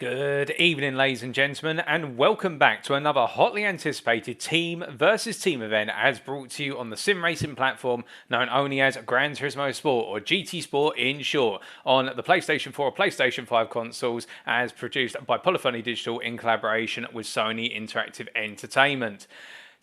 Good evening, ladies and gentlemen, and welcome back to another hotly anticipated team versus team event as brought to you on the sim racing platform known only as Gran Turismo Sport, or GT Sport in short, on the PlayStation 4 or PlayStation 5 consoles, as produced by Polyphony Digital in collaboration with Sony Interactive Entertainment.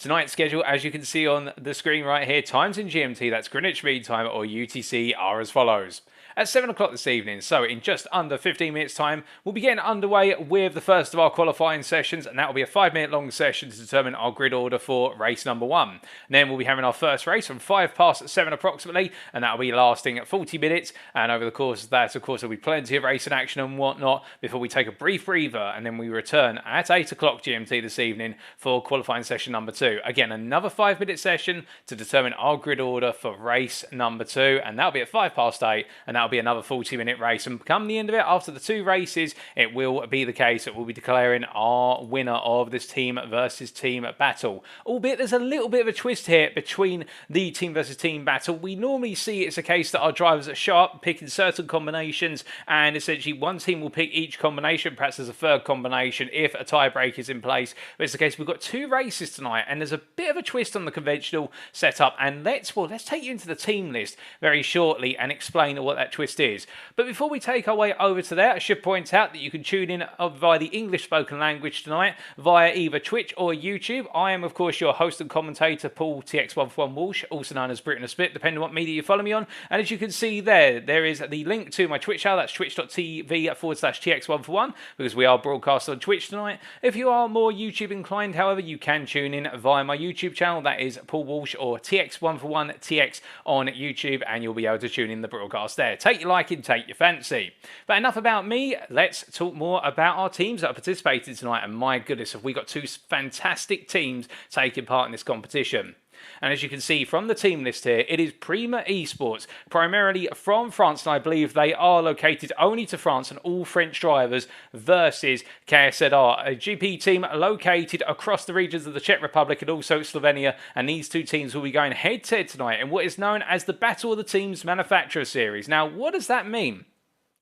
Tonight's schedule, as you can see on the screen right here, times in GMT, that's Greenwich Mean Time, or UTC, are as follows. At 7 o'clock this evening, so in just under 15 minutes time, we'll be getting underway with the first of our qualifying sessions, and that will be a 5-minute long session to determine our grid order for race number 1. And then we'll be having our first race from 7 approximately, and that will be lasting 40 minutes, and over the course of that, of course, there'll be plenty of racing action and whatnot before we take a brief breather, and then we return at 8 o'clock GMT this evening for qualifying session number 2. Again, another 5-minute session to determine our grid order for race number 2, and that'll be at 8:05, and that'll be another 40-minute race. And come the end of it, after the 2 races, it will be the case that we'll be declaring our winner of this team versus team battle. Albeit there's a little bit of a twist here between the team versus team battle. We normally see it's a case that our drivers are sharp, picking certain combinations, and essentially one team will pick each combination, perhaps as a third combination if a tiebreak is in place. But it's the case we've got 2 races tonight, and there's a bit of a twist on the conventional setup, and let's take you into the team list very shortly and explain what that twist is. But before we take our way over to that, I should point out that you can tune in via the English spoken language tonight via either Twitch or YouTube. I am, of course, your host and commentator, Paul TX141 Walsh, also known as Britain a Split, depending on what media you follow me on. And as you can see there is the link to my Twitch channel. That's twitch.tv/TX141, because we are broadcast on Twitch tonight. If you are more YouTube inclined, however, you can tune in via my YouTube channel. That is Paul Walsh, or TX141TX on YouTube, and you'll be able to tune in the broadcast there. Take your liking, take your fancy. But enough about me, let's talk more about our teams that are participating tonight. And my goodness, have we got 2 fantastic teams taking part in this competition. And as you can see from the team list here, it is PRiMA Esports, primarily from France, and I believe they are located only to France and all French drivers, versus KSZR, a GP team located across the regions of the Czech Republic and also Slovenia, and these 2 teams will be going head-to-head tonight in what is known as the Battle of the Teams Manufacturer Series. Now, what does that mean?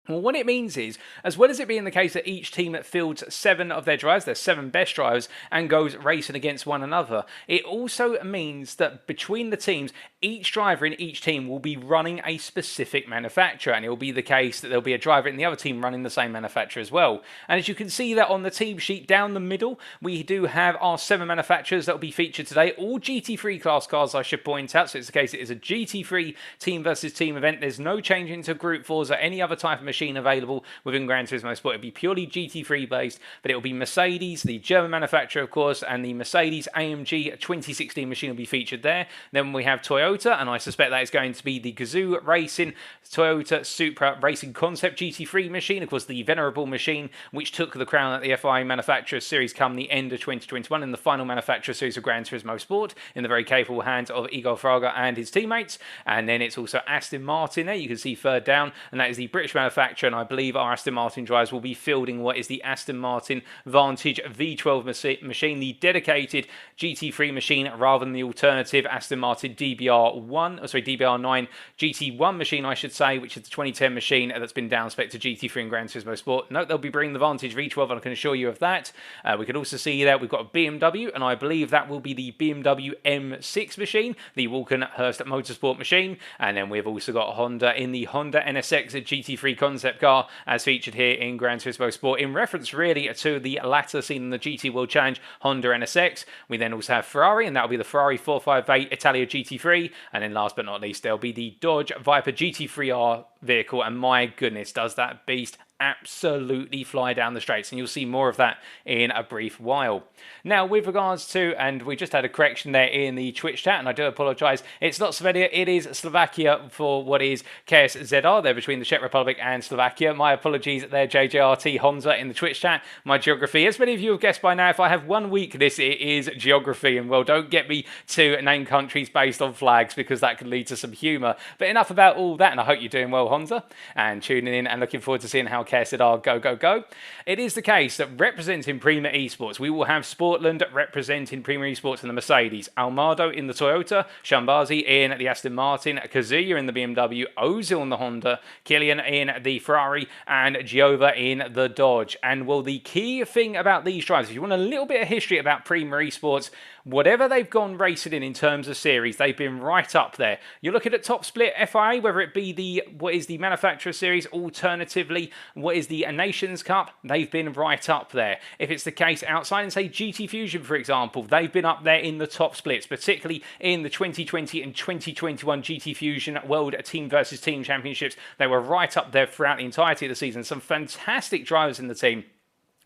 Well, what it means is, as well as it being the case that each team fields 7 of their drivers, their 7 best drivers, and goes racing against one another, it also means that between the teams, each driver in each team will be running a specific manufacturer, and it will be the case that there'll be a driver in the other team running the same manufacturer as well. And as you can see that on the team sheet down the middle, we do have our 7 manufacturers that will be featured today, all GT3 class cars, I should point out. So it's the case it is a GT3 team versus team event. There's no change into Group 4s or any other type of machine available within Gran Turismo Sport. It'll be purely GT3 based, but it will be Mercedes, the German manufacturer, of course, and the Mercedes AMG 2016 machine will be featured there. Then we have Toyota, and I suspect that is going to be the Gazoo Racing Toyota Supra Racing Concept GT3 machine, of course, the venerable machine which took the crown at the FIA Manufacturer Series come the end of 2021 in the final Manufacturer Series of Gran Turismo Sport, in the very capable hands of Igor Fraga and his teammates. And then it's also Aston Martin there, you can see third down, and that is the British manufacturer, and I believe our Aston Martin drivers will be fielding what is the Aston Martin Vantage V12 machine, the dedicated GT3 machine, rather than the alternative Aston Martin DBR9 GT1 machine, I should say, which is the 2010 machine that's been downspec to GT3 and Gran Turismo Sport. Note they'll be bringing the Vantage V12, and I can assure you of that. We can also see that we've got a BMW, and I believe that will be the Bmw M6 machine, the Walkenhurst Motorsport machine. And then we've also got Honda in the Honda NSX GT3 concept car, as featured here in Gran Turismo Sport, in reference really to the latter seen in the GT World Challenge Honda NSX. We then also have Ferrari, and that'll be the Ferrari 458 Italia Gt3. And then last but not least, there'll be the Dodge Viper GT3R vehicle, and my goodness, does that beast absolutely fly down the straights, and you'll see more of that in a brief while. Now, with regards to, and we just had a correction there in the Twitch chat, and I do apologise, it's not Slovenia, it is Slovakia for what is KSZR there between the Czech Republic and Slovakia. My apologies there, JJRT Honza in the Twitch chat. My geography, as many of you have guessed by now, if I have one weakness, it is geography, and well, don't get me to name countries based on flags, because that could lead to some humour. But enough about all that, and I hope you're doing well, Honza, and tuning in and looking forward to seeing how out KSZR, go, go, go. It is the case that representing PRiMA Esports, we will have Sportland representing PRiMA Esports in the Mercedes, Almado in the Toyota, Shambazi in the Aston Martin, Kazuya in the BMW, Ozil in the Honda, Killian in the Ferrari, and Giova in the Dodge. And well, the key thing about these drivers, if you want a little bit of history about PRiMA Esports, whatever they've gone racing in terms of series, they've been right up there. You're looking at top split FIA, whether it be what is the Manufacturer Series, alternatively, what is the Nations Cup, they've been right up there. If it's the case outside and say GT Fusion, for example, they've been up there in the top splits, particularly in the 2020 and 2021 GT Fusion World Team versus Team Championships. They were right up there throughout the entirety of the season. Some fantastic drivers in the team.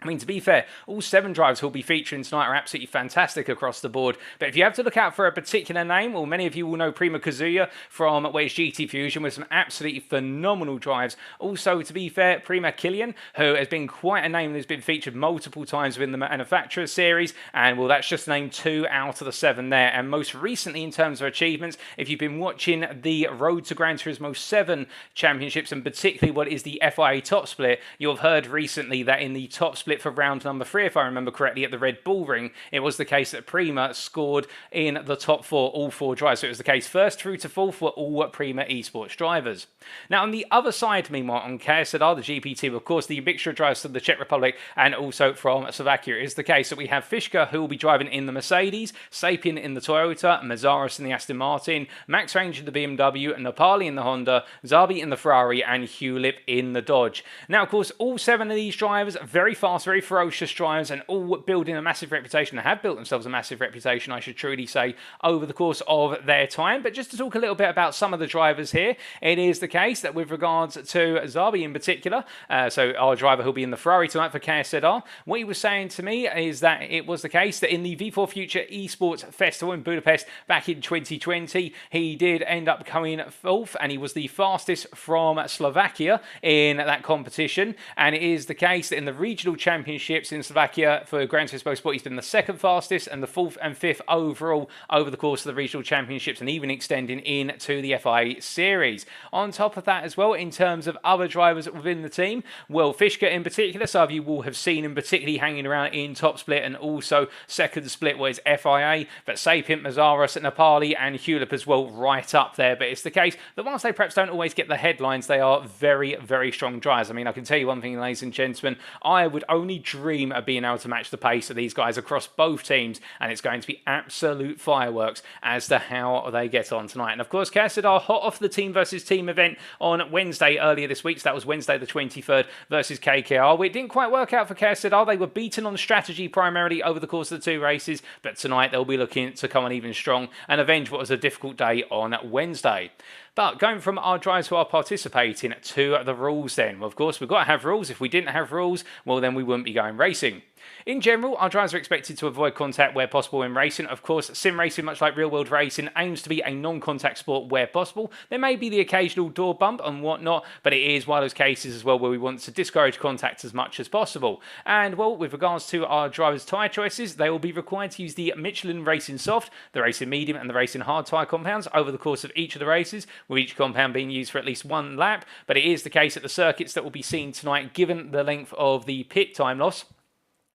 I mean, to be fair, all 7 drivers who'll be featuring tonight are absolutely fantastic across the board. But if you have to look out for a particular name, well, many of you will know PRiMA Kazuya from where's GT Fusion with some absolutely phenomenal drives. Also, to be fair, PRiMA Killian, who has been quite a name that's been featured multiple times within the Manufacturer Series. And, well, that's just named 2 out of the 7 there. And most recently, in terms of achievements, if you've been watching the Road to Gran Turismo 7 Championships, and particularly what is the FIA Top Split, you'll have heard recently that in the Top Split for round number 3, if I remember correctly, at the Red Bull Ring, it was the case that PRiMA scored in the top 4, all 4 drivers. So it was the case first through to 4th were all PRiMA Esports drivers. Now, on the other side, meanwhile, on KSZR, the GP2, of course, the mixture of drivers from the Czech Republic and also from Slovakia, is the case that we have Fischke, who will be driving in the Mercedes, Sapien in the Toyota, Mazzaros in the Aston Martin, Max Range in the BMW, Napali in the Honda, Zabi in the Ferrari, and Hulip in the Dodge. Now, of course, all 7 of these drivers, very fast, very ferocious drivers, and all building a massive reputation, and have built themselves a massive reputation, I should truly say, over the course of their time. But just to talk a little bit about some of the drivers here, it is the case that with regards to Zabi in particular, so our driver who'll be in the Ferrari tonight for KSZR, what he was saying to me is that it was the case that in the V4 Future Esports Festival in Budapest back in 2020, he did end up coming 4th, and he was the fastest from Slovakia in that competition. And it is the case that in the regional championships in Slovakia for Gran Turismo Sport, he's been the 2nd fastest and the 4th and 5th overall over the course of the regional championships, and even extending into the FIA Series. On top of that as well, in terms of other drivers within the team, well, Fischke in particular, some of you will have seen him particularly hanging around in top split and also 2nd split where it's FIA, but Sapien, Mazzaros, Napali and Hulip as well right up there. But it's the case that whilst they perhaps don't always get the headlines, they are very, very strong drivers. I mean, I can tell you one thing, ladies and gentlemen, I would only dream of being able to match the pace of these guys across both teams, and it's going to be absolute fireworks as to how they get on tonight. And of course, KSZR hot off the team versus team event on Wednesday earlier this week, so that was Wednesday the 23rd versus KKR. Well, it didn't quite work out for KSZR. They were beaten on strategy primarily over the course of the 2 races, but tonight they'll be looking to come on even strong and avenge what was a difficult day on Wednesday. But going from our drivers who are participating to the rules then, well, of course, we've got to have rules. If we didn't have rules, well, then we wouldn't be going racing. In general, our drivers are expected to avoid contact where possible in racing. Of course, sim racing, much like real-world racing, aims to be a non-contact sport where possible. There may be the occasional door bump and whatnot, but it is one of those cases as well where we want to discourage contact as much as possible. And, well, with regards to our drivers' tyre choices, they will be required to use the Michelin Racing Soft, the Racing Medium and the Racing Hard tyre compounds over the course of each of the races, with each compound being used for at least 1 lap. But it is the case at the circuits that will be seen tonight, given the length of the pit time loss,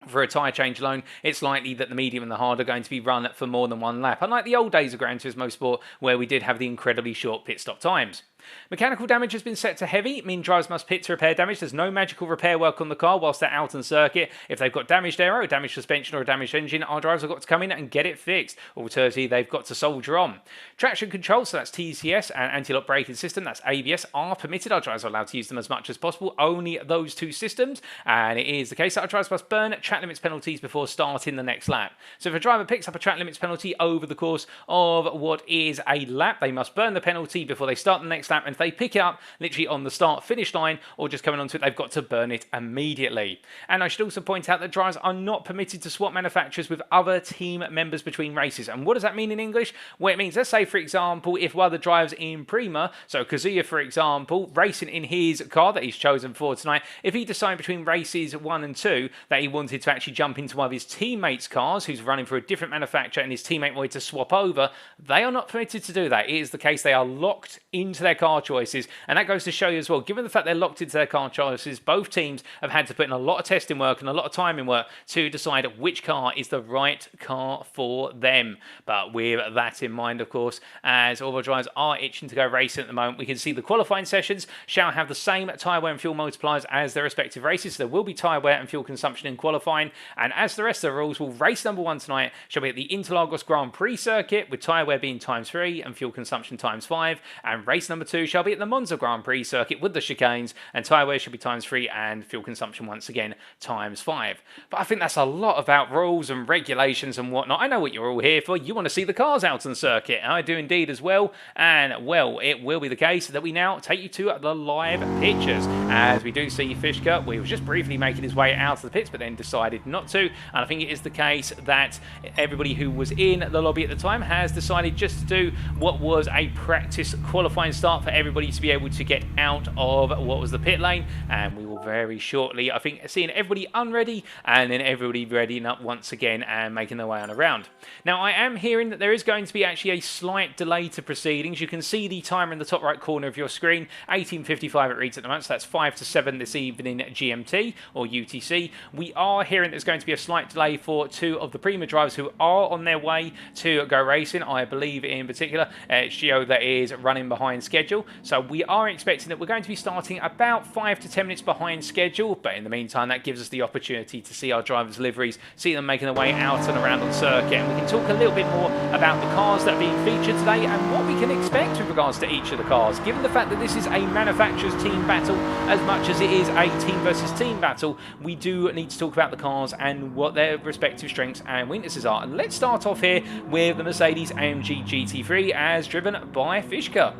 for a tyre change alone, it's likely that the medium and the hard are going to be run for more than 1 lap, unlike the old days of Gran Turismo Sport, where we did have the incredibly short pit stop times. Mechanical damage has been set to heavy, meaning drivers must pit to repair damage. There's no magical repair work on the car whilst they're out on circuit. If they've got damaged aero, a damaged suspension or a damaged engine, our drivers have got to come in and get it fixed. Alternatively, they've got to soldier on. Traction control, so that's TCS, and anti-lock braking system, that's ABS, are permitted. Our drivers are allowed to use them as much as possible, only those 2 systems. And it is the case that our drivers must burn track limits penalties before starting the next lap. So if a driver picks up a track limits penalty over the course of what is a lap, they must burn the penalty before they start the next lap. And if they pick it up literally on the start-finish line or just coming onto it, they've got to burn it immediately. And I should also point out that drivers are not permitted to swap manufacturers with other team members between races. And what does that mean in English? Well, it means, let's say, for example, if one of the drivers in PRiMA, so Kazuya, for example, racing in his car that he's chosen for tonight, if he decided between races 1 and 2 that he wanted to actually jump into one of his teammates' cars who's running for a different manufacturer and his teammate wanted to swap over, they are not permitted to do that. It is the case they are locked into their car choices, and that goes to show you as well, given the fact they're locked into their car choices, both teams have had to put in a lot of testing work and a lot of timing work to decide which car is the right car for them. But with that in mind, of course, as all our drivers are itching to go racing at the moment, we can see the qualifying sessions shall have the same tyre wear and fuel multipliers as their respective races. So there will be tyre wear and fuel consumption in qualifying, and as the rest of the rules, race number 1 tonight shall be at the Interlagos Grand Prix circuit, with tyre wear being ×3 and fuel consumption ×5, and race number 2 shall be at the Monza Grand Prix circuit with the chicanes, and tyre wear shall be ×3 and fuel consumption once again ×5. But I think that's a lot about rules and regulations and whatnot. I know what you're all here for. You want to see the cars out on circuit. I do indeed as well. And, well, it will be the case that we now take you to the live pictures. As we do see Fishka, we was just briefly making his way out of the pits, but then decided not to. And I think it is the case that everybody who was in the lobby at the time has decided just to do what was a practice qualifying start for everybody to be able to get out of what was the pit lane. And we will very shortly, I think, seeing everybody unready and then everybody readying up once again and making their way on around. Now, I am hearing that there is going to be actually a slight delay to proceedings. You can see the timer in the top right corner of your screen, 18:55 it reads at the moment, so that's 5 to 7 this evening GMT or UTC. We are hearing there's going to be a slight delay for 2 of the PRiMA drivers who are on their way to go racing. I believe in particular it's Gio that is running behind schedule, so we are expecting that we're going to be starting about 5 to 10 minutes behind schedule, but in the meantime that gives us the opportunity to see our drivers' liveries, see them making their way out and around on circuit, and we can talk a little bit more about the cars that are being featured today and what we can expect with regards to each of the cars. Given the fact that this is a manufacturer's team battle as much as it is a team versus team battle, we do need to talk about the cars and what their respective strengths and weaknesses are. And let's start off here with the Mercedes AMG GT3 as driven by Fishka.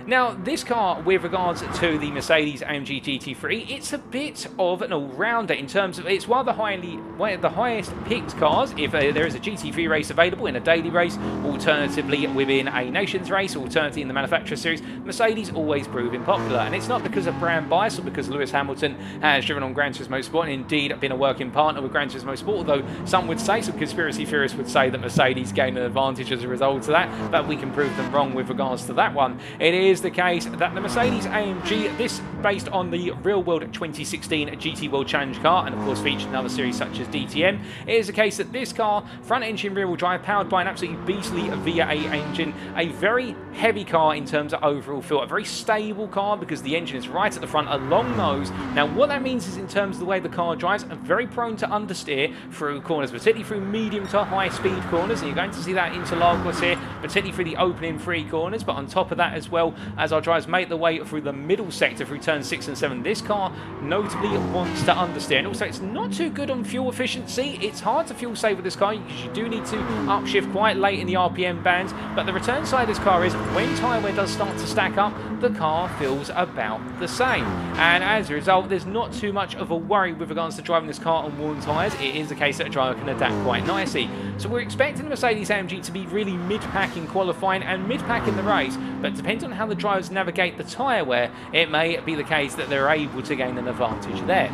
Now, this car, with regards to the Mercedes AMG Gt3, it's a bit of an all-rounder in terms of it's one of the highest picked cars if there is a GT3 race available in a daily race, alternatively within a Nations race, alternatively in the Manufacturer Series. Mercedes always proving popular, and it's not because of brand bias or because Lewis Hamilton has driven on Gran Turismo Sport and indeed been a working partner with Gran Turismo Sport, although some would say, some conspiracy theorists would say that Mercedes gained an advantage as a result of that, but we can prove them wrong with regards to that one. It is the case that the Mercedes AMG, this based on the real world 2016 GT World Challenge car, and of course featured in other series such as DTM, it is the case that this car, front engine rear wheel drive, powered by an absolutely beastly V8 engine, a very heavy car in terms of overall feel, a very stable car because the engine is right at the front, a long nose. Now what that means is in terms of the way the car drives, very prone to understeer through corners, particularly through medium to high speed corners, and you're going to see that Interlagos here, particularly through the opening 3 corners, but on top of that as well, as our drivers make their way through the middle sector through turns 6 and 7, this car notably wants to understeer, and also it's not too good on fuel efficiency. It's hard to fuel save with this car because you do need to upshift quite late in the RPM bands, but the return side of this car is when tyre wear does start to stack up, the car feels about the same, and as a result there's not too much of a worry with regards to driving this car on worn tyres. It is the case that a driver can adapt quite nicely, so we're expecting the Mercedes AMG to be really mid-pack in qualifying and mid-pack in the race, but depending on how the drivers navigate the tyre wear, it may be the case that they're able to gain an advantage there.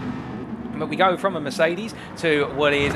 But we go from a Mercedes to what is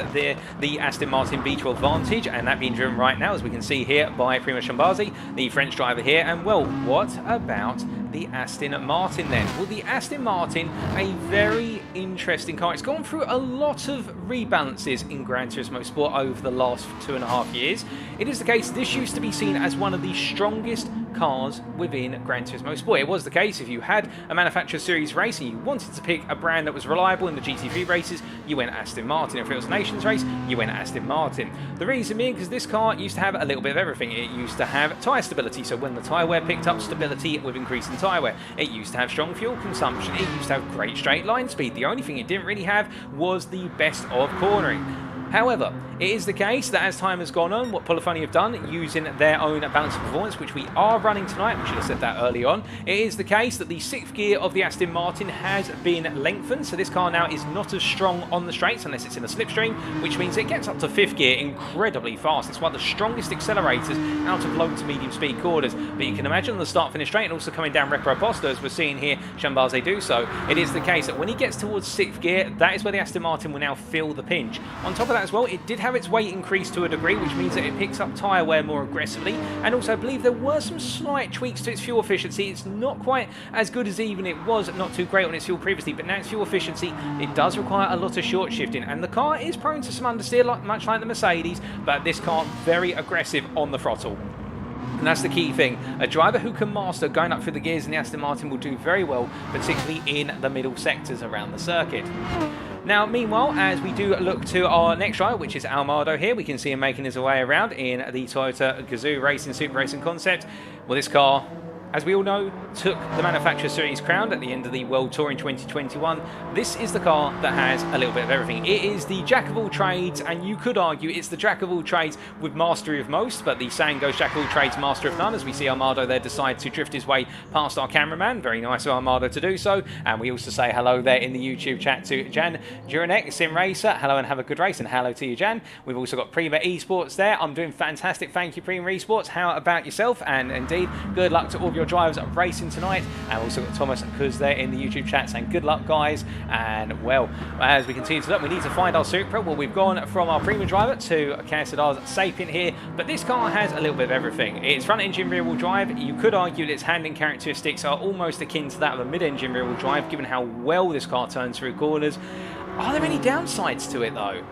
the Aston Martin B12 Vantage, and that being driven right now, as we can see here, by PRiMA Chambazi, the French driver here. And well, what about the Aston Martin then? Well, the Aston Martin, a very interesting car. It's gone through a lot of rebalances in Gran Turismo Sport over the last 2.5 years. It is the case this used to be seen as one of the strongest cars within Gran Turismo Sport. It was the case if you had a Manufacturer Series race and you wanted to pick a brand that was reliable in the GT3 races, you went Aston Martin. If it was a Nations race, you went Aston Martin. The reason being because this car used to have a little bit of everything. It used to have tyre stability, so when the tyre wear picked up stability with increasing tyre wear. It used to have strong fuel consumption. It used to have great straight line speed. The only thing it didn't really have was the best of cornering. However, it is the case that as time has gone on, what Polifani have done, using their own balance of performance, which we are running tonight, we should have said that early on, it is the case that the 6th gear of the Aston Martin has been lengthened, so this car now is not as strong on the straights unless it's in a slipstream, which means it gets up to 5th gear incredibly fast. It's one of the strongest accelerators out of low to medium speed corners, but you can imagine the start-finish straight and also coming down Repro-Posta, as we're seeing here Chambaze do so. It is the case that when he gets towards 6th gear, that is where the Aston Martin will now feel the pinch. On top of that as well, it did have its weight increased to a degree, which means that it picks up tyre wear more aggressively, and also I believe there were some slight tweaks to its fuel efficiency. It's not quite as good as even it was not too great on its fuel previously, but now its fuel efficiency, it does require a lot of short shifting, and the car is prone to some understeer, much like the Mercedes, but this car very aggressive on the throttle. And that's the key thing. A driver who can master going up through the gears in the Aston Martin will do very well, particularly in the middle sectors around the circuit. Now, meanwhile, as we do look to our next driver, which is Almado here, we can see him making his way around in the Toyota Gazoo Racing Super Racing concept. Well, this car, as we all know, took the Manufacturer Series crown at the end of the World Tour in 2021. This is the car that has a little bit of everything. It is the jack of all trades, and you could argue it's the jack of all trades with mastery of most, but the saying goes jack of all trades, master of none, as we see Armado there decide to drift his way past our cameraman. Very nice of Armado to do so. And we also say hello there in the YouTube chat to Jan Juranek, Sim Racer. Hello and have a good race, and hello to you, Jan. We've also got PRiMA Esports there. I'm doing fantastic. Thank you, PRiMA Esports. How about yourself? And indeed, good luck to all of your drivers racing tonight. And also got Thomas Kuz there in the YouTube chat saying good luck, guys. And well, as we continue to look, we need to find our Supra. Well, we've gone from our PRiMA driver to KSZR's Sapient here, but this car has a little bit of everything. It's front engine rear wheel drive. You could argue that its handling characteristics are almost akin to that of a mid engine rear wheel drive, given how well this car turns through corners. Are there any downsides to it though?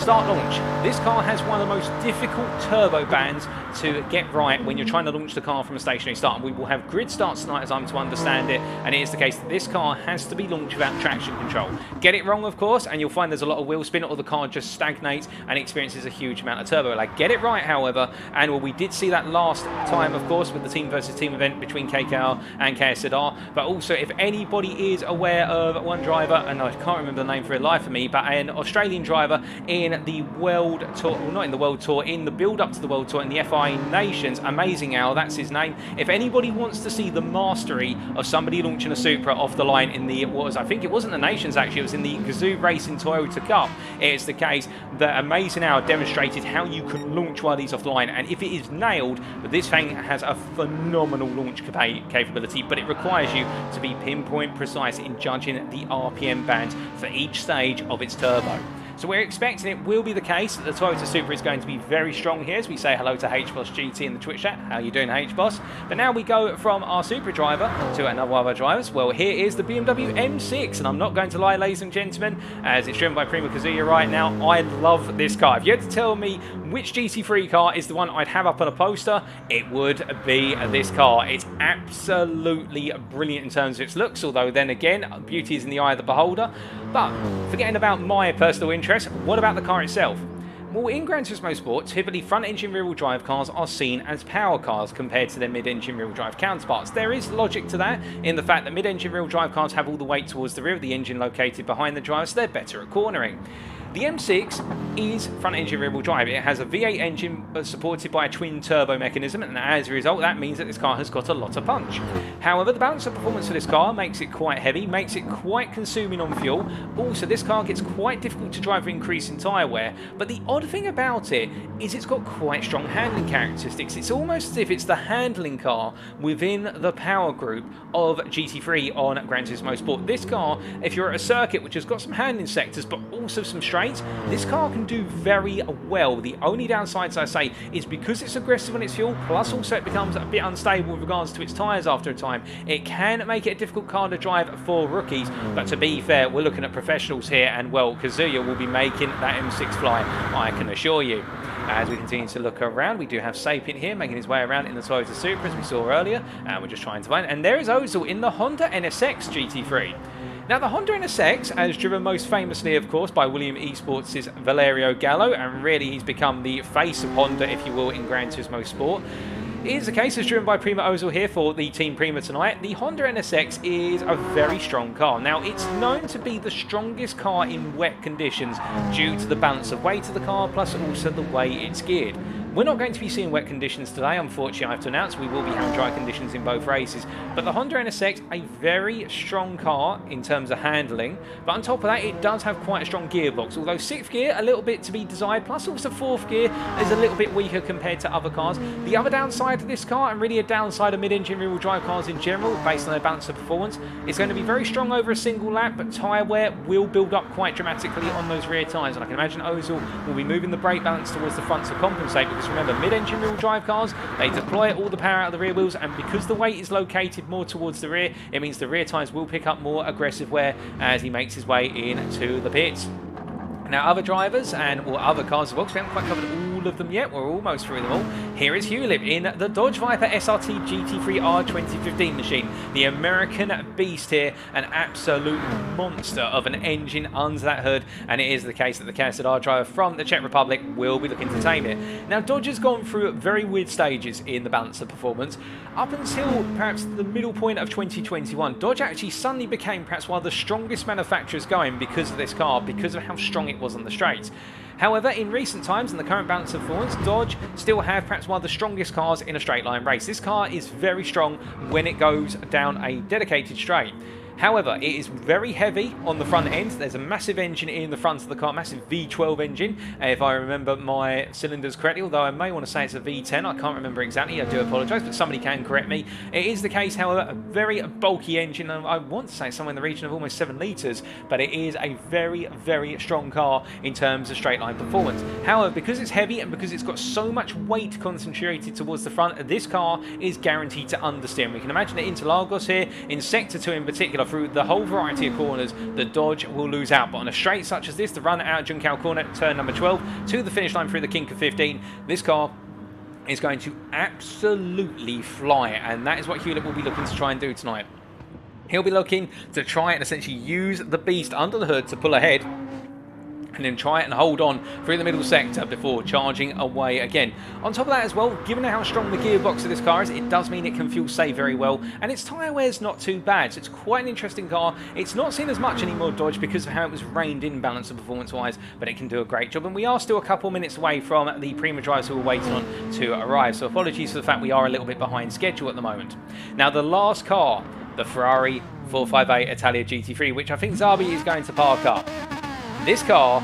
Start launch. This car has one of the most difficult turbo bands to get right when you're trying to launch the car from a stationary start. And we will have grid starts tonight, as I'm to understand it, and it is the case that this car has to be launched without traction control. Get it wrong, of course, and you'll find there's a lot of wheel spin, or the car just stagnates and experiences a huge amount of turbo lag. Get it right, however, and well, we did see that last time, of course, with the team versus team event between KKR and KSZR. But also, if anybody is aware of one driver, and I can't remember the name for the life of me, but an Australian driver in the World Tour, well, not in the World Tour, in the build-up to the World Tour in the FI Nations, Amazing Al, that's his name. If anybody wants to see the mastery of somebody launching a Supra off the line in the, I think it wasn't the Nations actually, it was in the Gazoo Racing Toyota Cup, it's the case that Amazing Al demonstrated how you can launch one of these off the line, and if it is nailed, this thing has a phenomenal launch capability, but it requires you to be pinpoint precise in judging the RPM bands for each stage of its turbo. So we're expecting it will be the case that the Toyota Supra is going to be very strong here, as we say hello to HBoss GT in the Twitch chat. How you doing, HBoss? But now we go from our Supra driver to another one of our drivers. Well, here is the BMW M6, and I'm not going to lie, ladies and gentlemen, as it's driven by PRiMA Kazuya right now. I love this car. If you had to tell me which GT3 car is the one I'd have up on a poster, it would be this car. It's absolutely brilliant in terms of its looks, although then again, beauty is in the eye of the beholder. But forgetting about my personal interest, what about the car itself? Well, in Gran Turismo Sport, typically front-engine rear-wheel drive cars are seen as power cars compared to their mid-engine rear-wheel drive counterparts. There is logic to that in the fact that mid-engine rear-wheel drive cars have all the weight towards the rear of the engine located behind the driver, so they're better at cornering. The M6 is front-engine rear-wheel drive. It has a V8 engine supported by a twin-turbo mechanism, and as a result, that means that this car has got a lot of punch. However, the balance of performance for this car makes it quite heavy, makes it quite consuming on fuel. Also, this car gets quite difficult to drive with increasing tyre wear, but the odd thing about it is it's got quite strong handling characteristics. It's almost as if it's the handling car within the power group of GT3 on Gran Turismo Sport. This car, if you're at a circuit which has got some handling sectors but also some straight, this car can do very well. The only downsides, I say, is because it's aggressive on its fuel, plus also it becomes a bit unstable with regards to its tyres after a time. It can make it a difficult car to drive for rookies, but to be fair, we're looking at professionals here, and well, Kazuya will be making that M6 fly, I can assure you. As we continue to look around, we do have Sapient here making his way around in the Toyota Supra, as we saw earlier, and we're just trying to find, and there is Ozil in the Honda NSX GT3. Now, the Honda NSX, as driven most famously, of course, by William Esports' Valerio Gallo, and really he's become the face of Honda, if you will, in Gran Turismo Sport. It is the case, as driven by PRiMA Ozil here for the Team PRiMA tonight. The Honda NSX is a very strong car. Now, it's known to be the strongest car in wet conditions due to the balance of weight of the car, plus also the way it's geared. We're not going to be seeing wet conditions today, unfortunately. I have to announce we will be having dry conditions in both races. But the Honda NSX, a very strong car in terms of handling. But on top of that, it does have quite a strong gearbox. Although 6th gear, a little bit to be desired. Plus also 4th gear is a little bit weaker compared to other cars. The other downside of this car, and really a downside of mid-engine rear-wheel drive cars in general, based on their balance of performance, it's going to be very strong over a single lap, but tyre wear will build up quite dramatically on those rear tyres. And I can imagine Ozil will be moving the brake balance towards the front to compensate, because remember, mid-engine rear-wheel drive cars, they deploy all the power out of the rear wheels, and because the weight is located more towards the rear, it means the rear tyres will pick up more aggressive wear as he makes his way into the pits. Now, other drivers or other cars as well, because we haven't quite covered all of them yet. We're almost through them all. Here is Hewlett in the Dodge Viper SRT GT3R 2015 machine. The American beast here, an absolute monster of an engine under that hood, and it is the case that the KSZR driver from the Czech Republic will be looking to tame it. Now, Dodge has gone through very weird stages in the balance of performance. Up until perhaps the middle point of 2021, Dodge actually suddenly became perhaps one of the strongest manufacturers going because of this car, because of how strong it was on the straights. However, in recent times, in the current balance of performance, Dodge still have perhaps one of the strongest cars in a straight line race. This car is very strong when it goes down a dedicated straight. However, it is very heavy on the front end. There's a massive engine in the front of the car, massive V12 engine, if I remember my cylinders correctly, although I may want to say it's a V10. I can't remember exactly. I do apologise, but somebody can correct me. It is the case, however, a very bulky engine. I want to say somewhere in the region of almost 7 litres, but it is a very, very strong car in terms of straight line performance. However, because it's heavy and because it's got so much weight concentrated towards the front, this car is guaranteed to understeer. And we can imagine that Interlagos here, in Sector 2 in particular, through the whole variety of corners, the Dodge will lose out. But on a straight such as this, the run out of Juncal corner, turn number 12, to the finish line through the kink of 15, this car is going to absolutely fly. And that is what Hewlett will be looking to try and do tonight. He'll be looking to try and essentially use the beast under the hood to pull ahead, and then try and hold on through the middle sector before charging away again. On top of that as well, given how strong the gearbox of this car is, it does mean it can fuel save very well, and its tyre wear is not too bad, so it's quite an interesting car. It's not seen as much anymore, Dodge, because of how it was reined in balance and performance-wise, but it can do a great job, and we are still a couple minutes away from the PRiMA drivers who are waiting on to arrive, so apologies for the fact we are a little bit behind schedule at the moment. Now, the last car, the Ferrari 458 Italia Gt3, which I think Zabi is going to park up. This car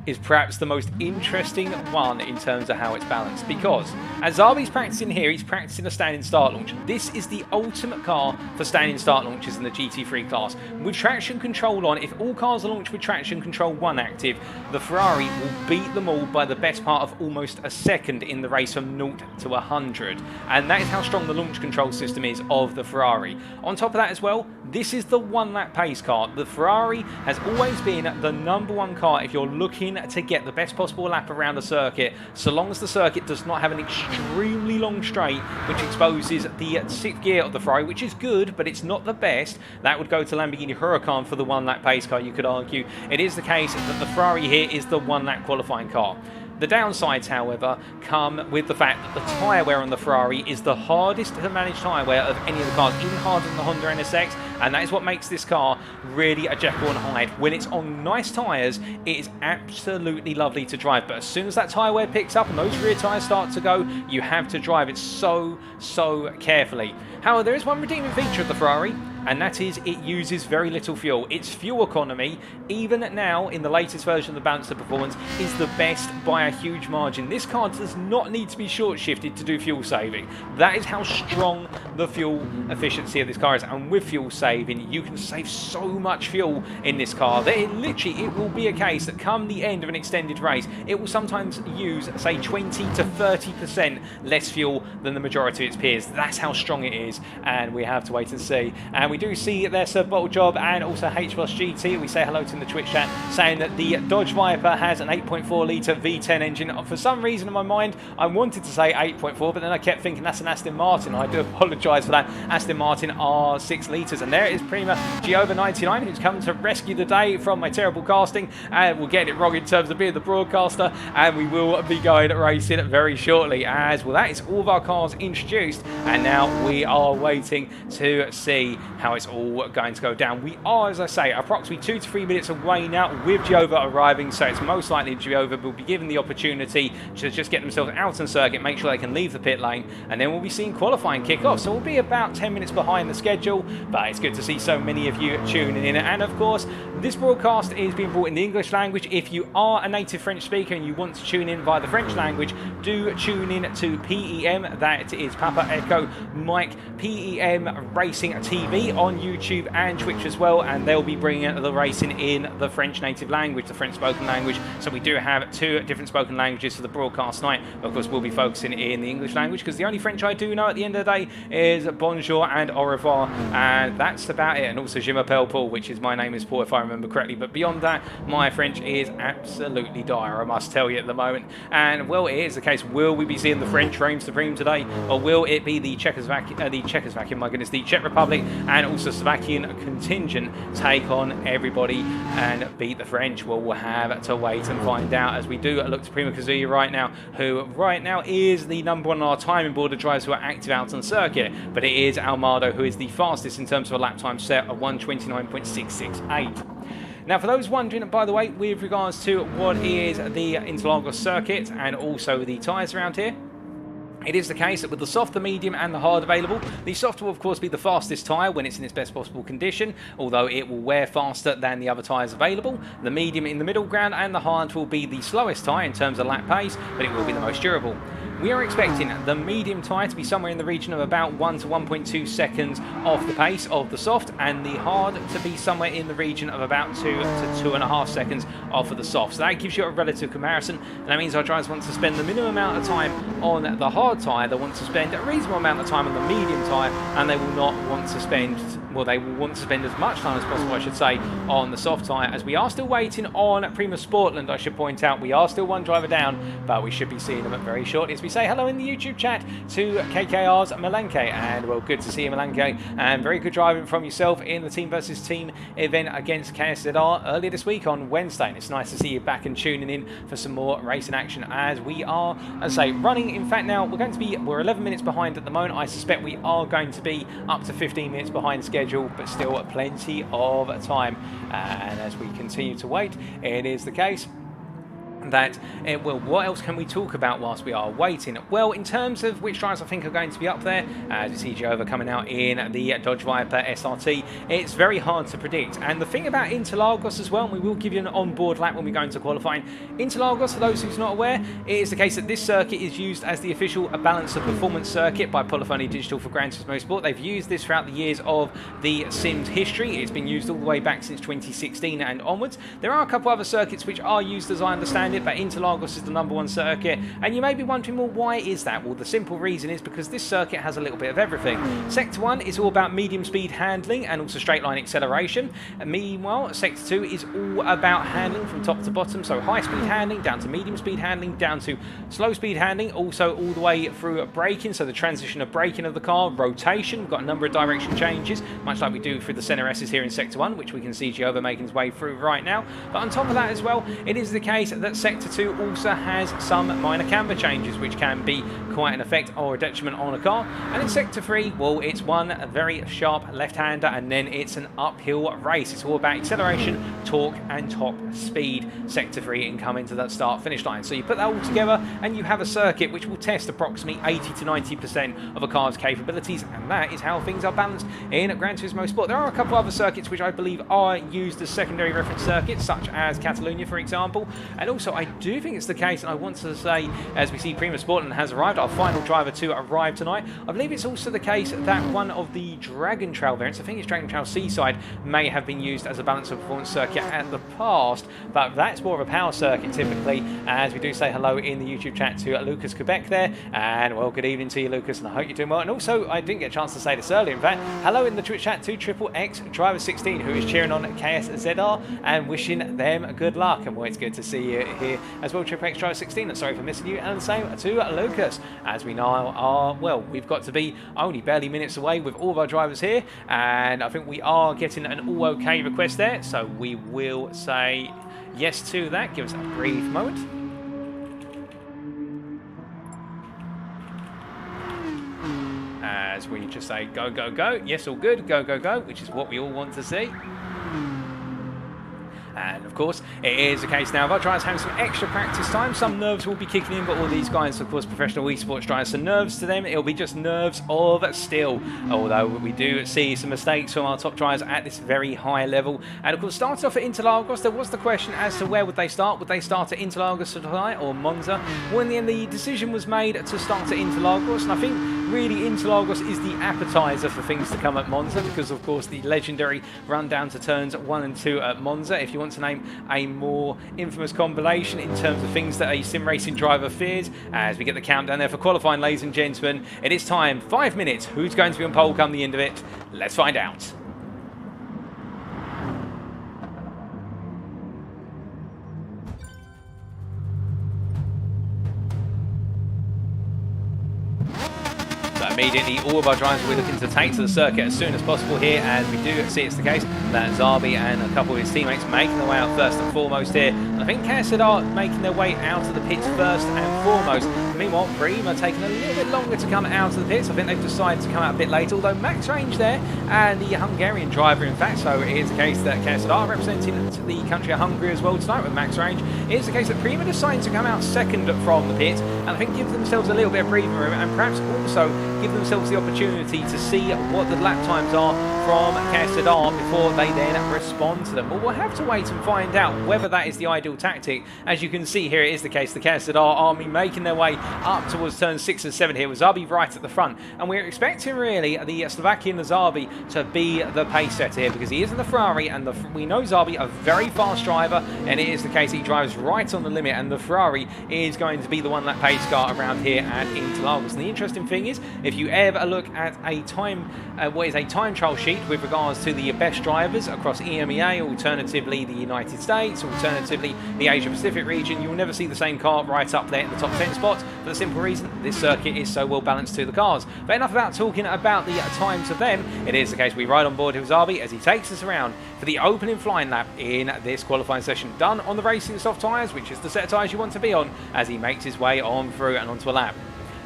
is perhaps the most interesting one in terms of how it's balanced, because as Zabi's practicing here, he's practicing a standing start launch. This is the ultimate car for standing start launches in the GT3 class. With traction control on, if all cars are launched with traction control 1 active, the Ferrari will beat them all by the best part of almost a second in the race from 0 to 100. And that is how strong the launch control system is of the Ferrari. On top of that as well, this is the 1-lap pace car. The Ferrari has always been the #1 car if you're looking to get the best possible lap around a circuit, so long as the circuit does not have an extremely long straight which exposes the 6th gear of the Ferrari, which is good, but it's not the best. That would go to Lamborghini Huracan for the 1-lap pace car, you could argue. It is the case that the Ferrari here is the 1-lap qualifying car. The downsides, however, come with the fact that the tyre wear on the Ferrari is the hardest to manage tyre wear of any of the cars, even harder than the Honda NSX, and that is what makes this car really a Jekyll and Hyde. When it's on nice tyres, it is absolutely lovely to drive, but as soon as that tyre wear picks up and those rear tyres start to go, you have to drive it so carefully. However, there is one redeeming feature of the Ferrari, and that is it uses very little fuel. Its fuel economy, even now in the latest version of the balance of performance, is the best by a huge margin. This car does not need to be short shifted to do fuel saving. That is how strong the fuel efficiency of this car is, and with fuel saving you can save so much fuel in this car that it will be a case that come the end of an extended race, it will sometimes use, say, 20 to 30% less fuel than the majority of its peers. That's how strong it is, and we have to wait and see. And we do see there Sir Bottle Job and also H Plus GT. We say hello to in the Twitch chat, saying that the Dodge Viper has an 8.4 litre V10 engine. For some reason in my mind, I wanted to say 8.4, but then I kept thinking that's an Aston Martin. I do apologise for that. Aston Martin are 6 litres. And there it is, PRiMA Giova99, who's come to rescue the day from my terrible casting. And we'll get it wrong in terms of being the broadcaster. And we will be going racing very shortly. As well, that is all of our cars introduced. And now we are waiting to see how it's all going to go down. We are, as I say, approximately 2 to 3 minutes away now with Giova arriving, so it's most likely Giova will be given the opportunity to just get themselves out on circuit, make sure they can leave the pit lane, and then we'll be seeing qualifying kick off. So we'll be about 10 minutes behind the schedule, but it's good to see so many of you tuning in. And of course, this broadcast is being brought in the English language. If you are a native French speaker and you want to tune in via the French language, do tune in to PEM, that is Papa Echo Mike PEM Racing TV on YouTube and Twitch as well, and they'll be bringing the racing in the French native language, the French spoken language. So we do have 2 different spoken languages for the broadcast tonight. Of course, we'll be focusing in the English language because the only French I do know at the end of the day is bonjour and au revoir, and that's about it. And also je m'appelle Paul, which is my name is Paul if I remember correctly, but beyond that my French is absolutely dire, I must tell you, at the moment. And well, it is the case, will we be seeing the French reign supreme today, or will it be the Czechoslovakian, my goodness, the Czech Republic and also Slovakian contingent take on everybody and beat the French? Well, we'll have to wait and find out as we do look to PRiMA Kazuya right now, who right now is the #1 on our timing board of drivers who are active out on circuit, but it is Almado who is the fastest in terms of a lap time set of 1:29.668. Now, for those wondering, by the way, with regards to what is the Interlagos circuit and also the tyres around here, it is the case that with the soft, the medium and the hard available, the soft will of course be the fastest tyre when it's in its best possible condition, although it will wear faster than the other tyres available. The medium in the middle ground and the hard will be the slowest tyre in terms of lap pace, but it will be the most durable. We are expecting the medium tyre to be somewhere in the region of about 1 to 1.2 seconds off the pace of the soft, and the hard to be somewhere in the region of about 2 to 2.5 seconds off of the soft. So that gives you a relative comparison, and that means our drivers want to spend the minimum amount of time on the hard tyre, they want to spend a reasonable amount of time on the medium tyre, and they will not want to spend, well, they will want to spend as much time as possible, I should say, on the soft tyre, as we are still waiting on PRiMA Sportland. I should point out we are still 1 driver down, but we should be seeing them very shortly. As we say hello in the YouTube chat to KKR's Malenke, and well, good to see you, Malenke, and very good driving from yourself in the team versus team event against KSZR earlier this week on Wednesday, and it's nice to see you back and tuning in for some more racing action as we are, as I say, running. In fact, now we're 11 minutes behind at the moment. I suspect we are going to be up to 15 minutes behind schedule, but still plenty of time, and as we continue to wait, it is the case that, well, what else can we talk about whilst we are waiting? Well, in terms of which drivers I think are going to be up there, as you see Giova coming out in the Dodge Viper SRT, it's very hard to predict. And the thing about Interlagos as well, and we will give you an on-board lap when we go into qualifying, Interlagos, for those who's not aware, it is the case that this circuit is used as the official balance of performance circuit by Polyphony Digital for Gran Turismo Sport. They've used this throughout the years of the Sims history. It's been used all the way back since 2016 and onwards. There are a couple other circuits which are used, as I understand it, but Interlagos is the #1 circuit, and you may be wondering, well, why is that? Well, the simple reason is because this circuit has a little bit of everything. Sector 1 is all about medium speed handling and also straight line acceleration, and meanwhile Sector 2 is all about handling from top to bottom, so high speed handling down to medium speed handling down to slow speed handling, also all the way through braking, so the transition of braking of the car, rotation, we've got a number of direction changes, much like we do through the center S's here in Sector 1, which we can see Giova making his way through right now. But on top of that as well, it is the case that Sector 2 also has some minor camber changes, which can be quite an effect or a detriment on a car. And in Sector 3, well, it's one very sharp left-hander, and then it's an uphill race. It's all about acceleration, torque, and top speed. Sector 3 and come into that start-finish line. So you put that all together, and you have a circuit which will test approximately 80 to 90% of a car's capabilities, and that is how things are balanced in Gran Turismo Sport. There are a couple other circuits which I believe are used as secondary reference circuits, such as Catalonia, for example, and also I do think it's the case, and I want to say, as we see PRiMA Sportland has arrived, our final driver to arrive tonight, I believe it's also the case that one of the Dragon Trail variants, I think it's Dragon Trail Seaside, may have been used as a balance of performance circuit at the past, but that's more of a power circuit typically, as we do say hello in the YouTube chat to Lucas Quebec there, and well, good evening to you, Lucas, and I hope you're doing well. And also, I didn't get a chance to say this earlier, in fact, hello in the Twitch chat to XXX Driver 16, who is cheering on KSZR and wishing them good luck, and well, it's good to see you here as well, XXX Driver 16, sorry for missing you, and the same to Lucas, as we now are, well, we've got to be only barely minutes away with all of our drivers here, and I think we are getting an all okay request there, so we will say yes to that. Give us a brief moment. As we just say go, go, go. Yes, all good. Go, go, go, which is what we all want to see. And of course, it is the case now of our drivers having some extra practice time. Some nerves will be kicking in, but all these guys, of course, professional esports drivers, so nerves to them, it'll be just nerves of steel. Although we do see some mistakes from our top drivers at this very high level. And of course, starting off at Interlagos, there was the question as to where would they start. Would they start at Interlagos tonight or Monza? Well, in the end, the decision was made to start at Interlagos, and I think really Interlagos is the appetizer for things to come at Monza, because of course the legendary run down to turns 1 and 2 at Monza. If you want to name a more infamous combination in terms of things that a sim racing driver fears, as we get the countdown there for qualifying, ladies and gentlemen, it is time. 5 minutes. Who's going to be on pole come the end of it? Let's find out. Immediately, all of our drivers will be looking to take to the circuit as soon as possible here, as we do see it's the case that Zarbi and a couple of his teammates making their way out first and foremost here. And I think KSZR making their way out of the pits first and foremost. Meanwhile, PRiMA taking a little bit longer to come out of the pits. I think they've decided to come out a bit late, although Max Range there and the Hungarian driver, in fact, so it is the case that KSZR representing the country of Hungary as well tonight with Max Range. It is the case that PRiMA decided to come out second from the pit, and I think give themselves a little bit of breathing room, and perhaps also give themselves the opportunity to see what the lap times are from KSZR before they then respond to them. Well, we'll have to wait and find out whether that is the ideal tactic. As you can see here, it is the case the KSZR army making their way up towards turns 6 and 7 here with Zarbi right at the front, and we're expecting really the Slovakian Zarbi to be the pace setter here, because he is in the Ferrari, and we know Zarbi a very fast driver, and it is the case he drives right on the limit, and the Ferrari is going to be the one lap pace car around here at Interlagos. And the interesting thing is, if you ever look at a time, what is a time trial sheet with regards to the best drivers across EMEA, alternatively the United States, alternatively the Asia Pacific region, you will never see the same car right up there in the top 10 spots, for the simple reason this circuit is so well balanced to the cars. But enough about talking about the times of them. It is the case we ride on board with Zarbi as he takes us around for the opening flying lap in this qualifying session, done on the racing soft tyres, which is the set of tyres you want to be on, as he makes his way on through and onto a lap.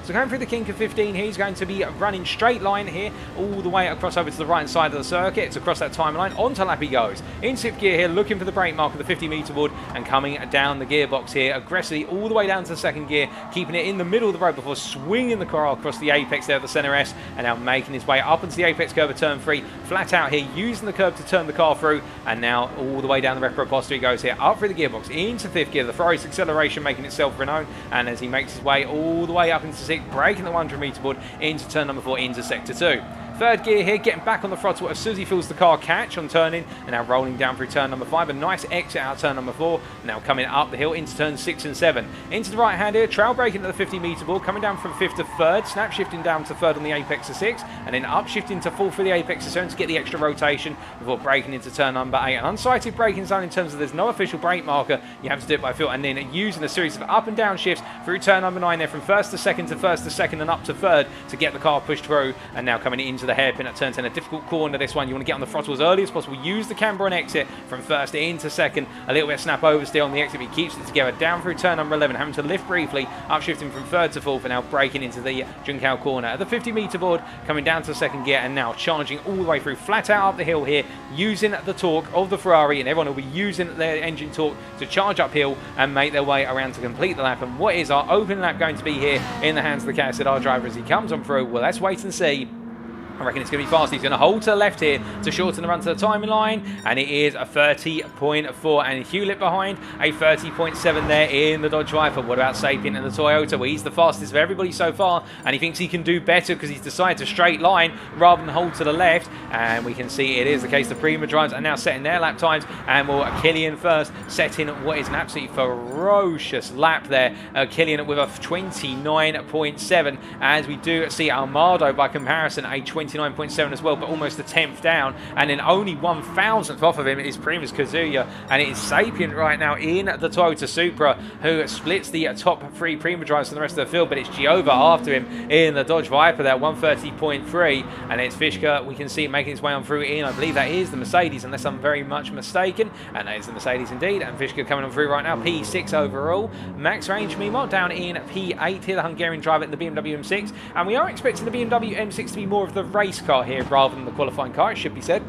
So going through the kink of 15, he's going to be running straight line here, all the way across over to the right side of the circuit. It's across that timeline. Onto lap he goes. In 6th gear here, looking for the brake mark of the 50-metre board and coming down the gearbox here aggressively all the way down to the 2nd gear, keeping it in the middle of the road before swinging the car across the apex there of the centre S, and now making his way up into the apex curve of turn 3, flat out here, using the curve to turn the car through, and now all the way down the Reproposter he goes here, up through the gearbox, into 5th gear, the Ferrari's acceleration making itself renowned, and as he makes his way all the way up into 6th, breaking the 100-metre board into turn number 4 into sector 2. 3rd gear here, getting back on the throttle as soon as he feels the car catch on turning, and now rolling down through turn number 5. A nice exit out of turn number 4. Now coming up the hill into turn 6 and 7. Into the right hand here, trail braking at the 50-metre board, coming down from 5th to 3rd, snap shifting down to 3rd on the apex of 6, and then up shifting to 4th for the apex of 7 to get the extra rotation before braking into turn number 8. An unsighted braking zone in terms of there's no official brake marker, you have to do it by feel, and then using a series of up and down shifts through turn number 9 there, from 1st to 2nd to 1st to 2nd and up to 3rd to get the car pushed through, and now coming into the hairpin at turn 10. A difficult corner this one, you want to get on the throttle as early as possible, use the camber on exit from 1st into 2nd, a little bit of snap oversteer on the exit, but he keeps it together down through turn number 11, having to lift briefly, upshifting from 3rd to 4th, and now braking into the Juncal corner at the 50-metre board, coming down to the 2nd gear, and now charging all the way through flat out up the hill here, using the torque of the Ferrari, and everyone will be using their engine torque to charge uphill and make their way around to complete the lap. And what is our open lap going to be here in the hands of the KSZR driver as he comes on through? Well, let's wait and see. I reckon it's going to be fast. He's going to hold to the left here to shorten the run to the timing line, and it is a 30.4, and Hewlett behind a 30.7 there in the Dodge Viper. What about Sapien and the Toyota? Well, he's the fastest of everybody so far, and he thinks he can do better because he's decided to straight line rather than hold to the left, and we can see it is the case the PRiMA drives are now setting their lap times, and will Killian first setting what is an absolutely ferocious lap there. Killian with a 29.7, as we do see Almado by comparison a 29.9. 29.7 as well, but almost a 10th down. And then only 1,000th off of him is PRiMA's Kazuya, and it is Sapient right now in the Toyota Supra who splits the top 3 PRiMA drivers from the rest of the field, but it's Giova after him in the Dodge Viper there, 130.3, and it's Fischke. We can see it making its way on through in, I believe that is the Mercedes, unless I'm very much mistaken, and that is the Mercedes indeed, and Fischke coming on through right now, P6 overall. Max Range, meanwhile, down in P8 here, the Hungarian driver in the Bmw M6, and we are expecting the Bmw M6 to be more of the race car here rather than the qualifying car, it should be said.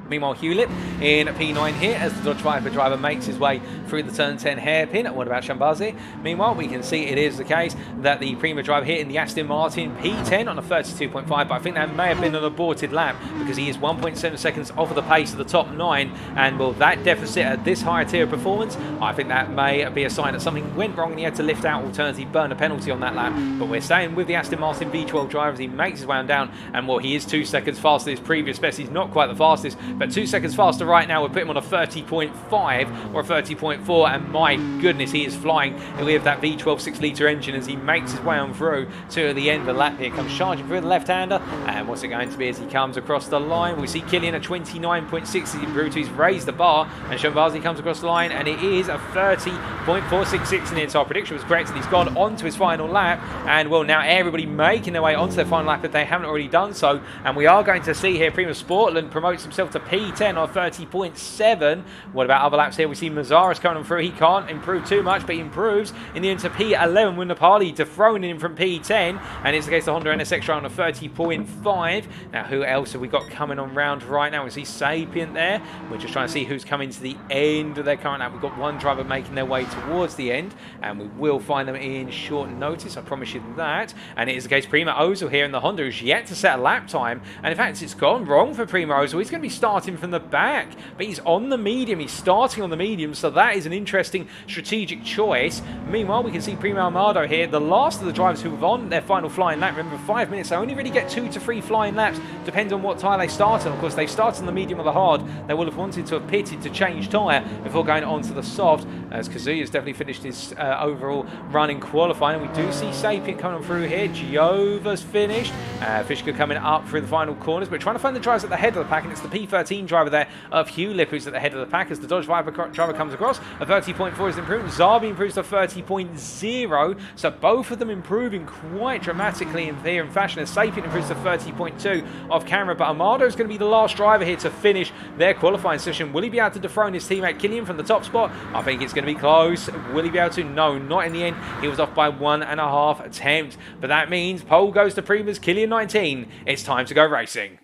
Meanwhile, Hewlett in P9 here as the Dodge Viper driver makes his way through the turn 10 hairpin. What about Shambazi? Meanwhile, we can see it is the case that the PRiMA driver here in the Aston Martin P10 on a 32.5, but I think that may have been an aborted lap because he is 1.7 seconds off of the pace of the top 9, and well, that deficit at this higher tier of performance, I think that may be a sign that something went wrong and he had to lift out, alternatively burn a penalty on that lap. But we're staying with the Aston Martin V12 driver as he makes his way on down, and well, he is 2 seconds faster than his previous best. He's not quite the fastest, but 2 seconds faster right now would put him on a 30.5 or a 30.4, and my goodness, he is flying with that V12 6-litre engine as he makes his way on through to the end of the lap here. Comes charging through the left-hander, and what's it going to be as he comes across the line? We see Killian at 29.6 as he improves. He's raised the bar, and Shambazi comes across the line, and it is a 30.466 in the end. So our prediction was correct, and he's gone on to his final lap, and well, now everybody making their way onto their final lap if they haven't already done so, and we are going to see here PRiMA Sportland promotes himself to P10 on 30.7. What about other laps here? We see Mazzaris coming on through. He can't improve too much, but he improves in the end to P11 with Nepali dethroning him from P10, and it's the case the Honda NSX on a 30.5. Now, who else have we got coming on round right now? We see Sapient there. We're just trying to see who's coming to the end of their current lap. We've got one driver making their way towards the end, and we will find them in short notice, I promise you that. And it is the case PRiMA Ozil here in the Honda, who's yet to set a lap time, and in fact, it's gone wrong for PRiMA Ozil. He's going to be starting from the back, but he's on the medium. He's starting on the medium, so that is an interesting strategic choice. Meanwhile, we can see PRiMA Armado here, the last of the drivers who have on their final flying lap. Remember, 5 minutes, they only really get 2 to 3 flying laps, depending on what tyre they start on. Of course, they start on the medium or the hard. They will have wanted to have pitted to change tyre before going on to the soft, as Kazuya's definitely finished his overall run in qualifying. And we do see Sapient coming on through here. Giova's finished. Fischke coming up through the final corners, but trying to find the drivers at the head of the pack, and it's the P13 driver there of Hewlett who's at the head of the pack as the Dodge Viper driver comes across. A 30.4 is improved. Zarbi improves to 30.0, so both of them improving quite dramatically in here in fashion, as Sapient improves to 30.2 off camera. But Amado is going to be the last driver here to finish their qualifying session. Will he be able to dethrone his teammate Killian from the top spot? I think it's going to be close. Will he be able to? No, not in the end. He was off by 1.5 attempts, but that means pole goes to PRiMA's Killian 19. It's time to go racing.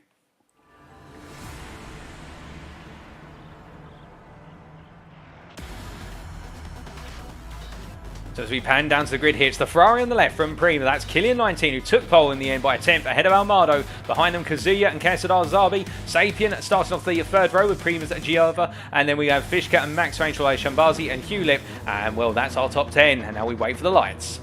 So as we pan down to the grid here, it's the Ferrari on the left from PRiMA. That's Killian 19, who took pole in the end by a tenth ahead of Almado. Behind them, Kazuya and KSZR Zabi. Sapient starting off the third row with PRiMA's Giova. And then we have Fischke and Max Range, Shambazi and Hewlett. And well, that's our top 10. And now we wait for the lights.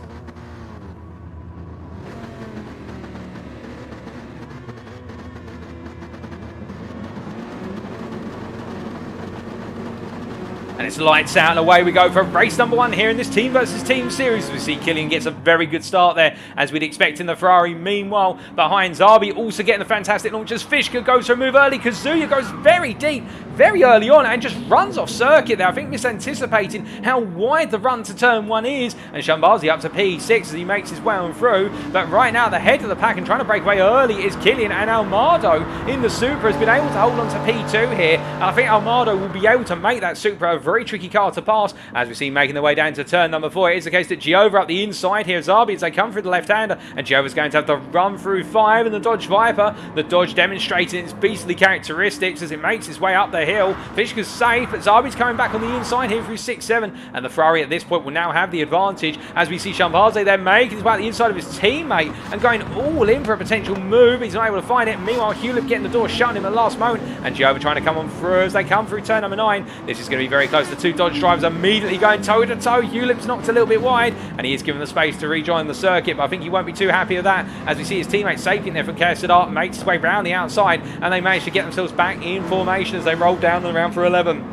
And it's lights out and away we go for race number 1 here in this team versus team series. We see Killian gets a very good start there, as we'd expect in the Ferrari. Meanwhile, behind Zabi, also getting a fantastic launch as Fischke goes for a move early. Kazuya goes very deep, very early on, and just runs off circuit there. I think misanticipating how wide the run to turn 1 is. And Shambazi up to P6 as he makes his way on through. But right now, the head of the pack and trying to break away early is Killian, and Almado in the Supra has been able to hold on to P2 here. And I think Almado will be able to make that Supra a very tricky car to pass, as we see making their way down to turn number 4. It is the case that Giova up the inside here of Zabi as they come through the left-hander, and Giova's going to have to run through 5 in the Dodge Viper. The Dodge demonstrating its beastly characteristics as it makes its way up the hill. Fischke's safe, but Zabi's coming back on the inside here through 6-7, and the Ferrari at this point will now have the advantage, as we see Shambazi there making his way the inside of his teammate and going all in for a potential move. He's not able to find it. Meanwhile, Hewlett getting the door shut on him at the last moment, and Giova trying to come on through as they come through turn number 9. This is going to be very close. The two Dodge drivers immediately going toe-to-toe. Hewlett's knocked a little bit wide, and he is given the space to rejoin the circuit, but I think he won't be too happy with that, as we see his teammate Sapient there from KSZR makes his way round the outside, and they manage to get themselves back in formation as they roll down the round for 11.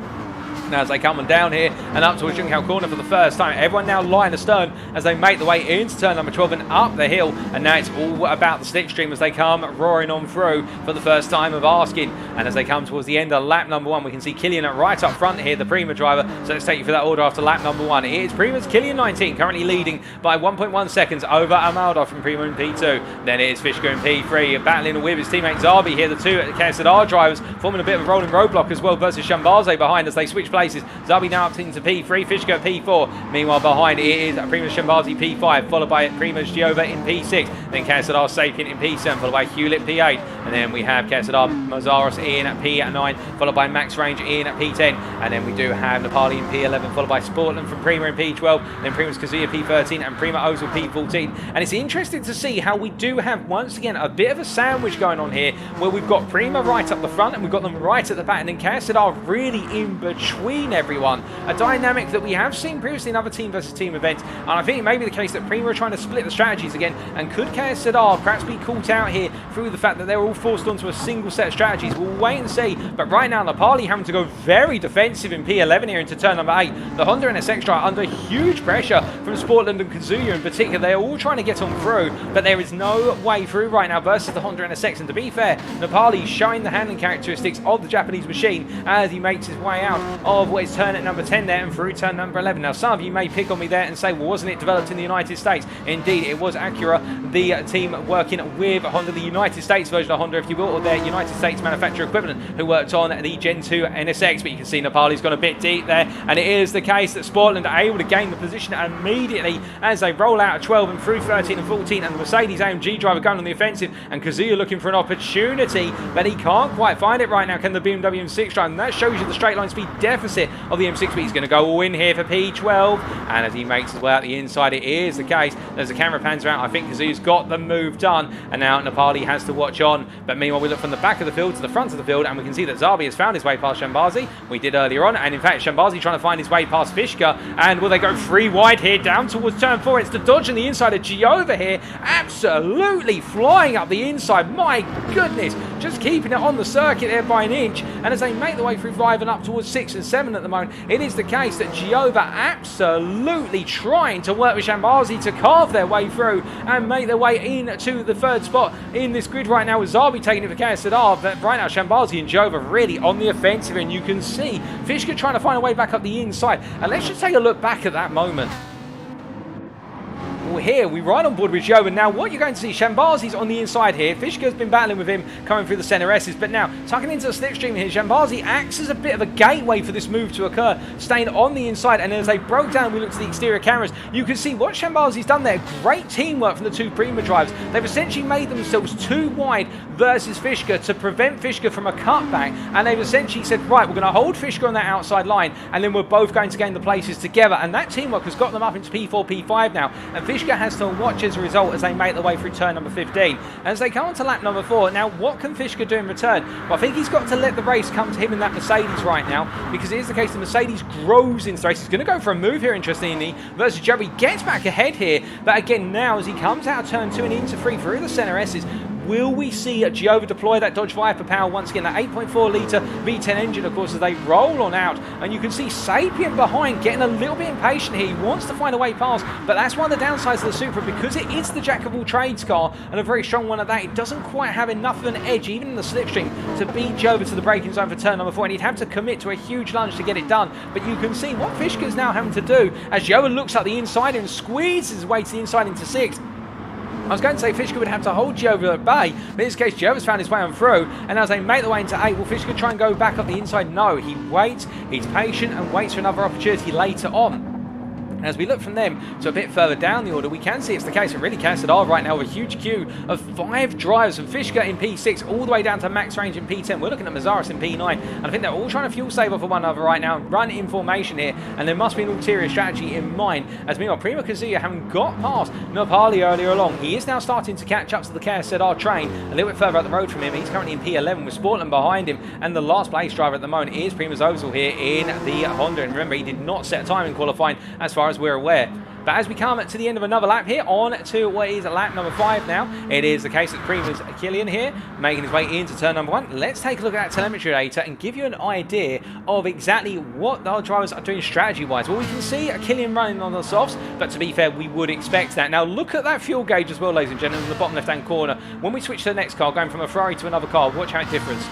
Now as they come on down here and up towards Junkyard Corner for the first time, everyone now lying astern as they make the way into turn number 12 and up the hill, and now it's all about the slipstream as they come roaring on through for the first time of asking. And as they come towards the end of lap number 1, we can see Killian right up front here, the PRiMA driver. So let's take you through that order after lap number 1. It is PRiMA's Killian 19, currently leading by 1.1 seconds over Amaldo from PRiMA in P2. Then it is Fischke in P3, battling with his teammate Zabi here, the two KSZR drivers, forming a bit of a rolling roadblock as well versus Shambaze behind as they switch places. Zabi now up into P3, Fischke at P4. Meanwhile behind it is PRiMA's Shambaze P5, followed by PRiMA's Giova in P6. Then KSZR Sapien in P7, followed by Hewlett P8. And then we have KSZR Mazaros in P9, followed by Max Range in P10. And then we do have Nepali in P11, followed by Sportland from PRiMA in P12. Then PRiMA's Kazuya P13 and PRiMA Ozil P14. And it's interesting to see how we do have, once again, a bit of a sandwich going on here, where we've got PRiMA right up the front and we've got them right at the back, and then KSZR really in between everyone. A dynamic that we have seen previously in other team versus team events, and I think it may be the case that PRiMA are trying to split the strategies again. And could KSZR perhaps be caught out here through the fact that they're all forced onto a single set of strategies? We'll wait and see. But right now, Nepali having to go very defensive in P11 here into turn number 8. The Honda NSX driver under huge pressure from Sportland and Kazuya in particular. They're all trying to get on through, but there is no way through right now versus the Honda NSX. And to be fair, Nepali showing the handling characteristics of the Japanese machine as he makes his way out of what is turn at number 10 there and through turn number 11. Now, some of you may pick on me there and say, well, wasn't it developed in the United States? Indeed, it was Acura, the team working with Honda, the United States version of Honda, if you will, or their United States manufacturer equivalent, who worked on the Gen 2 NSX. But you can see Nepali's gone a bit deep there, and it is the case that Sportland are able to gain the position immediately as they roll out of 12 and through 13 and 14, and the Mercedes AMG driver going on the offensive, and Kazuya looking for an opportunity, but he can't quite find it right now. Can the Bmw M6 drive? And that shows you the straight line speed deficit of the M6, but he's going to go all in here for P12, and as he makes his way out the inside, it is the case. As the camera pans around, I think Kazuya's got the move done, and now Nepali has to watch on. But meanwhile, we look from the back of the field to the front of the field, and we can see that Zabi has found his way past Shambazi. We did earlier on, and in fact, Shambazi trying to find his way past Fischke, and will they go 3 wide here down towards turn 4? It's the dodge on the inside of Giova here, absolutely flying up the inside. My goodness, just keeping it on the circuit there by an inch. And as they make the way through 5 and up towards 6 and 7 at the moment, it is the case that Giova absolutely trying to work with Shambazi to carve their way through and make their way into the 3rd spot in this grid right now, with Zabi taking it for KSZR. But right now, Shambazi and Giova really on the offensive, and you can see Fischke trying to find a way back up the inside. And let's just take a look back at that moment. Here we ride on board with Joe, and now what you're going to see, Shambazi's on the inside here. Fischke's been battling with him coming through the centre S's, but now tucking into the slipstream here, Shambazi acts as a bit of a gateway for this move to occur, staying on the inside. And as they broke down, we look to the exterior cameras, you can see what Shambazi's done there. Great teamwork from the two PRiMA drivers. They've essentially made themselves too wide versus Fischke to prevent Fischke from a cutback, and they've essentially said, right, we're going to hold Fischke on that outside line, and then we're both going to gain the places together. And that teamwork has got them up into P4, P5 now, and Fischke has to watch as a result as they make their way through turn number 15. As they come on to lap number 4, now what can Fischke do in return? Well, I think he's got to let the race come to him in that Mercedes right now, because it is the case the Mercedes grows into the race. He's going to go for a move here, interestingly, versus Joe. He gets back ahead here, but again now as he comes out of turn 2 and into 3 through the centre S's, will we see Giova deploy that Dodge Viper power once again? That 8.4 litre V10 engine, of course, as they roll on out. And you can see Sapien behind getting a little bit impatient here. He wants to find a way past, but that's one of the downsides of the Supra, because it is the jack of all trades car, and a very strong one at that. It doesn't quite have enough of an edge, even in the slipstream, to beat Giova to the braking zone for turn number 4, and he'd have to commit to a huge lunge to get it done. But you can see what Fischke is now having to do as Giova looks at the inside and squeezes his way to the inside into 6. I was going to say Fischke would have to hold Giova at bay, but in this case Giova's found his way on through, and as they make their way into 8, will Fischke try and go back up the inside? No, he waits, he's patient and waits for another opportunity later on. As we look from them to a bit further down the order, we can see it's the case of really KSZR right now with a huge queue of 5 drivers, from Fischke in P6 all the way down to Max Range in P10. We're looking at Mazaris in P9, and I think they're all trying to fuel save off of one another right now and run in formation here, and there must be an ulterior strategy in mind. As meanwhile, PRiMA Kazuya, having got past Nepali earlier along, he is now starting to catch up to the KSZR train a little bit further up the road from him. He's currently in P11 with Sportland behind him, and the last place driver at the moment is PRiMA Ozil here in the Honda. And remember, he did not set a time in qualifying as far as we're aware. But as we come to the end of another lap here, on to what is lap number 5 now, it is the case that PRiMA's Killian here, making his way into turn number 1. Let's take a look at that telemetry data and give you an idea of exactly what our drivers are doing strategy-wise. Well, we can see Killian running on the softs, but to be fair, we would expect that. Now, look at that fuel gauge as well, ladies and gentlemen, in the bottom left-hand corner. When we switch to the next car, going from a Ferrari to another car, watch how it differs.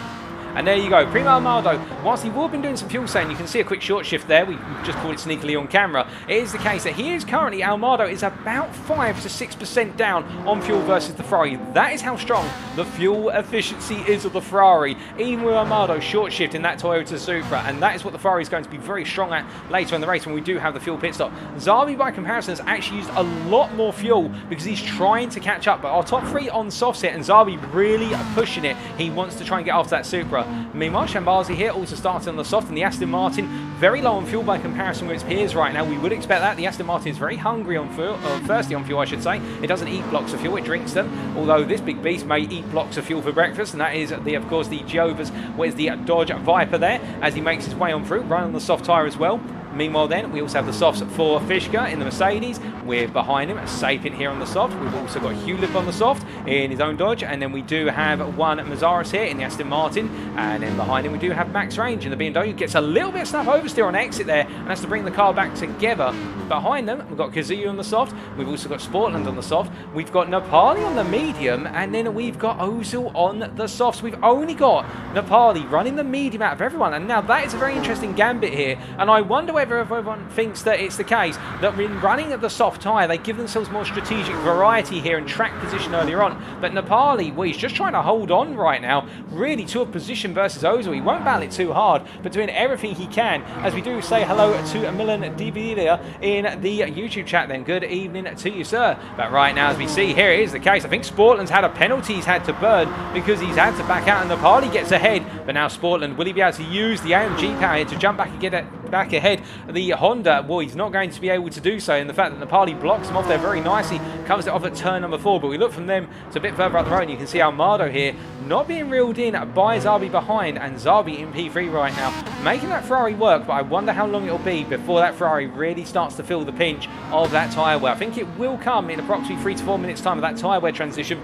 And there you go, PRiMA Armado, whilst he will have been doing some fuel saving, you can see a quick short shift there, we just caught it sneakily on camera. It is the case that he is currently, Armado is about 5 to 6% down on fuel versus the Ferrari. That is how strong the fuel efficiency is of the Ferrari, even with Armado short shift in that Toyota Supra, and that is what the Ferrari is going to be very strong at later in the race when we do have the fuel pit stop. Zarbi, by comparison, has actually used a lot more fuel because he's trying to catch up, but our top 3 on softs here, and Zarbi really pushing it. He wants to try and get after that Supra. Meanwhile, Shambazi here also starting on the soft, and the Aston Martin very low on fuel by comparison with its peers right now. We would expect that. The Aston Martin is very hungry on fuel, thirsty on fuel, I should say. It doesn't eat blocks of fuel, it drinks them. Although this big beast may eat blocks of fuel for breakfast, and that is, of course, the Jehovah's, where's the Dodge Viper there, as he makes his way on through, running on the soft tyre as well. Meanwhile then, we also have the softs for Fishka in the Mercedes. We're behind him, Sapient here on the soft. We've also got Hewlett on the soft in his own Dodge. And then we do have one Mazzaris here in the Aston Martin. And then behind him we do have Max Range in the BMW. Gets a little bit of snap oversteer on exit there and has to bring the car back together. Behind them, we've got Kazuya on the soft. We've also got Sportland on the soft. We've got Nepali on the medium. And then we've got Ozil on the softs. We've only got Nepali running the medium out of everyone. And now that is a very interesting gambit here. And I wonder whether everyone thinks that it's the case that in running at the soft tyre, they give themselves more strategic variety here and track position earlier on. But Nepali, well, he's just trying to hold on right now, really to a position versus Ozil. He won't battle it too hard, but doing everything he can. As we do say hello to Milan Dividia in the YouTube chat then. Good evening to you, sir. But right now, as we see here, it is the case. I think Sportland's had a penalty he's had to burn because he's had to back out and Nepali gets ahead. But now Sportland, will he be able to use the AMG power here to jump back and get it back ahead? The Honda, well, he's not going to be able to do so, and the fact that Nepali blocks him off there very nicely, covers it off at turn number 4. But we look from them to a bit further up the road, and you can see Armado here not being reeled in by Zarbi behind, and Zarbi in P3 right now, making that Ferrari work. But I wonder how long it'll be before that Ferrari really starts to feel the pinch of that tyre wear. I think it will come in approximately 3 to 4 minutes time of that tyre wear transition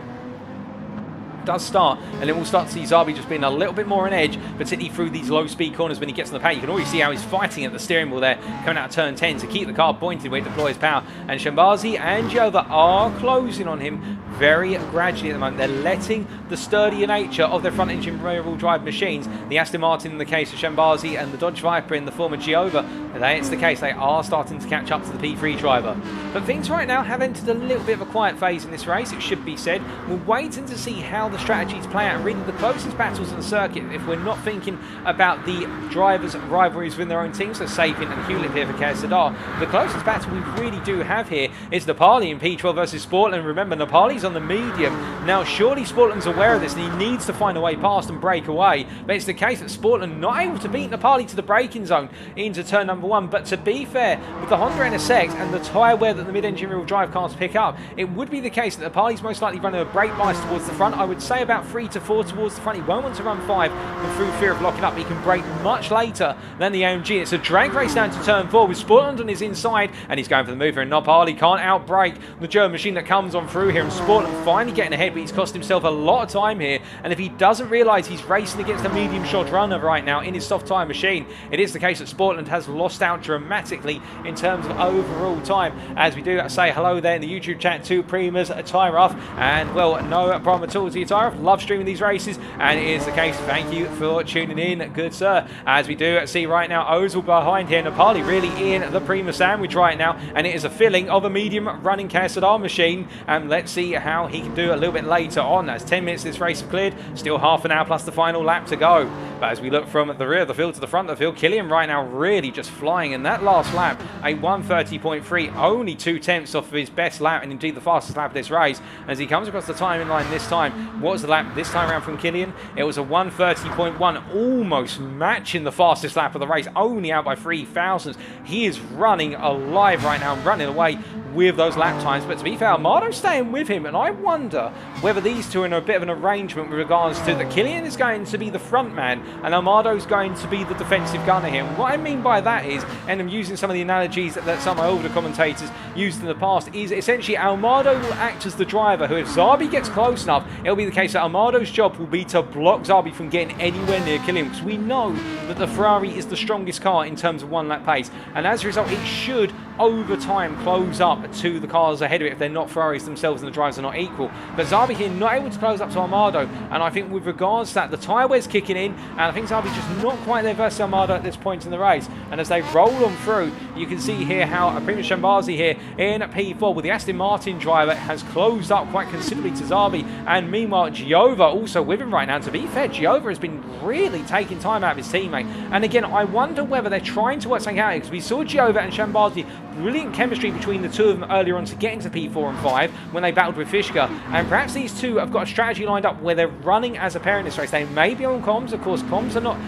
does start, and then we'll start to see Zarbi just being a little bit more on edge, particularly through these low speed corners when he gets on the paint. You can already see how he's fighting at the steering wheel there, coming out of turn 10 to keep the car pointed where he deploys power. And Shambazi and Jehovah are closing on him very gradually at the moment. They're letting the sturdier nature of their front engine rear-wheel drive machines, the Aston Martin in the case of Shambazi and the Dodge Viper in the form of Jehovah, it's the case they are starting to catch up to the P3 driver. But things right now have entered a little bit of a quiet phase in this race, it should be said. We're waiting to see how the strategies play out, really the closest battles in the circuit, if we're not thinking about the drivers' rivalries within their own teams, so Sapient and Hewlett here for KSZR. The closest battle we really do have here is Nepali in P12 versus Sportland. Remember, Nepali's on the medium. Now, surely Sportland's aware of this and he needs to find a way past and break away, but it's the case that Sportland not able to beat Nepali to the braking zone into turn number 1. But to be fair, with the Honda NSX and the tyre wear that the mid-engine rear-wheel drive cars pick up, it would be the case that Nepali's most likely running a brake bias towards the front. I would say about 3 to 4 towards the front. He won't want to run 5, and through fear of locking up, he can brake much later than the AMG. It's a drag race down to turn 4 with Sportland on his inside, and he's going for the mover, and Nepali can't outbrake the German machine that comes on through here, and Sportland finally getting ahead, but he's cost himself a lot of time here, and if he doesn't realise he's racing against a medium short runner right now in his soft tyre machine, it is the case that Sportland has lost out dramatically in terms of overall time. As we do say hello there in the YouTube chat to PRiMA's Tyre Off, and well, no problem at all to you, Tyre Off. Love streaming these races, and it is the case. Thank you for tuning in, good sir. As we do see right now, Ozil behind here, Nepali really in the PRiMA sandwich right now, and it is a filling of a medium running KSZR machine, and let's see how he can do a little bit later on. As 10 minutes this race have cleared, still half an hour plus the final lap to go. But as we look from the rear of the field to the front of the field, Killian right now really just flying in that last lap, a 1:30.3, only 2/10 off of his best lap, and indeed the fastest lap of this race. As he comes across the timing line this time, what was the lap this time around from Killian? It was a 1:30.1, almost matching the fastest lap of the race, only out by 3 thousandths. He is running alive right now, running away with those lap times. But to be fair, Armado's staying with him, and I wonder whether these two are in a bit of an arrangement with regards to that Killian is going to be the front man and Armado's going to be the defensive gunner here. And what I mean by that is, and I'm using some of the analogies that some of my older commentators used in the past, is essentially Armado will act as the driver who, if Zabi gets close enough, it'll be the case that Armado's job will be to block Zabi from getting anywhere near Killian, because we know that the Ferrari is the strongest car in terms of one lap pace, and as a result it should over time close up to the cars ahead of it if they're not Ferraris themselves and the drivers are not equal. But Zabi here not able to close up to Armado, and I think with regards to that, the tyre wear's kicking in, and I think Zabi's just not quite there versus Armado at this point in the race. And as they roll on through, you can see here how PRiMA Shambazi here in P4 with the Aston Martin driver has closed up quite considerably to Zabi, and meanwhile Giova also with him right now. To be fair, Giova has been really taking time out of his teammate, and again I wonder whether they're trying to work something out, because we saw Giova and Shambazi, brilliant chemistry between the two of them earlier on to get into P4 and 5 when they battled with Fishka, and perhaps these two have got a strategy lined up where they're running as a pair in this race. They may be on comms, of course comms are not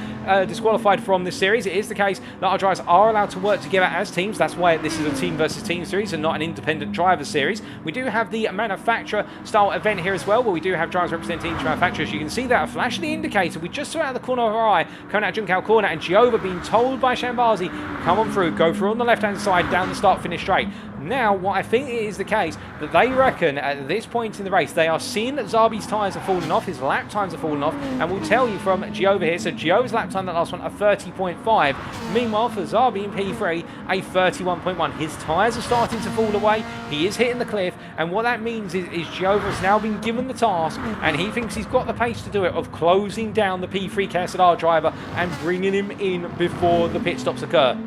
disqualified from this series. It is the case that our drivers are allowed to work together as teams. That's why this is a team versus team series and not an independent driver series. We do have the manufacturer style event here as well, where we do have drivers representing each manufacturer. You can see that a flash of the indicator, we just saw out of the corner of our eye coming out of Juncal corner, and Giova being told by Shambazi, come on through, go through on the left hand side down the start finish straight. Now, what I think it is the case that they reckon at this point in the race, they are seeing that Zabi's tyres are falling off, his lap times are falling off, and we'll tell you from Giova here. So Giova's lap time, that last one, a 30.5. Meanwhile, for Zabi in P3, a 31.1. His tyres are starting to fall away. He is hitting the cliff, and what that means is Giova has now been given the task, and he thinks he's got the pace to do it, of closing down the P3 KSZR driver and bringing him in before the pit stops occur.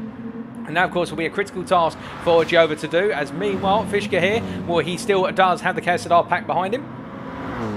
And that, of course, will be a critical task for Giova to do, as meanwhile, Fishka here, well, he still does have the KSZR pack behind him.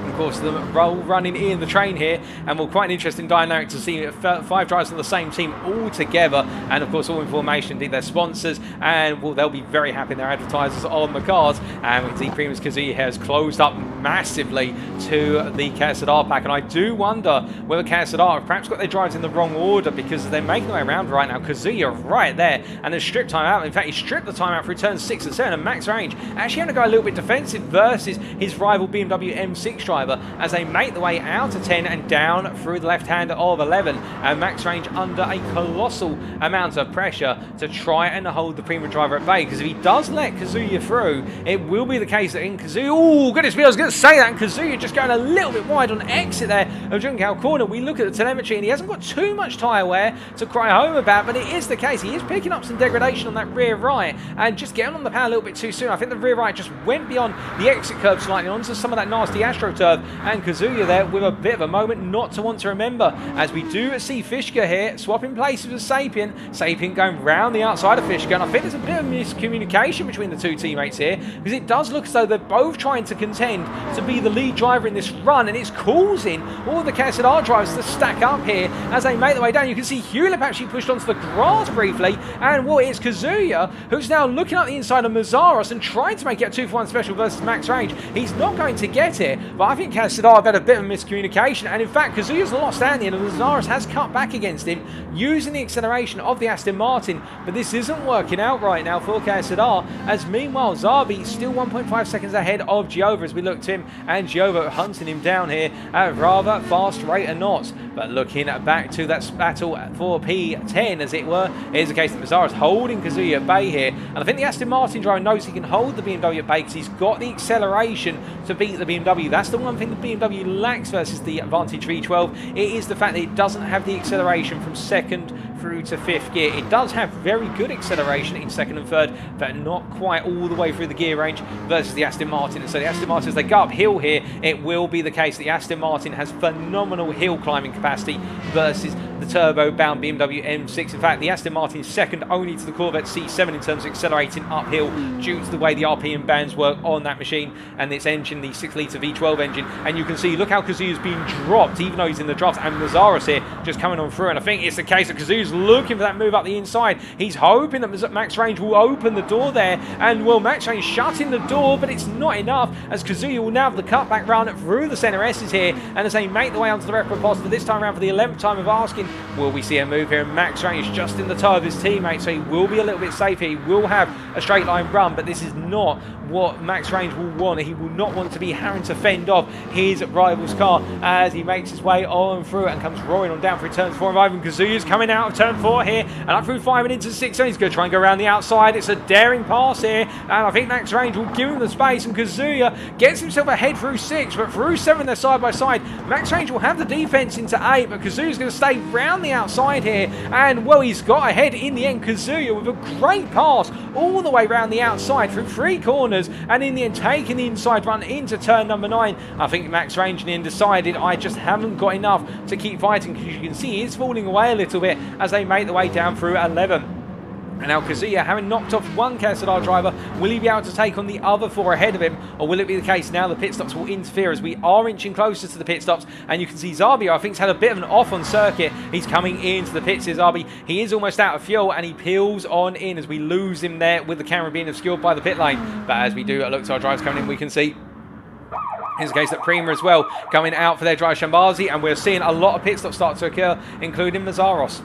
Of course, the roll running in the train here, and we're quite an interesting dynamic to see 5 drivers on the same team all together, and of course all in formation, indeed their sponsors, and well, they'll be very happy in their advertisers on the cars. And we can see PRiMA's Kazuya has closed up massively to the KSZR pack, and I do wonder whether KSZR have perhaps got their drivers in the wrong order, because they're making their way around right now. Kazuya right there, and has stripped time out. In fact, he stripped the time out through turns 6 and 7, and max range actually having to go a little bit defensive versus his rival Bmw M6 driver, as they make the way out of 10 and down through the left hand of 11, and max range under a colossal amount of pressure to try and hold the PRiMA driver at bay, because if he does let Kazuya through, it will be the case that in Kazuya, oh goodness me, I was going to say that, and Kazuya just going a little bit wide on exit there of Juncal corner. We look at the telemetry and he hasn't got too much tyre wear to cry home about, but it is the case, he is picking up some degradation on that rear right and just getting on the power a little bit too soon. I think the rear right just went beyond the exit curve slightly onto some of that nasty AstroTurf, and Kazuya there with a bit of a moment not to want to remember, as we do see Fishka here swapping places with Sapien. Sapien going round the outside of Fishka, and I think there's a bit of miscommunication between the two teammates here, because it does look as though they're both trying to contend to be the lead driver in this run, and it's causing all the KSZR drivers to stack up here as they make their way down. You can see Hewlett actually pushed onto the grass briefly, and well, it's Kazuya who's now looking up the inside of Mazaros and trying to make it a 2-for-1 special versus max range. He's not going to get it, but I think KSZR have had a bit of miscommunication, and in fact Kazuya's lost out and Mazaros has cut back against him using the acceleration of the Aston Martin, but this isn't working out right now for KSZR, as meanwhile Zabi still 1.5 seconds ahead of Giova as we look to him, and Giova hunting him down here at a rather fast rate of knots. But looking back to that battle for P10 as it were, it is the case that Mazaros holding Kazuya at bay here, and I think the Aston Martin driver knows he can hold the BMW at bay because he's got the acceleration to beat the BMW. That's the one thing the BMW lacks versus the Advantage 312. It is the fact that it doesn't have the acceleration from second through to 5th gear. It does have very good acceleration in 2nd and 3rd, but not quite all the way through the gear range versus the Aston Martin. And so the Aston Martin, as they go uphill here, it will be the case that the Aston Martin has phenomenal hill climbing capacity versus the turbo-bound BMW M6. In fact, the Aston Martin is second only to the Corvette C7 in terms of accelerating uphill due to the way the RPM bands work on that machine and its engine, the 6-litre V12 engine. And you can see, look how Kazuya's being dropped, even though he's in the draft, and Mazaros here just coming on through. And I think it's the case that Kazuya's looking for that move up the inside. He's hoping that Max Range will open the door there, and well, Max Range shutting the door, but it's not enough, as Kazuya will now have the cutback run through the centre S's here, and as they make the way onto the record post, but this time around for the 11th time of asking, Will we see a move here? And Max Range just in the toe of his teammate, so he will be a little bit safer. He will have a straight line run, but this is not what Max Range will want. He will not want to be having to fend off his rival's car as he makes his way on through it and comes roaring on down through turns 4 and 5. And Kazuya's coming out of turn 4 here and up through 5 and into 6. And he's going to try and go around the outside. It's a daring pass here, and I think Max Range will give him the space, and Kazuya gets himself ahead through 6, but through 7 they're side by side. Max Range will have the defense into 8, but Kazuya's going to stay round the outside here, and well, he's got ahead in the end. Kazuya with a great pass all the way round the outside through 3 corners, and in the end taking the inside run into turn number 9. I think Max Range in the end decided, I just haven't got enough to keep fighting, because you can see he is falling away a little bit as they make the way down through 11. And now Kazuya, having knocked off one KSZR driver, will he be able to take on the other 4 ahead of him? Or will it be the case now the pit stops will interfere as we are inching closer to the pit stops? And you can see Zabi, I think, has had a bit of an off on circuit. He's coming into the pits here, Zabi. He is almost out of fuel, and he peels on in as we lose him there with the camera being obscured by the pit lane. But as we do look to our drivers coming in, we can see here's the case that PRiMA as well going out for their drive, Shambazi, and we're seeing a lot of pit stops start to occur, including Mazaros.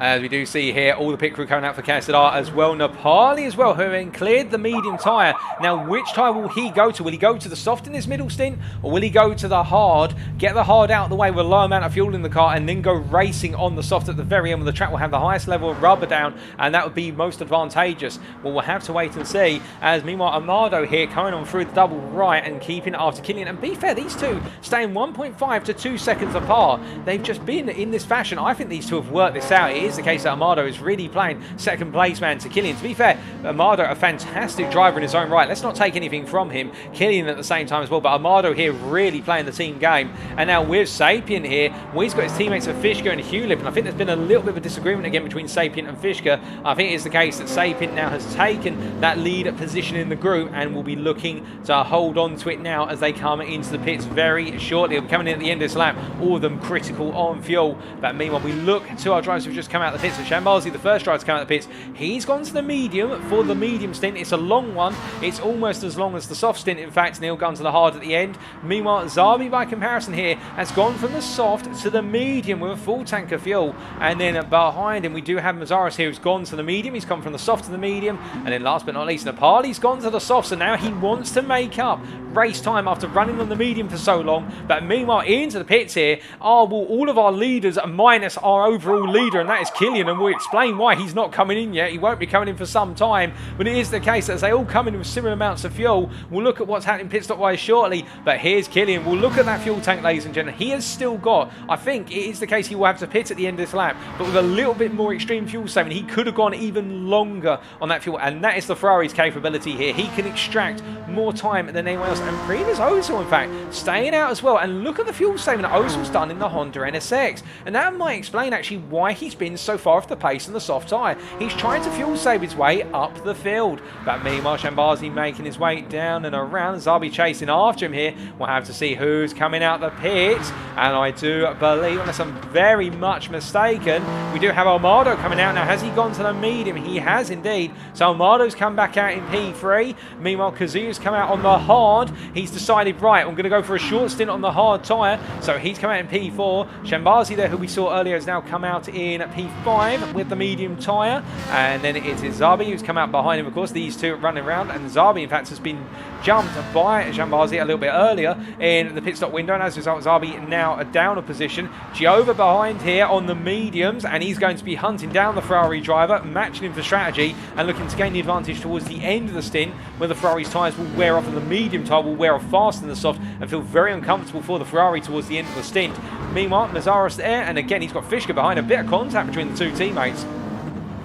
As we do see here, all the pit crew coming out for KSZR as well. Nepali as well, who have cleared the medium tyre. Now, which tyre will he go to? Will he go to the soft in this middle stint, or will he go to the hard, get the hard out of the way with a low amount of fuel in the car, and then go racing on the soft at the very end, where the track will have the highest level of rubber down, and that would be most advantageous? Well, we'll have to wait and see. As meanwhile, Amado here coming on through the double right and keeping after Killian. And be fair, these two staying 1.5 to 2 seconds apart. They've just been in this fashion. I think these two have worked this out. It is the case that Amado is really playing second place man to Killian. To be fair, Amado, a fantastic driver in his own right. Let's not take anything from him. Killian at the same time as well, but Amado here really playing the team game. And now with Sapien here, well, he's got his teammates of Fishka and Hulip, and I think there's been a little bit of a disagreement again between Sapien and Fishka. I think it's the case that Sapien now has taken that lead position in the group and will be looking to hold on to it now as they come into the pits very shortly. They'll be coming in at the end of this lap, all of them critical on fuel. But meanwhile, we look to our drivers who've just come out of the pits. So Shambazi, the first driver to come out of the pits, he's gone to the medium for the medium stint. It's a long one. It's almost as long as the soft stint, in fact, and he'll go to the hard at the end. Meanwhile, Zabi, by comparison here, has gone from the soft to the medium with a full tank of fuel. And then behind him, we do have Mazaris here, who's gone to the medium. He's come from the soft to the medium. And then last but not least, Nepali's gone to the soft, so now he wants to make up race time after running on the medium for so long. But meanwhile, into the pits here are all of our leaders minus our overall leader, and that is Killian, and we'll explain why he's not coming in yet. He won't be coming in for some time, but it is the case that as they all come in with similar amounts of fuel. We'll look at what's happening pit stop wise shortly, but here's Killian. We'll look at that fuel tank, ladies and gentlemen. He has still got, I think it is the case, he will have to pit at the end of this lap, but with a little bit more extreme fuel saving, he could have gone even longer on that fuel, and that is the Ferrari's capability here. He can extract more time than anyone else, and PRiMA's Ozil, in fact, staying out as well. And look at the fuel saving that Ozil's done in the Honda NSX, and that might explain actually why he's been so far off the pace in the soft tyre. He's trying to fuel save his way up the field. But meanwhile, Shambazi making his way down and around. Zabi chasing after him here. We'll have to see who's coming out the pits. And I do believe, unless I'm very much mistaken, we do have Amado coming out. Now, has he gone to the medium? He has indeed. So Amado's come back out in P3. Meanwhile, Kazuya's come out on the hard. He's decided, right, I'm going to go for a short stint on the hard tyre. So he's come out in P4. Shambazi there, who we saw earlier, has now come out in P5 with the medium tyre. And then it is Zabi who's come out behind him, of course. These two running around, and Zabi, in fact, has been jumped by Shambazi a little bit earlier in the pit stop window, and as a result, Zabi now a down of position. Giova behind here on the mediums, and he's going to be hunting down the Ferrari driver, matching him for strategy, and looking to gain the advantage towards the end of the stint, where the Ferrari's tyres will wear off and the medium tyre will wear off faster than the soft, and feel very uncomfortable for the Ferrari towards the end of the stint. Meanwhile, Mazaris there, and again, he's got Fishka behind, a bit of contact between the two teammates.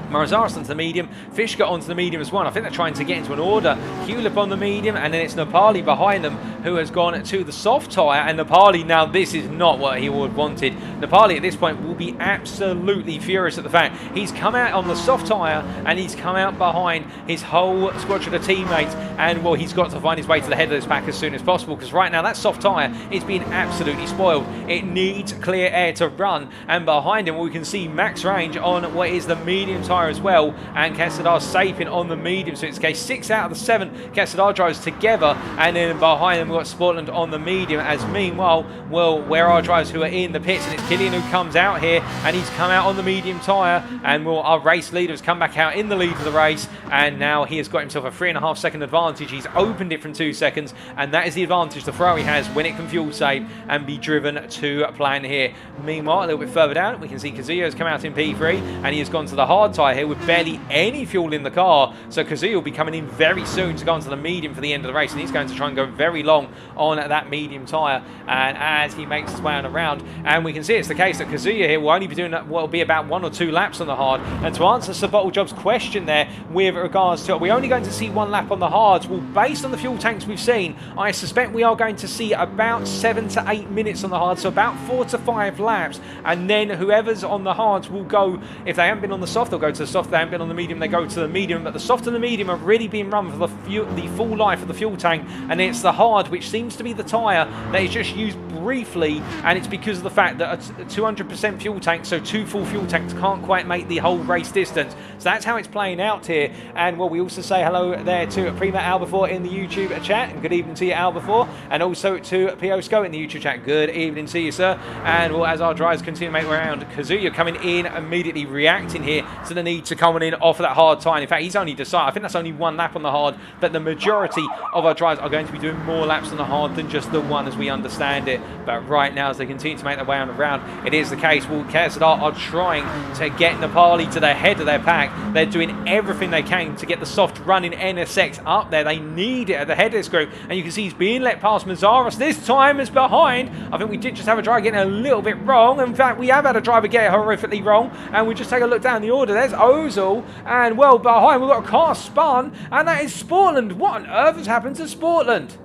Mazaris onto the medium, Fishka onto the medium as well. I think they're trying to get into an order. Hulip on the medium, and then it's Nepali behind them who has gone to the soft tyre. And Nepali, now this is not what he would have wanted. Nepali at this point will be absolutely furious at the fact he's come out on the soft tyre and he's come out behind his whole squadron of teammates. And well, he's got to find his way to the head of this pack as soon as possible, because right now that soft tyre is being absolutely spoiled. It needs clear air to run, and behind him we can see max range on what is the medium tyre tyre as well, and KSZR Sapien on the medium. So it's case 6 out of the 7 KSZR drivers together, and then behind them we've got Sportland on the medium. As meanwhile, well, where are drivers who are in the pits, and it's Killian who comes out here, and he's come out on the medium tyre, and well, our race leader has come back out in the lead of the race, and now he has got himself a 3.5 second advantage. He's opened it from 2 seconds, and that is the advantage the Ferrari has when it can fuel save and be driven to plan here. Meanwhile, a little bit further down, we can see Kazuya has come out in P3, and he has gone to the hard tyre here with barely any fuel in the car. So Kazuya will be coming in very soon to go onto the medium for the end of the race, and he's going to try and go very long on that medium tyre. And as he makes his way on around, and we can see it's the case that Kazuya here will only be doing what will be about 1 or 2 laps on the hard. And to answer Sir Bottlejob's question there with regards to, are we only going to see 1 lap on the hards? Well, based on the fuel tanks we've seen, I suspect we are going to see about 7 to 8 minutes on the hard, so about 4 to 5 laps, and then whoever's on the hards will go. If they haven't been on the soft, they'll go to the soft. If they haven't been on the medium, they go to the medium. But the soft and the medium are really being run for the full life of the fuel tank, and it's the hard which seems to be the tyre that is just used briefly, and it's because of the fact that a 200% fuel tank, so 2 full fuel tanks can't quite make the whole race distance. So that's how it's playing out here. And well, we also say hello there to PRiMA Albafor in the YouTube chat, and good evening to you, Albafor, and also to Piosco in the YouTube chat. Good evening to you, sir. And well, as our drivers continue to make way around, Kazuya coming in, immediately reacting here to the need to come in off of that hard tyre. In fact, he's only decided, I think that's only 1 lap on the hard, but the majority of our drivers are going to be doing more laps on the hard than just the 1 as we understand it. But right now, as they continue to make their way on around, it is the case. Well, KSZR are trying to get Nepali to the head of their pack. They're doing everything they can to get the soft running NSX up there. They need it at the head of this group, and you can see he's being let past Mazaros. This time is behind. I think we did just have a driver getting a little bit wrong. In fact, we have had a driver get it horrifically wrong, and we just take a look down the order. There's Ozil, and well, behind we've got a car spun, and that is Sportland. What on earth has happened to Sportland?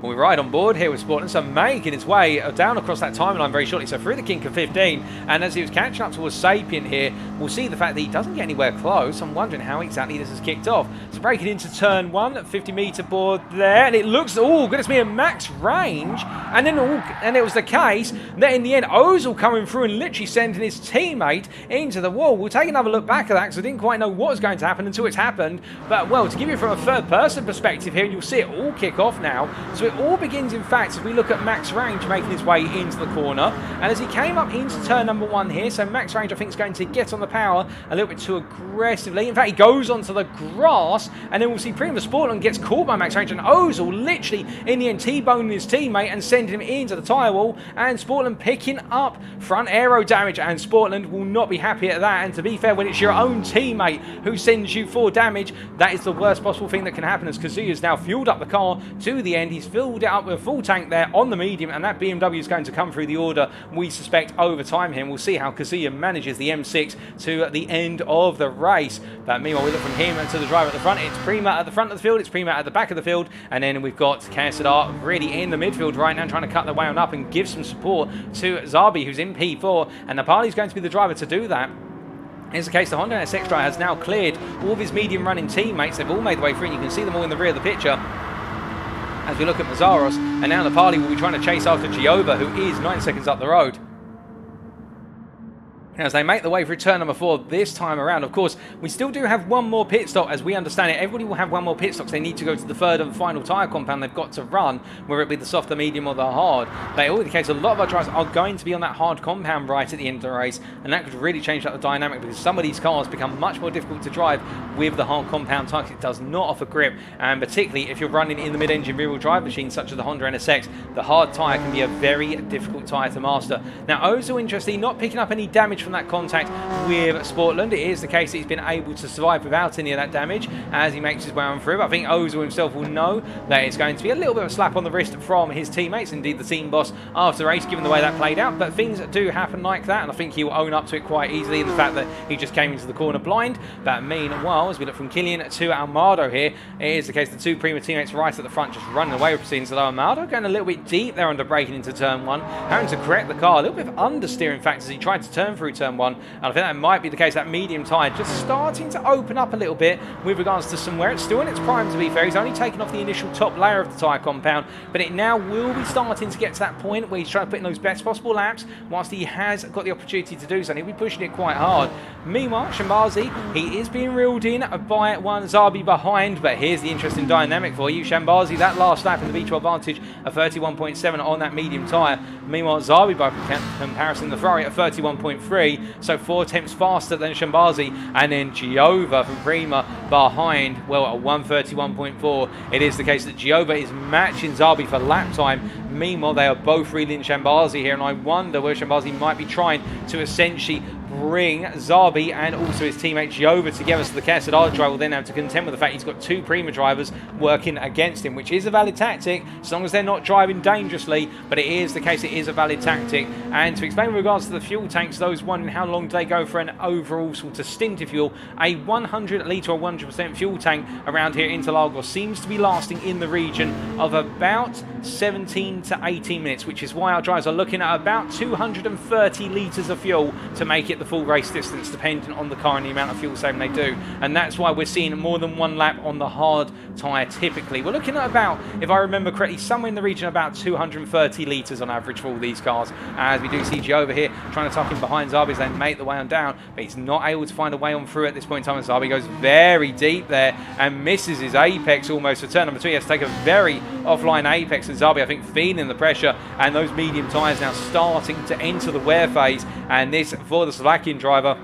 We're right on board here with Sportland, so making his way down across that timeline very shortly, so through the kink of 15, and as he was catching up towards Sapien here, we'll see the fact that he doesn't get anywhere close. I'm wondering how exactly this has kicked off. So breaking into turn 1, 50-metre board there, and it looks, oh goodness me, a max range, and then and it was the case that in the end, Ozil coming through and literally sending his teammate into the wall. We'll take another look back at that, because I didn't quite know what was going to happen until it's happened, but well, to give you from a third-person perspective here, you'll see it all kick off now. So it all begins, in fact, as we look at Max Range making his way into the corner, and as he came up into turn number 1 here, so Max Range I think is going to get on the power a little bit too aggressively. In fact, he goes onto the grass, and then we'll see PRiMA Sportland gets caught by Max Range, and Ozil literally in the end T-boning his teammate and sending him into the tyre wall, and Sportland picking up front aero damage, and Sportland will not be happy at that. And to be fair, when it's your own teammate who sends you 4 damage, that is the worst possible thing that can happen, as Kazuya's now fueled up the car to the end. He's filled it up with a full tank there on the medium, and that BMW is going to come through the order, we suspect, over time here. We'll see how Kazuya manages the M6 to the end of the race. But meanwhile, we look from him to the driver at the front. It's PRiMA at the front of the field, it's PRiMA at the back of the field, and then we've got KSZR really in the midfield right now, trying to cut their way on up and give some support to Zabi, who's in P4, and Nepali's going to be the driver to do that. Here's the case, the Honda NSX driver has now cleared all of his medium running teammates. They've all made the way through, and you can see them all in the rear of the picture as we look at Mazaros, and now Nepali will be trying to chase after Giova, who is 9 seconds up the road. As they make the way through turn number 4 this time around, of course, we still do have 1 more pit stop, as we understand it. Everybody will have 1 more pit stop, so they need to go to the 3rd and final tyre compound they've got to run, whether it be the soft, the medium, or the hard. But in all the case, a lot of our drivers are going to be on that hard compound right at the end of the race, and that could really change up the dynamic, because some of these cars become much more difficult to drive with the hard compound tyre. It does not offer grip, and particularly if you're running in the mid-engine rear-wheel drive machine, such as the Honda NSX, the hard tyre can be a very difficult tyre to master. Now, Ozil, interestingly, not picking up any damage from that contact with Sportland. It is the case that he's been able to survive without any of that damage as he makes his way on through. But I think Ozil himself will know that it's going to be a little bit of a slap on the wrist from his teammates, indeed the team boss, after the race, given the way that played out. But things do happen like that, and I think he will own up to it quite easily, in the fact that he just came into the corner blind. But meanwhile, as we look from Killian to Almado here, it is the case the 2 PRiMA teammates right at the front just running away with proceedings. Although Almado going a little bit deep there under braking into turn 1, having to correct the car, a little bit of understeer in fact as he tried to turn through turn 1. And I think that might be the case. That medium tyre just starting to open up a little bit with regards to somewhere. It's still in its prime, to be fair. He's only taken off the initial top layer of the tyre compound, but it now will be starting to get to that point where he's trying to put in those best possible laps whilst he has got the opportunity to do so, and he'll be pushing it quite hard. Meanwhile, Shambazi, he is being reeled in by one Zabi behind, but here's the interesting dynamic for you. Shambazi, that last lap in the V12 advantage of 31.7 on that medium tyre. Meanwhile, Zabi, by comparison, the Ferrari at 31.3, so 4 tenths faster than Shambazi, and then Giova from PRiMA behind, well, at 131.4. It is the case that Giova is matching Zabi for lap time. Meanwhile, they are both reeling Shambazi here, and I wonder where Shambazi might be trying to essentially bring Zabi and also his teammate Giova together, so the KSZR driver will then have to contend with the fact he's got 2 PRiMA drivers working against him, which is a valid tactic as long as they're not driving dangerously, but it is the case, it is a valid tactic. And to explain with regards to the fuel tanks, those wondering how long do they go for an overall sort of stint of fuel, a 100 litre or 100% fuel tank around here in Interlagos seems to be lasting in the region of about 17 to 18 minutes, which is why our drivers are looking at about 230 litres of fuel to make it the full race distance, depending on the car and the amount of fuel saving they do. And that's why we're seeing more than 1 lap on the hard tyre typically. We're looking at about, if I remember correctly, somewhere in the region of about 230 litres on average for all these cars, as we do see G over here trying to tuck him behind Zabi as they make the way on down, but he's not able to find a way on through at this point in time, and Zabi goes very deep there and misses his apex almost for turn number 2. He has to take a very offline apex, and Zabi, I think, feeling the pressure, and those medium tyres now starting to enter the wear phase, and this for the Slovakian driver,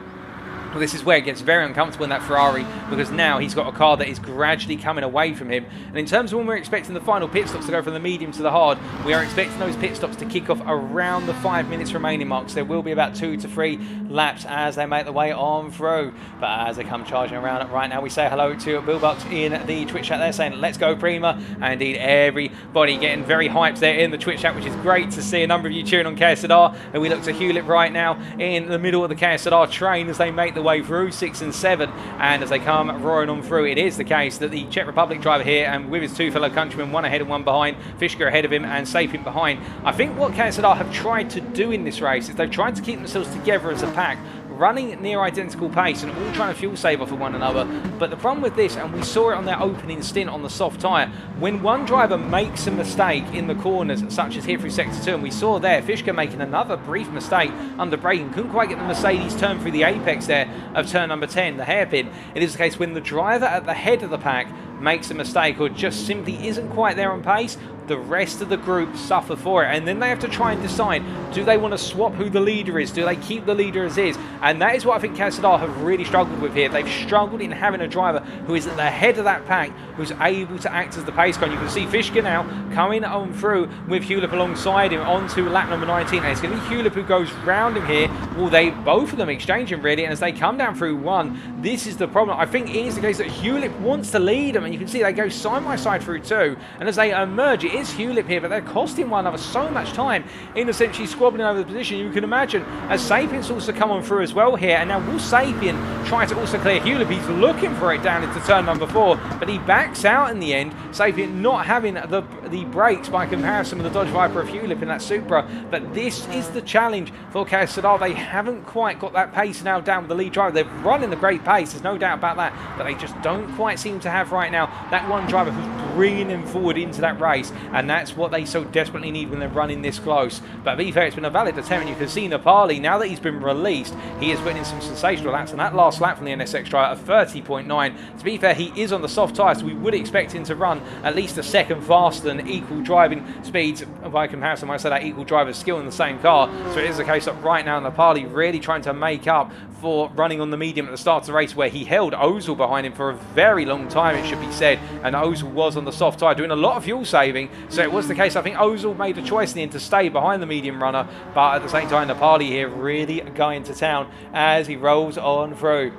well, this is where it gets very uncomfortable in that Ferrari, because now he's got a car that is gradually coming away from him. And in terms of when we're expecting the final pit stops to go from the medium to the hard, we are expecting those pit stops to kick off around the 5 minutes remaining marks. There will be about 2 to 3 laps as they make the way on through. But as they come charging around right now, we say hello to Bill Bucks in the Twitch chat there saying, let's go PRiMA. And indeed, everybody getting very hyped there in the Twitch chat, which is great to see. A number of you cheering on KSZR. And we look to Hewlett right now in the middle of the KSZR train as they make the way through 6 and 7, and as they come roaring on through, it is the case that the Czech Republic driver here, and with his 2 fellow countrymen, 1 ahead and 1 behind, Fischke ahead of him and Sapin behind. I think what KSZR have tried to do in this race is they've tried to keep themselves together as a pack, running near identical pace and all trying to fuel save off of one another. But the problem with this, and we saw it on their opening stint on the soft tyre, when one driver makes a mistake in the corners, such as here through sector 2, and we saw there Fischke making another brief mistake under braking, couldn't quite get the Mercedes turn through the apex there of turn number 10, the hairpin. It is the case when the driver at the head of the pack makes a mistake or just simply isn't quite there on pace, the rest of the group suffer for it, and then they have to try and decide, do they want to swap who the leader is, do they keep the leader as is? And that is what I think KSZR have really struggled with here. They've struggled in having a driver who is at the head of that pack, who's able to act as the pace car. And you can see Fischke now coming on through with Hewlett alongside him onto lap number 19, and it's going to be Hewlett who goes round him here. Well, they both of them exchanging really, and as they come down through 1, this is the problem. I think it is the case that Hewlett wants to lead them, and you can see they go side by side through 2, and as they emerge, it is Hewlett here, but they're costing one another so much time in essentially squabbling over the position. You can imagine as Sapien's also come on through as well here, and now will Sapien try to also clear Hewlett? He's looking for it down into turn number 4, but he backs out in the end. Sapien not having the brakes by comparison with the Dodge Viper of Hewlett in that Supra, but this is the challenge for KSZR. They haven't quite got that pace now down with the lead driver. They're running the great pace, there's no doubt about that, but they just don't quite seem to have right now that one driver who's bringing them forward into that race, and that's what they so desperately need when they're running this close. But to be fair, it's been a valid attempt, and you can see Nepali, now that he's been released, he is winning some sensational laps, and that last lap from the NSX driver of 30.9, to be fair, he is on the soft tyre, so we would expect him to run at least a second faster than equal driving speeds by comparison when I say that equal driver skill in the same car. So it is the case that right now Nepali really trying to make up for running on the medium at the start of the race, where he held Ozil behind him for a very long time, it should be said, and Ozil was on the soft tyre doing a lot of fuel saving. So it was the case, I think Ozil made a choice in the end to stay behind the medium runner, but at the same time Nepali here really going to town as he rolls on through.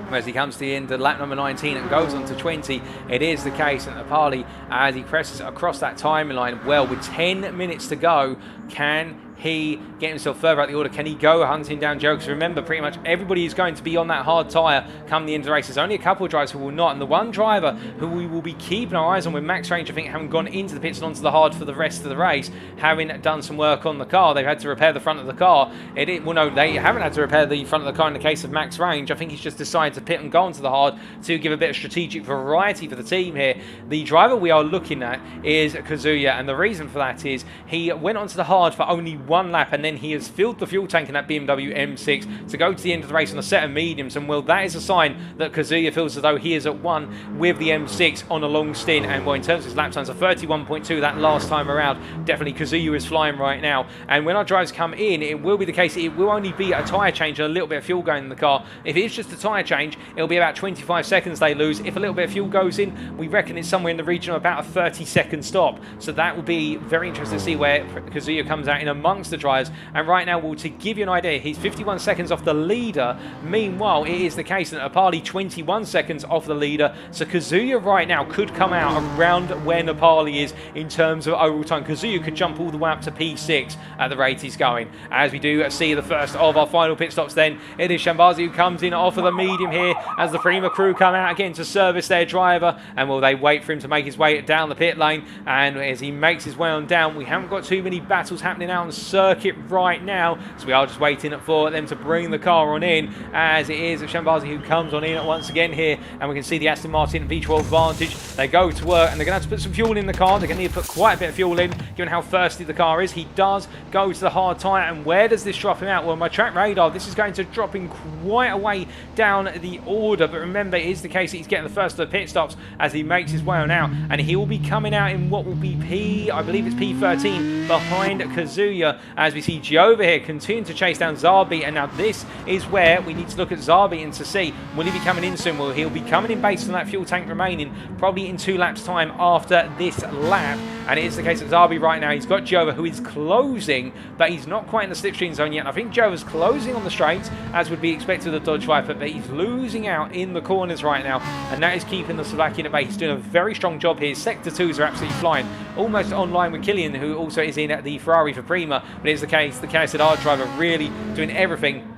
As he comes to the end of lap number 19 and goes on to 20, it is the case that Nepali, as he presses across that timeline, well, with 10 minutes to go, can he get himself further out the order? Can he go hunting down Joe? Because remember, pretty much everybody is going to be on that hard tyre come the end of the race. There's only a couple of drivers who will not, and the one driver who we will be keeping our eyes on with Max Range, I think, having gone into the pits and onto the hard for the rest of the race, having done some work on the car. They've had to repair the front of the car. Well, no, they haven't had to repair the front of the car in the case of Max Range. I think he's just decided to pit and go onto the hard to give a bit of strategic variety for the team here. The driver we are looking at is Kazuya, and the reason for that is he went onto the hard for only one lap, and then he has filled the fuel tank in that BMW M6 to go to the end of the race on a set of mediums. And well, that is a sign that Kazuya feels as though he is at one with the M6 on a long stint. And well, in terms of his lap times, a 31.2 that last time around, definitely Kazuya is flying right now. And when our drivers come in, it will be the case, it will only be a tyre change and a little bit of fuel going in the car. If it's just a tyre change, it'll be about 25 seconds they lose. If a little bit of fuel goes in, we reckon it's somewhere in the region of about a 30-second stop. So that will be very interesting to see where Kazuya comes out in amongst the drivers. And right now, well, to give you an idea, he's 51 seconds off the leader. Meanwhile, it is the case that Napali 21 seconds off the leader. So Kazuya right now could come out around where Napali is in terms of overall time. Kazuya could jump all the way up to P6 at the rate he's going. As we do see the first of our final pit stops, then it is Shambazi who comes in off of the medium here as the PRiMA crew come out again to service their driver. And will they wait for him to make his way down the pit lane? And as he makes his way on down, we haven't got too many battles happening out on circuit right now, so we are just waiting for them to bring the car on in, as it is Shambazi who comes on in once again here. And we can see the Aston Martin V12 Vantage. They go to work, and they're going to have to put some fuel in the car. They're going to need to put quite a bit of fuel in, given how thirsty the car is. He does go to the hard tyre, and where does this drop him out? Well, my track radar, this is going to drop him quite a way down the order, but remember, it is the case that he's getting the first of the pit stops as he makes his way on out, and he will be coming out in what will be I believe it's P13 behind Kazuya, as we see Giova here continue to chase down Zabi. And now this is where we need to look at Zabi and to see, will he be coming in soon? Well, he'll be coming in based on that fuel tank remaining probably in 2 laps time after this lap. And it is the case of Zabi right now. He's got Giova, who is closing, but he's not quite in the slipstream zone yet. And I think Giova's closing on the straights, as would be expected of the Dodge Viper, but he's losing out in the corners right now, and that is keeping the Slovakian at bay. He's doing a very strong job here. Sector 2s are absolutely flying, almost online with Killian, who also is in the Ferrari for PRiMA. But it's the case, the KSZR driver really doing everything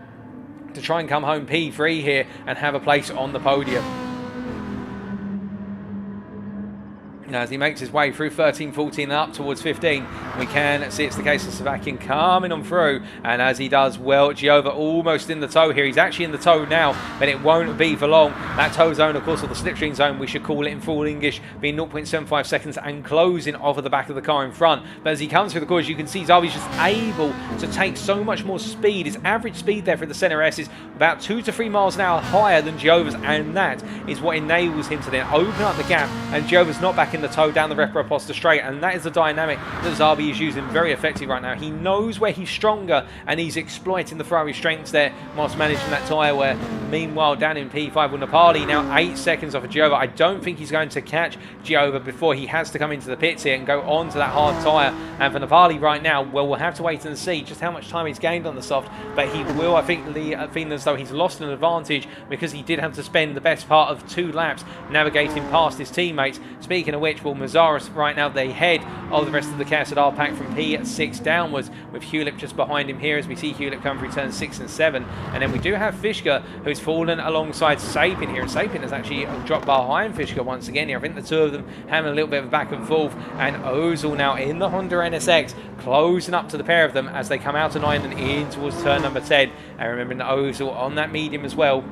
to try and come home P3 here and have a place on the podium. As he makes his way through 13, 14 and up towards 15, we can see it's the case of Slovakian coming on through, and as he does, well, Giova almost in the tow here. He's actually in the tow now, but it won't be for long. That tow zone, of course, or the slipstream zone, we should call it in full English, being 0.75 seconds and closing off of the back of the car in front. But as he comes through the course, you can see Zabi's just able to take so much more speed. His average speed there for the Center S is about 2 to 3 miles an hour higher than Giova's, and that is what enables him to then open up the gap, and Giova's not back in the tow down the Reproposta straight. And that is the dynamic that Zabi is using very effective right now. He knows where he's stronger, and he's exploiting the Ferrari strengths there whilst managing that tyre wear. Meanwhile, down in P5 with Napali now 8 seconds off of Giova. I don't think he's going to catch Giova before he has to come into the pits here and go on to that hard tyre. And for Napali right now, well, we'll have to wait and see just how much time he's gained on the soft, but he will, I think, feeling as though he's lost an advantage, because he did have to spend the best part of 2 laps navigating past his teammates. Speaking of which, well, Mazaris right now the head of the rest of the KSZR pack from P6 downwards, with Hewlett just behind him here, as we see Hewlett come through turns 6 and 7. And then we do have Fishka, who's fallen alongside Sapin here, and Sapin has actually dropped behind Fishka once again here. I think the two of them having a little bit of a back and forth, and Ozil now in the Honda NSX closing up to the pair of them as they come out of 9 and in towards turn number 10. And remembering that Ozil on that medium as well,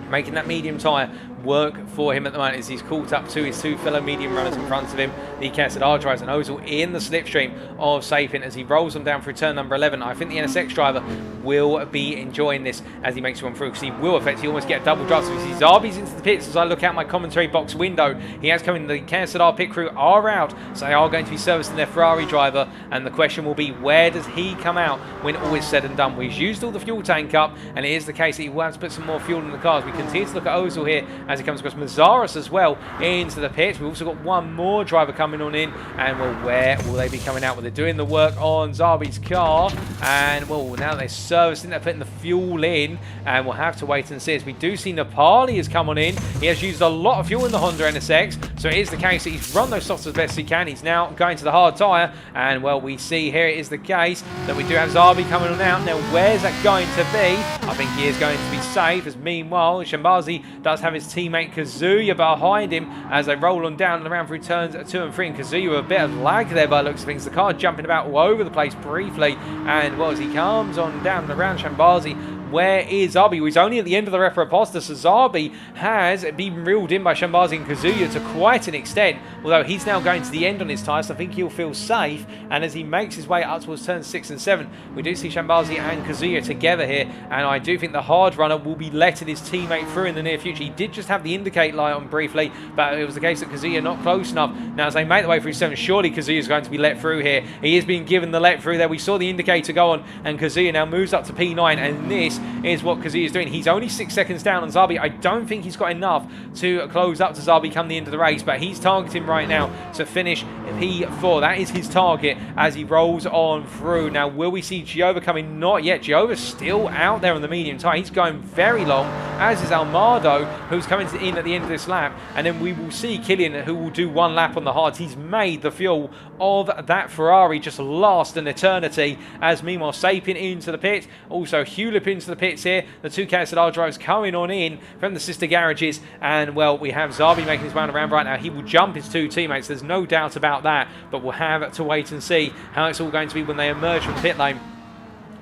making that medium tyre work for him at the moment, as he's caught up to his 2 fellow medium runners in front of him, the KSZR drivers, and Ozil in the slipstream of Sapin as he rolls them down through turn number 11. I think the NSX driver will be enjoying this as he makes one through, because he will effectively almost get a double drive. So we see Zabi's into the pits as I look out my commentary box window. He has come in. The KSZR pit crew are out, so they are going to be servicing their Ferrari driver, and the question will be, where does he come out when all is said and done? Well, he's used all the fuel tank up, and it is the case that he will have to put some more fuel in the cars. We continue to look at Ozil here as he comes across Mazzaros as well into the pits. We've also got one more driver coming on in, and well, where will they be coming out? Well, they're doing the work on Zabi's car, and well, now they're servicing, they're putting the fuel in, and we'll have to wait and see. As we do see Nepali has come on in. He has used a lot of fuel in the Honda NSX, so it is the case that he's run those softs as best he can. He's now going to the hard tyre, and well, we see here it is the case that we do have Zabi coming on out. Now, where's that going to be? I think he is going to be safe, as meanwhile, Shambazi does have his teammate Kazuya behind him as they roll on down and around through turns 2 and 3, and Kazuya with a bit of lag there by the looks of things. The car jumping about all over the place briefly, and well, as he comes on down and around Shambazi, where is Zabi? He's only at the end of the Reproposta, so Zabi has been reeled in by Shambazi and Kazuya to quite an extent, although he's now going to the end on his tyres, so I think he'll feel safe. And as he makes his way up towards turns 6 and 7, we do see Shambazi and Kazuya together here, and I do think the hard runner will be letting his teammate through in the near future. He did just have the indicate light on briefly, but it was the case that Kazuya not close enough. Now, as they make their way through 7, surely Kazuya is going to be let through here. He is being given the let through there. We saw the indicator go on, and Kazuya now moves up to P9, and this is what Kazuya is doing. He's only 6 seconds down on Zabi. I don't think he's got enough to close up to Zabi come the end of the race, but he's targeting right now to finish P4. That is his target as he rolls on through. Now, will we see Giova coming? Not yet. Giova's still out there on the medium tyre. He's going very long, as is Almado, who's coming in at the end of this lap. And then we will see Killian, who will do one lap on the hards. He's made the fuel of that Ferrari just last an eternity, as meanwhile Sapien into the pit, also Hulip into the pits here. The two KSZR drivers coming on in from the sister garages, and well, we have Zabi making his way around right now. He will jump his two teammates, there's no doubt about that, but we'll have to wait and see how it's all going to be when they emerge from the pit lane.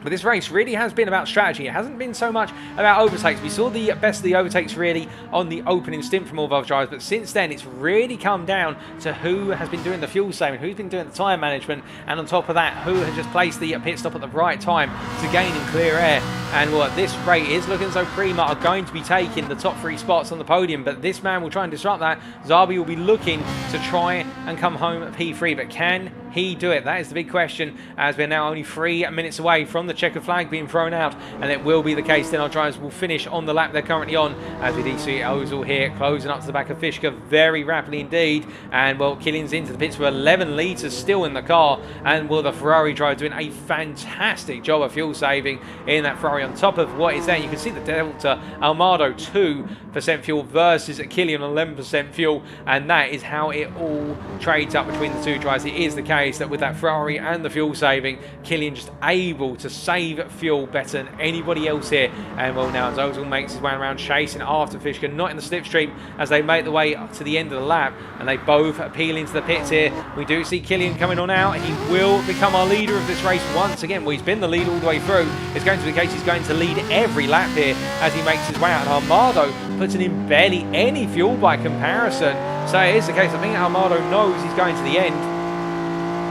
But this race really has been about strategy. It hasn't been so much about overtakes. We saw the best of the overtakes really on the opening stint from all of our drivers, but since then it's really come down to who has been doing the fuel saving, who's been doing the tyre management, and on top of that, who has just placed the pit stop at the right time to gain in clear air. And well, at this rate, it's looking as though PRiMA are going to be taking the top 3 spots on the podium, but this man will try and disrupt that. Zabi will be looking to try and come home at P3, but can he do it? That is the big question, as we're now only 3 minutes away from the checkered flag being thrown out, and it will be the case then our drivers will finish on the lap they're currently on, as we do see Ozil here closing up to the back of Fishka very rapidly indeed. And well, Killian's into the pits with 11 litres still in the car, and well, the Ferrari driver doing a fantastic job of fuel saving in that Ferrari. On top of what is there, you can see the delta. Almado 2% fuel versus Killian 11% fuel, and that is how it all trades up between the two drivers. It is the case that with that Ferrari and the fuel saving, Killian just able to save fuel better than anybody else here. And well, now as Ozil makes his way around chasing after Fishka, not in the slipstream, as they make the way to the end of the lap, and they both peel into the pits here. We do see Killian coming on out. He will become our leader of this race once again. Well, he's been the leader all the way through. It's going to be the case he's going to lead every lap here as he makes his way out. And Armado puts in barely any fuel by comparison. So it is the case. I think Armado knows he's going to the end.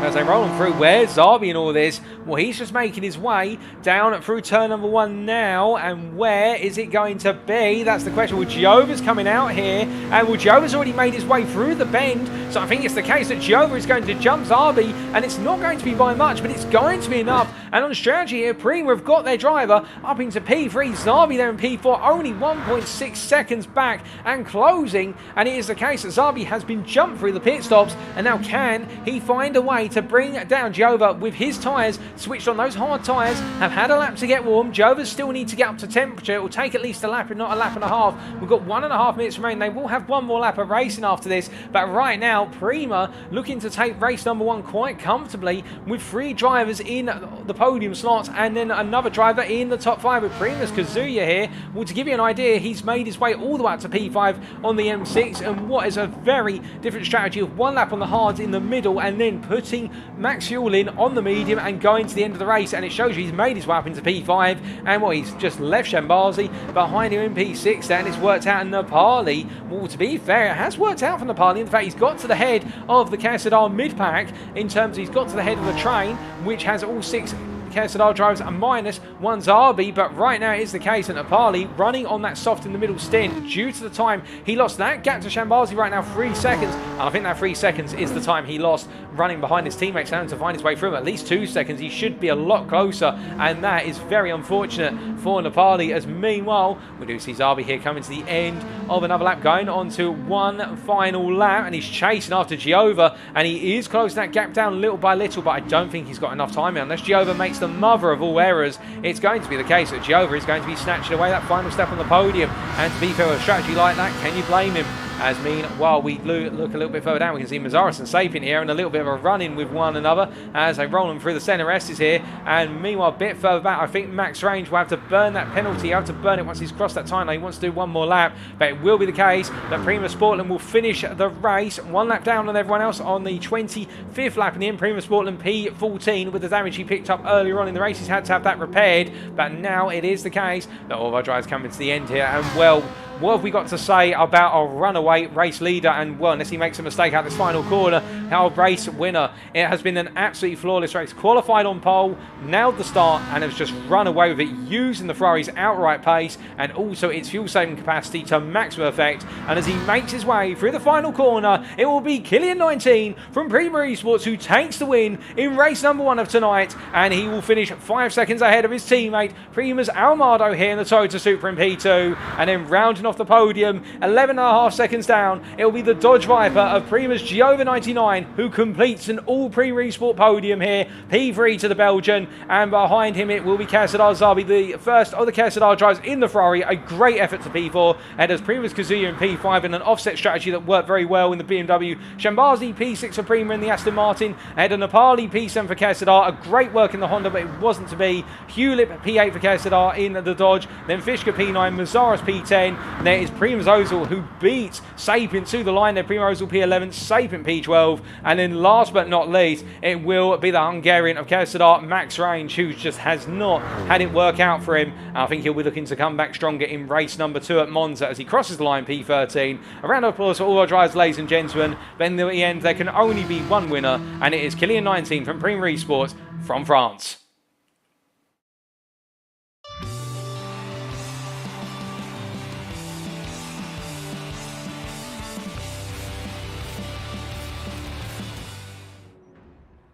As they roll him through, where's Zabi in all this? Well, he's just making his way down through turn number 1 now, and where is it going to be? That's the question. Well, Giova's coming out here, and well, Giova's already made his way through the bend, so I think it's the case that Giova is going to jump Zabi, and it's not going to be by much, but it's going to be enough. And on strategy here, PRiMA have got their driver up into P3, Zabi there in P4, only 1.6 seconds back and closing, and it is the case that Zabi has been jumped through the pit stops, and now can he find a way to bring down Giova with his tyres switched on? Those hard tyres have had a lap to get warm. Giova still need to get up to temperature. It will take at least a lap, if not a lap and a half. We've got 1.5 minutes remaining. They will have one more lap of racing after this, but right now PRiMA looking to take race number 1 quite comfortably with 3 drivers in the podium slots and then another driver in the top 5 with PRiMA's Kazuya here. Well, to give you an idea, he's made his way all the way up to P5 on the M6, and what is a very different strategy of 1 lap on the hards in the middle and then putting max fuel in on the medium and going to the end of the race. And it shows you he's made his way up into P5, and well, he's just left Shambazi behind him in P6, and it's worked out in Nepali. Well, to be fair, it has worked out for Nepali. In fact, he's got to the head of the KSZR mid-pack in terms of he's got to the head of the train, which has all 6 KSZR drivers a -1 Zarbi, but right now it is the case that Napali running on that soft in the middle stint due to the time he lost that gap to Shambazi right now, 3 seconds, and I think that 3 seconds is the time he lost running behind his teammates having to find his way through him. At least 2 seconds, he should be a lot closer, and that is very unfortunate for Napali, as meanwhile we do see Zarbi here coming to the end of another lap, going on to one final lap, and he's chasing after Giova, and he is closing that gap down little by little, but I don't think he's got enough time here. Unless Giova makes the mother of all errors, it's going to be the case that Giova is going to be snatching away that final step on the podium, and to be fair, with a strategy like that, can you blame him? As meanwhile we look a little bit further down, we can see Mazaris and Sapien here, and a little bit of a run-in with one another as they roll them through the centre. Estes here, and meanwhile a bit further back, I think Max Range will have to burn that penalty. He'll have to burn it once he's crossed that time line. He wants to do one more lap, but it will be the case that PRiMA Sportland will finish the race one lap down on everyone else on the 25th lap in the end. PRiMA Sportland P14 with the damage he picked up earlier on in the race. He's had to have that repaired, but now it is the case that all of our drivers coming to the end here, and well, what have we got to say about our runaway race leader? And well, unless he makes a mistake out this final corner, our race winner. It has been an absolutely flawless race. Qualified on pole, nailed the start, and has just run away with it, using the Ferrari's outright pace and also its fuel saving capacity to maximum effect. And as he makes his way through the final corner, it will be Killian 19 from PRiMA Esports who takes the win in race number 1 of tonight, and he will finish 5 seconds ahead of his teammate PRiMA's Almado here in the Toyota Supra in P2, and then rounding off the podium 11.5 seconds down, it will be the Dodge Viper of PRiMA's Giova 99 who completes an all PRiMA Esport podium here, P3 to the Belgian, and behind him it will be KSZR Zarbi, the first of the KSZR drivers in the Ferrari. A great effort to P4, and as PRiMA's Kazuya in P5 in an offset strategy that worked very well in the BMW. Shambazi P6 for PRiMA in the Aston Martin, ahead of Napali P7 for KSZR. A great work in the Honda, but it wasn't to be. Hewlett P8 for KSZR in the Dodge, then Fishka P9, Mazaris P10, and there is PRiMA Ozil who beats Sapien to the line there. PRiMA Ozil P11, Sapien P12, and then last but not least, it will be the Hungarian of KSZR, Max Range, who just has not had it work out for him. I think he'll be looking to come back stronger in race number 2 at Monza as he crosses the line P13. A round of applause for all our drivers, ladies and gentlemen. But in the end, there can only be one winner, and it is Killian 19 from PRiMA Esports from France.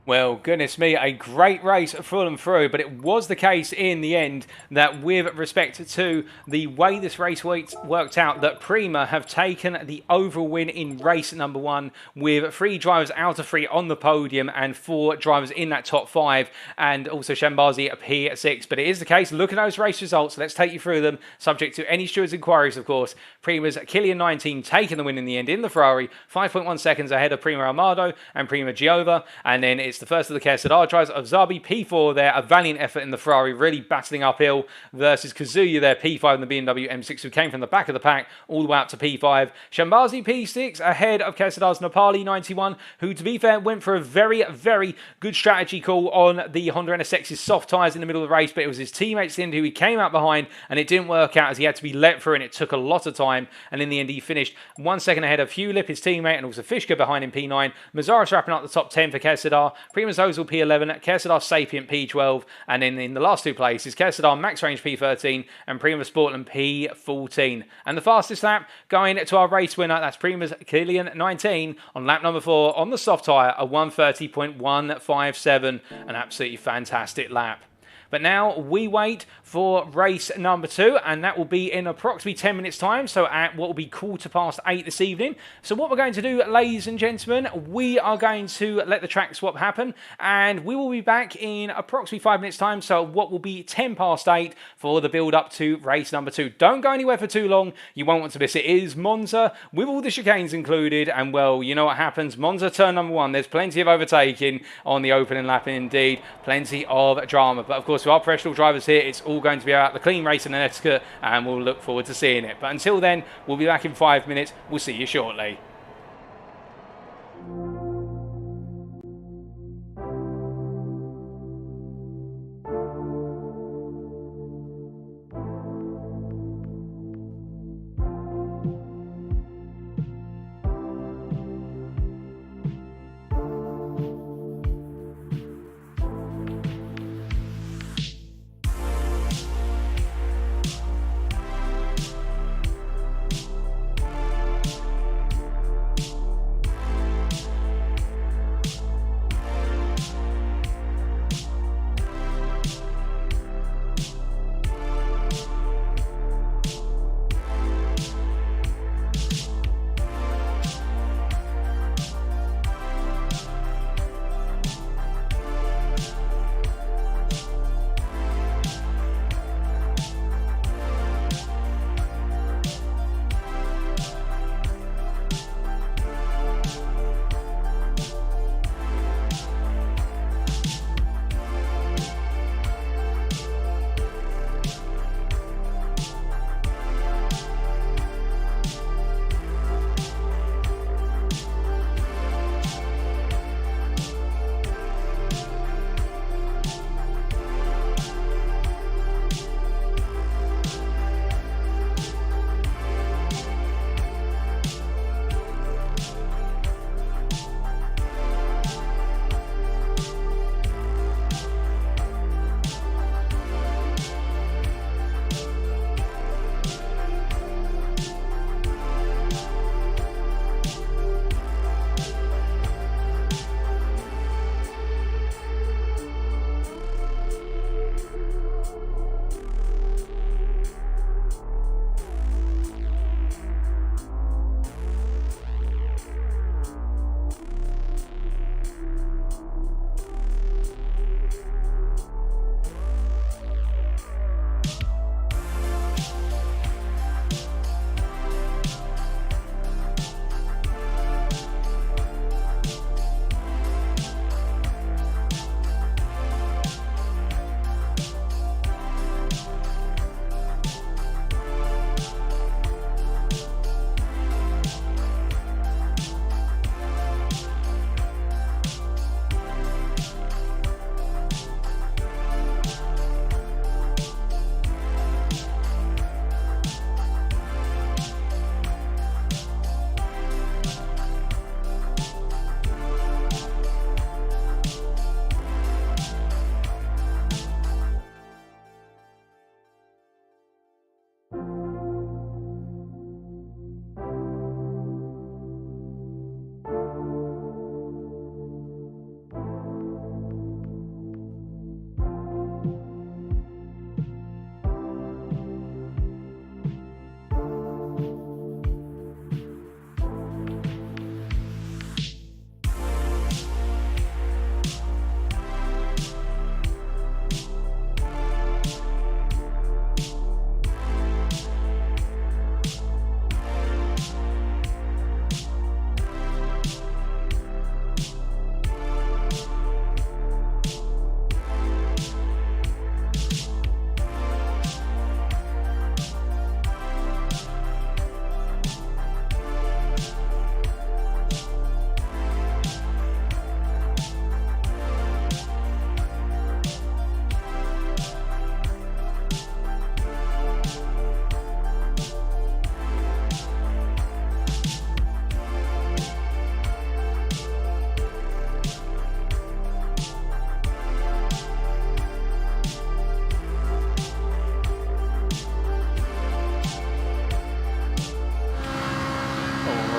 Well, goodness me, a great race through and through, but it was the case in the end that with respect to the way this race worked out, that PRiMA have taken the overall win in race number 1 with 3 drivers out of 3 on the podium and 4 drivers in that top 5, and also Shambazi at P6. But it is the case, look at those race results, let's take you through them, subject to any stewards' inquiries, of course. PRiMA's Killian 19 taking the win in the end in the Ferrari, 5.1 seconds ahead of PRiMA Almado and PRiMA Giova, and then it's the first of the KSZR drivers of Zarbi P4 there, a valiant effort in the Ferrari, really battling uphill versus Kazuya there, P5 in the BMW M6, who came from the back of the pack all the way up to P5. Shambazi P6 ahead of KSZR's Napali 91, who to be fair went for a very, very good strategy call on the Honda NSX's soft tyres in the middle of the race, but it was his teammates in who he came out behind, and it didn't work out as he had to be let through, and it took a lot of time, and in the end he finished 1 second ahead of Hewlett, his teammate, and also Fishka behind him P9. Mazaris wrapping up the top 10 for KSZR, PRiMA Ozil P11, KSZR Sapien P12, and then in the last 2 places, KSZR Max Range P13 and PRiMA Sportland P14. And the fastest lap going to our race winner, that's PRiMA's Killian 19 on lap number 4 on the soft tyre, a 1:30.157, an absolutely fantastic lap. But now we wait for race number 2, and that will be in approximately 10 minutes time, so at what will be 8:15 this evening. So what we're going to do, ladies and gentlemen, we are going to let the track swap happen, and we will be back in approximately 5 minutes time, so what will be 8:10 for the build up to race number 2. Don't go anywhere for too long, you won't want to miss it. It is Monza with all the chicanes included, and well, you know what happens, Monza turn number 1, there's plenty of overtaking on the opening lap, and indeed plenty of drama. But of course, for our professional drivers here, it's all going to be about the clean racing and etiquette, and we'll look forward to seeing it. But until then, we'll be back in 5 minutes. We'll see you shortly.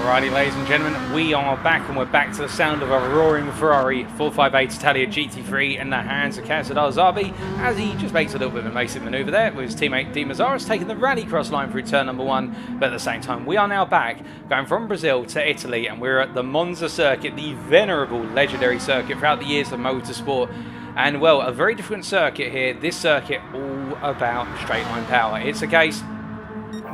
Alrighty, ladies and gentlemen, we are back, and we're back to the sound of a roaring Ferrari 458 Italia Gt3 in the hands of KSZR as he just makes a little bit of a evasive manoeuvre there with his teammate Di Mazzaris taking the rallycross line through turn number 1. But at the same time, we are now back, going from Brazil to Italy, and we're at the Monza circuit, the venerable, legendary circuit throughout the years of motorsport. And well, a very different circuit here. This circuit all about straight line power. It's a case,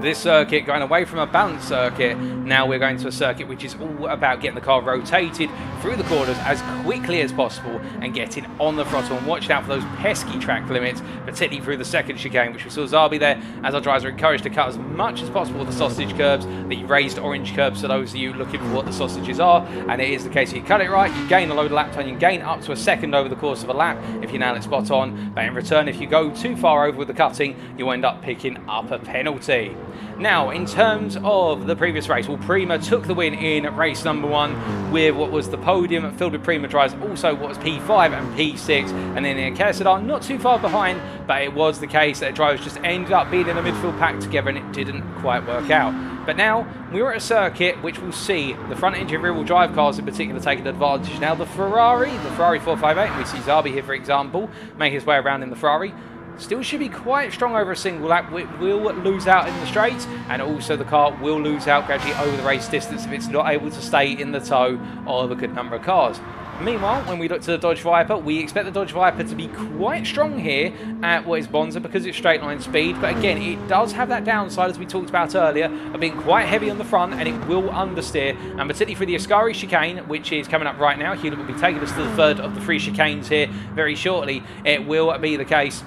this circuit going away from a balanced circuit, now we're going to a circuit which is all about getting the car rotated through the corners as quickly as possible and getting on the throttle, and watch out for those pesky track limits, particularly through the second chicane, which we saw Zabi there, as our drivers are encouraged to cut as much as possible the sausage curbs, the raised orange curbs for those of you looking for what the sausages are. And it is the case, you cut it right, you gain a load of lap time, you gain up to a second over the course of a lap if you nail it spot on, but in return, if you go too far over with the cutting, you end up picking up a penalty. Now, in terms of the previous race, well, PRiMA took the win in race number 1 with what was the podium filled with PRiMA drivers, also what was P5 and P6, and then in KSZR not too far behind, but it was the case that drivers just ended up being in a midfield pack together and it didn't quite work out. But now, we're at a circuit which will see the front engine rear-wheel drive cars in particular taking advantage. Now, the Ferrari 458, and we see Zabi here, for example, make his way around in the Ferrari, still should be quite strong over a single lap. It will lose out in the straights, and also the car will lose out gradually over the race distance if it's not able to stay in the tow of a good number of cars. Meanwhile, when we look to the Dodge Viper, we expect the Dodge Viper to be quite strong here at what is Monza because it's straight line speed, but again, it does have that downside, as we talked about earlier, of being quite heavy on the front, and it will understeer, and particularly for the Ascari chicane, which is coming up right now. Hewlett will be taking us to the third of the 3 chicanes here very shortly. It will be the case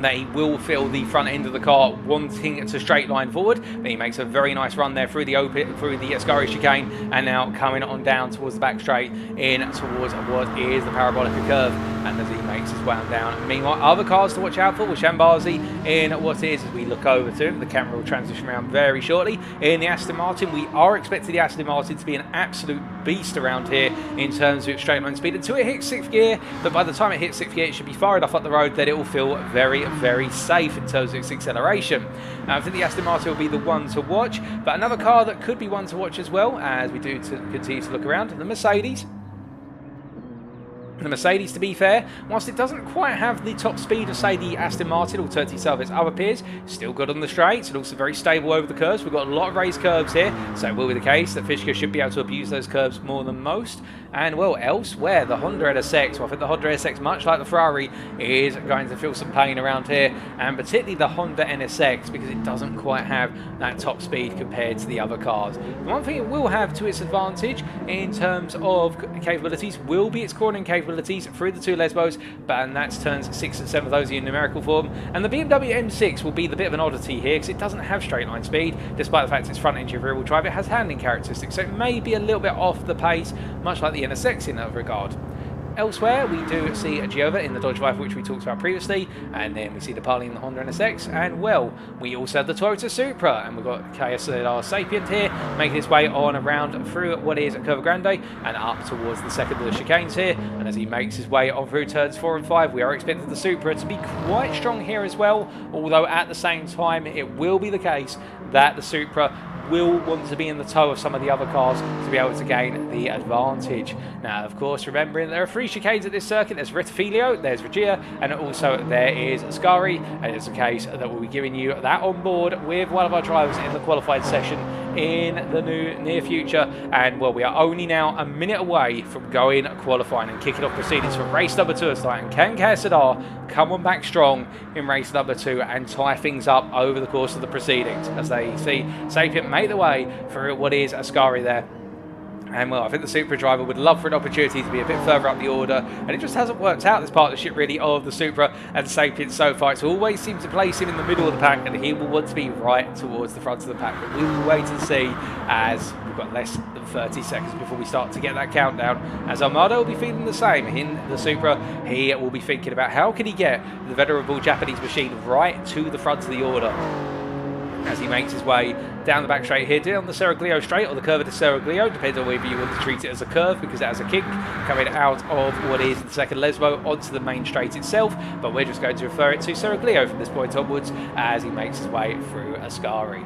that he will feel the front end of the car wanting to straight line forward, but he makes a very nice run there through the Ascari chicane, and now coming on down towards the back straight in towards what is the Parabolica curve, and as he makes his way down. Meanwhile, other cars to watch out for with Shambazi in what is, as we look over to him, the camera will transition around very shortly. In the Aston Martin, we are expecting the Aston Martin to be an absolute beast around here in terms of straight line speed until it hits 6th gear, but by the time it hits 6th gear, it should be far enough up the road that it will feel very safe in terms of its acceleration. I think the Aston Martin will be the one to watch, but another car that could be one to watch as well, as we do continue to look around, the Mercedes. The Mercedes, to be fair, whilst it doesn't quite have the top speed of, say, the Aston Martin, alternatively some of its other peers, still good on the straights and also very stable over the curves. We've got a lot of raised curves here, so it will be the case that Fischke should be able to abuse those curves more than most. And, well, elsewhere, the Honda NSX, well, I think the Honda NSX, much like the Ferrari, is going to feel some pain around here, and particularly the Honda NSX, because it doesn't quite have that top speed compared to the other cars. The one thing it will have to its advantage in terms of capabilities will be its cornering capabilities through the 2 Lesbos, and that's turns 6 and 7 of those in numerical form. And the Bmw M6 will be the bit of an oddity here because it doesn't have straight line speed, despite the fact it's front engine rear-wheel drive. It has handling characteristics, so it may be a little bit off the pace, much like the NSX in that regard. Elsewhere, we do see a Giova in the Dodge Viper, which we talked about previously, and then we see the Parley in the Honda NSX, and, well, we also have the Toyota Supra, and we've got KSZR Sapient here, making its way on around through what is Curva Grande, and up towards the second of the chicanes here, and as he makes his way on through turns 4 and 5, we are expecting the Supra to be quite strong here as well, although at the same time, it will be the case that the Supra will want to be in the tow of some of the other cars to be able to gain the advantage. Now, of course, remembering there are 3 chicanes at this circuit. There's Rettifilio, there's Regia, and also there is Ascari, and it's a case that we'll be giving you that on board with one of our drivers in the qualified session in the near future. And, well, we are only now a minute away from going qualifying and kicking off proceedings for race number 2 of tonight. And can KSZR come on back strong in race number 2 and tie things up over the course of the proceedings, as they see Sapient make the way through what is Ascari there. And, well, I think the Supra driver would love for an opportunity to be a bit further up the order, and it just hasn't worked out, this partnership really of the Supra and Sapient so far. It's always seemed to place him in the middle of the pack, and he will want to be right towards the front of the pack. But we will wait and see, as we've got less than 30 seconds before we start to get that countdown, as Armado will be feeling the same. In the Supra, he will be thinking about how can he get the venerable Japanese machine right to the front of the order, as he makes his way down the back straight here, down the Seraglio straight, or the Curva de Seraglio, depends on whether you want to treat it as a curve, because it has a kick coming out of what is the second Lesbo onto the main straight itself, but we're just going to refer it to Seraglio from this point onwards as he makes his way through Ascari.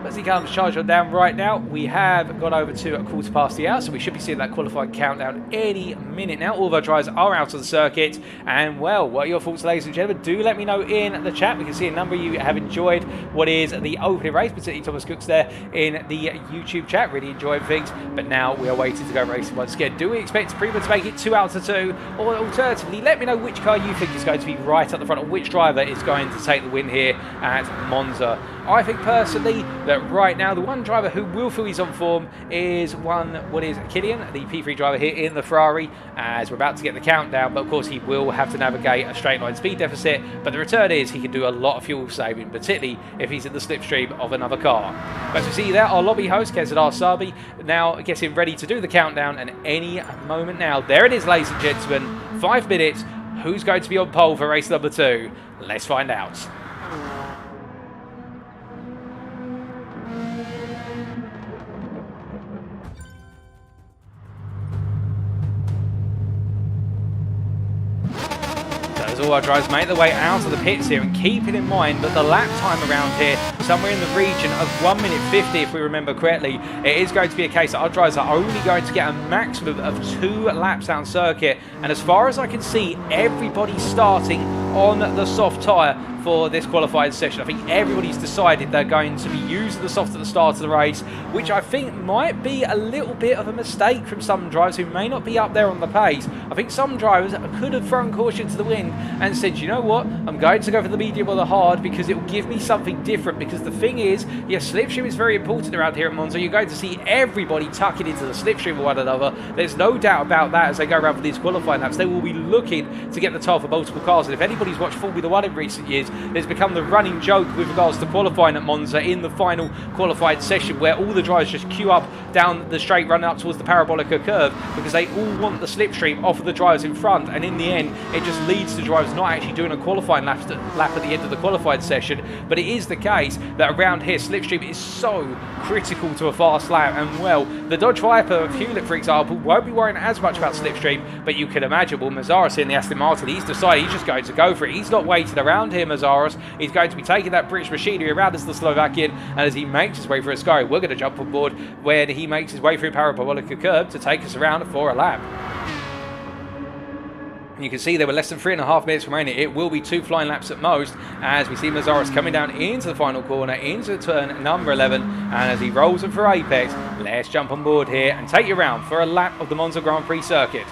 as he comes charged on down right now, we have got over to a quarter past the hour, so we should be seeing that qualifying countdown any minute now. All of our drivers are out of the circuit, and well, what are your thoughts, ladies and gentlemen? Do let me know in the chat. We can see a number of you have enjoyed what is the opening race, particularly Thomas Cooks there in the YouTube chat, really enjoying things, but now we are waiting to go racing once again. Do we expect PRiMA to make it 2 out of 2, or alternatively, let me know which car you think is going to be right at the front, or which driver is going to take the win here at Monza. I think personally that right now the one driver who will feel he's on form is Kylian, the P3 driver here in the Ferrari, as we're about to get the countdown, but of course he will have to navigate a straight line speed deficit, but the return is he can do a lot of fuel saving, particularly if he's in the slipstream of another car. As we see there, our lobby host KSZR Sabi now getting ready to do the countdown, and any moment now, there it is, ladies and gentlemen, 5 minutes. Who's going to be on pole for race number 2? Let's find out. As all our drivers make their way out of the pits here, and keeping in mind that the lap time around here, somewhere in the region of 1 minute 50 if we remember correctly, it is going to be a case that our drivers are only going to get a maximum of 2 laps down circuit, and as far as I can see, everybody's starting on the soft tyre for this qualifying session. I think everybody's decided they're going to be using the soft at the start of the race, which I think might be a little bit of a mistake from some drivers who may not be up there on the pace. I think some drivers could have thrown caution to the wind and said, you know what, I'm going to go for the medium or the hard because it will give me something different. Because the thing is, yes, slipstream is very important around here at Monza. You're going to see everybody tucking into the slipstream of one another. There's no doubt about that as they go around for these qualifying laps. They will be looking to get the top for multiple cars, and if anybody's watched Formula 1 in recent years, there's become the running joke with regards to qualifying at Monza in the final qualified session, where all the drivers just queue up down the straight run up towards the parabolica curve because they all want the slipstream off of the drivers in front, and in the end it just leads to drivers not actually doing a qualifying lap at the end of the qualified session. But it is the case that around here slipstream is so critical to a fast lap, and well, the Dodge Viper Hewlett, for example, won't be worrying as much about slipstream, but you can imagine, well, Mazzaros in the Aston Martin, he's decided he's just going to go for it. He's not waiting around here, Mazzaros. He's going to be taking that British machinery around as the Slovakian, and as he makes his way through a sky, we're going to jump on board when he makes his way through parabolica curve to take us around for a lap. You can see there were less than 3.5 minutes remaining. It will be 2 flying laps at most, as we see Mazzaros coming down into the final corner, into turn number 11, and as he rolls in for apex, let's jump on board here and take you around for a lap of the Monza Grand Prix circuit.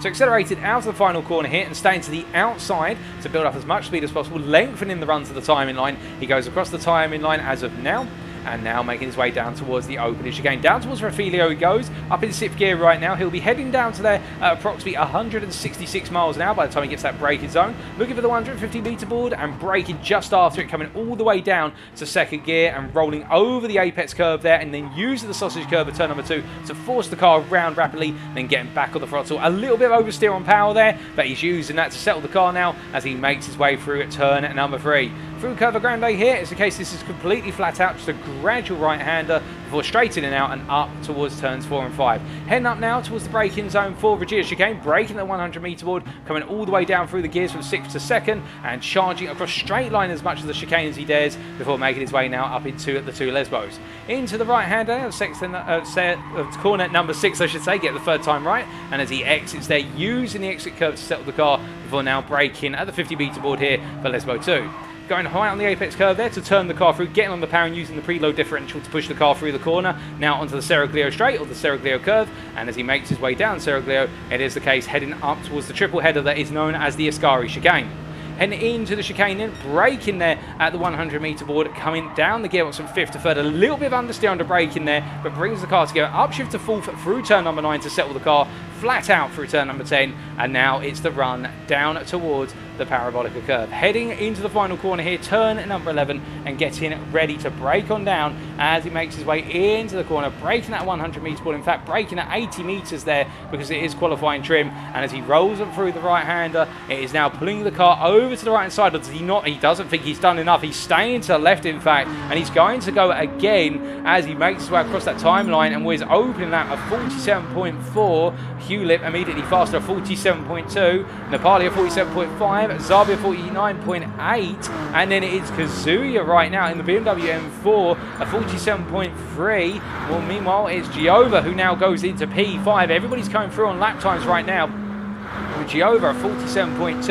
So accelerated out of the final corner here and staying to the outside to build up as much speed as possible, lengthening the run to the timing line. He goes across the timing line as of now, and now making his way down towards the opening chicane. Down towards Raffilio he goes, up in 6th gear right now. He'll be heading down to there at approximately 166 miles an hour by the time he gets that braking zone. Looking for the 150 meter board and braking just after it, coming all the way down to 2nd gear and rolling over the apex curve there, and then using the sausage curve at turn number 2 to force the car around rapidly, then getting back on the throttle. A little bit of oversteer on power there, but he's using that to settle the car now as he makes his way through at turn number 3. Through Curva Grande here, it's the case this is completely flat out, just a gradual right-hander before straightening out and up towards turns 4 and 5. Heading up now towards the braking zone for Regia chicane, braking the 100 meter board, coming all the way down through the gears from 6th to 2nd, and charging across straight line as much of the chicane as he dares before making his way now up into the 2 Lesbos. Into the right-hander of corner number 6, I should say, get the 3rd time right, and as he exits there, using the exit curve to settle the car before now braking at the 50 meter board here for Lesbo 2. Going high on the apex curve there to turn the car through, getting on the power and using the preload differential to push the car through the corner. Now onto the Seraglio straight, or the Seraglio curve, and as he makes his way down Seraglio, it is the case heading up towards the triple header that is known as the Ascari chicane. Heading into the chicane in, braking there at the 100 meter board, coming down the gearbox from 5th to 3rd, a little bit of understeer under braking there, but brings the car together, upshift to 4th through turn number 9 to settle the car, flat out through turn number 10, and now it's the run down towards the parabolica curve. Heading into the final corner here, turn number 11, and getting ready to brake on down as he makes his way into the corner, braking at 100 meter board, in fact braking at 80 meters there because it is qualifying trim, and as he rolls up through the right-hander, it is now pulling the car over to the right-hand side. Does he not? He doesn't think he's done enough. He's staying to the left, in fact, and he's going to go again as he makes his way across that timeline, and with his opening lap of 47.4, Hewlett immediately faster at 47.2, Nepali at 47.5, Zabi at 49.8, and then it's Kazuya right now in the BMW M4 at 47.3. Well, meanwhile, it's Giova who now goes into P5. Everybody's coming through on lap times right now with Giova at 47.2,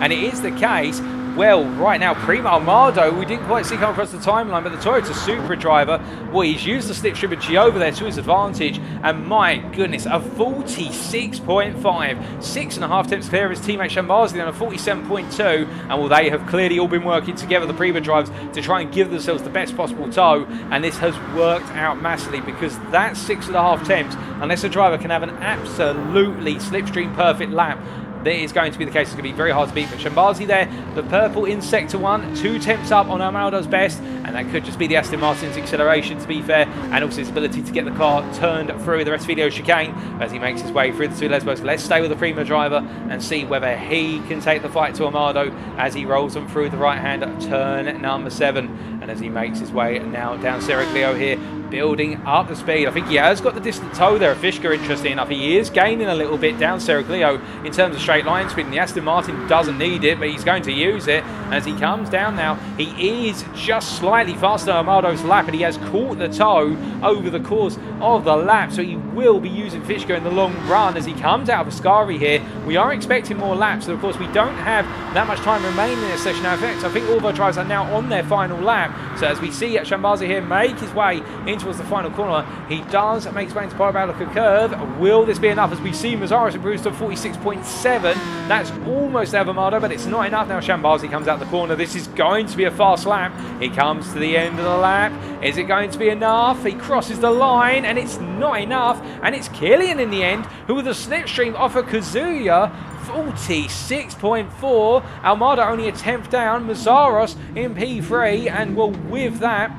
and it is the case. Well, right now, PRiMA Armado, we didn't quite see come across the timeline, but the Toyota Supra driver, well, he's used the slipstream of Giova there to his advantage, and my goodness, a 46.5, 6.5 tenths clear of his teammate Shambazi on a 47.2, and well, they have clearly all been working together, the PRiMA drivers, to try and give themselves the best possible tow, and this has worked out massively, because that 6.5 tenths, unless a driver can have an absolutely slipstream perfect lap, that is going to be the case. It's going to be very hard to beat. But Shambazi there, the purple in Sector 1, 2 tenths up on Armaldo's best, and that could just be the Aston Martin's acceleration, to be fair, and also his ability to get the car turned through the rest of the video chicane as he makes his way through the 2 Lesbos. Let's stay with the PRiMA driver and see whether he can take the fight to Armado as he rolls them through the right-hand turn number 7, and as he makes his way now down Seraglio here, building up the speed. I think he has got the distant toe there. Fishka, interesting enough, he is gaining a little bit down Seraglio in terms of straight line speed, and the Aston Martin doesn't need it, but he's going to use it as he comes down now. He is just slightly faster than Armaldo's lap, and he has caught the toe over the course of the lap, so he will be using Fishka in the long run as he comes out of Ascari here. We are expecting more laps, so of course we don't have that much time remaining in this session. Now, in fact, I think all of our drivers are now on their final lap, so as we see Shambazi here make his way in towards the final corner, he does make his way into Parabolica curve. Will this be enough as we see Mazzaros improves to 46.7? That's almost Evermardo, but it's not enough. Now Shambazi comes out the corner. This is going to be a fast lap. He comes to the end of the lap. Is it going to be enough? He crosses the line, and it's not enough. And it's Killian in the end, who with a slipstream off of Kazuya, 46.4. Almada only a 10th down. Mazzaros in P3, and well, with that,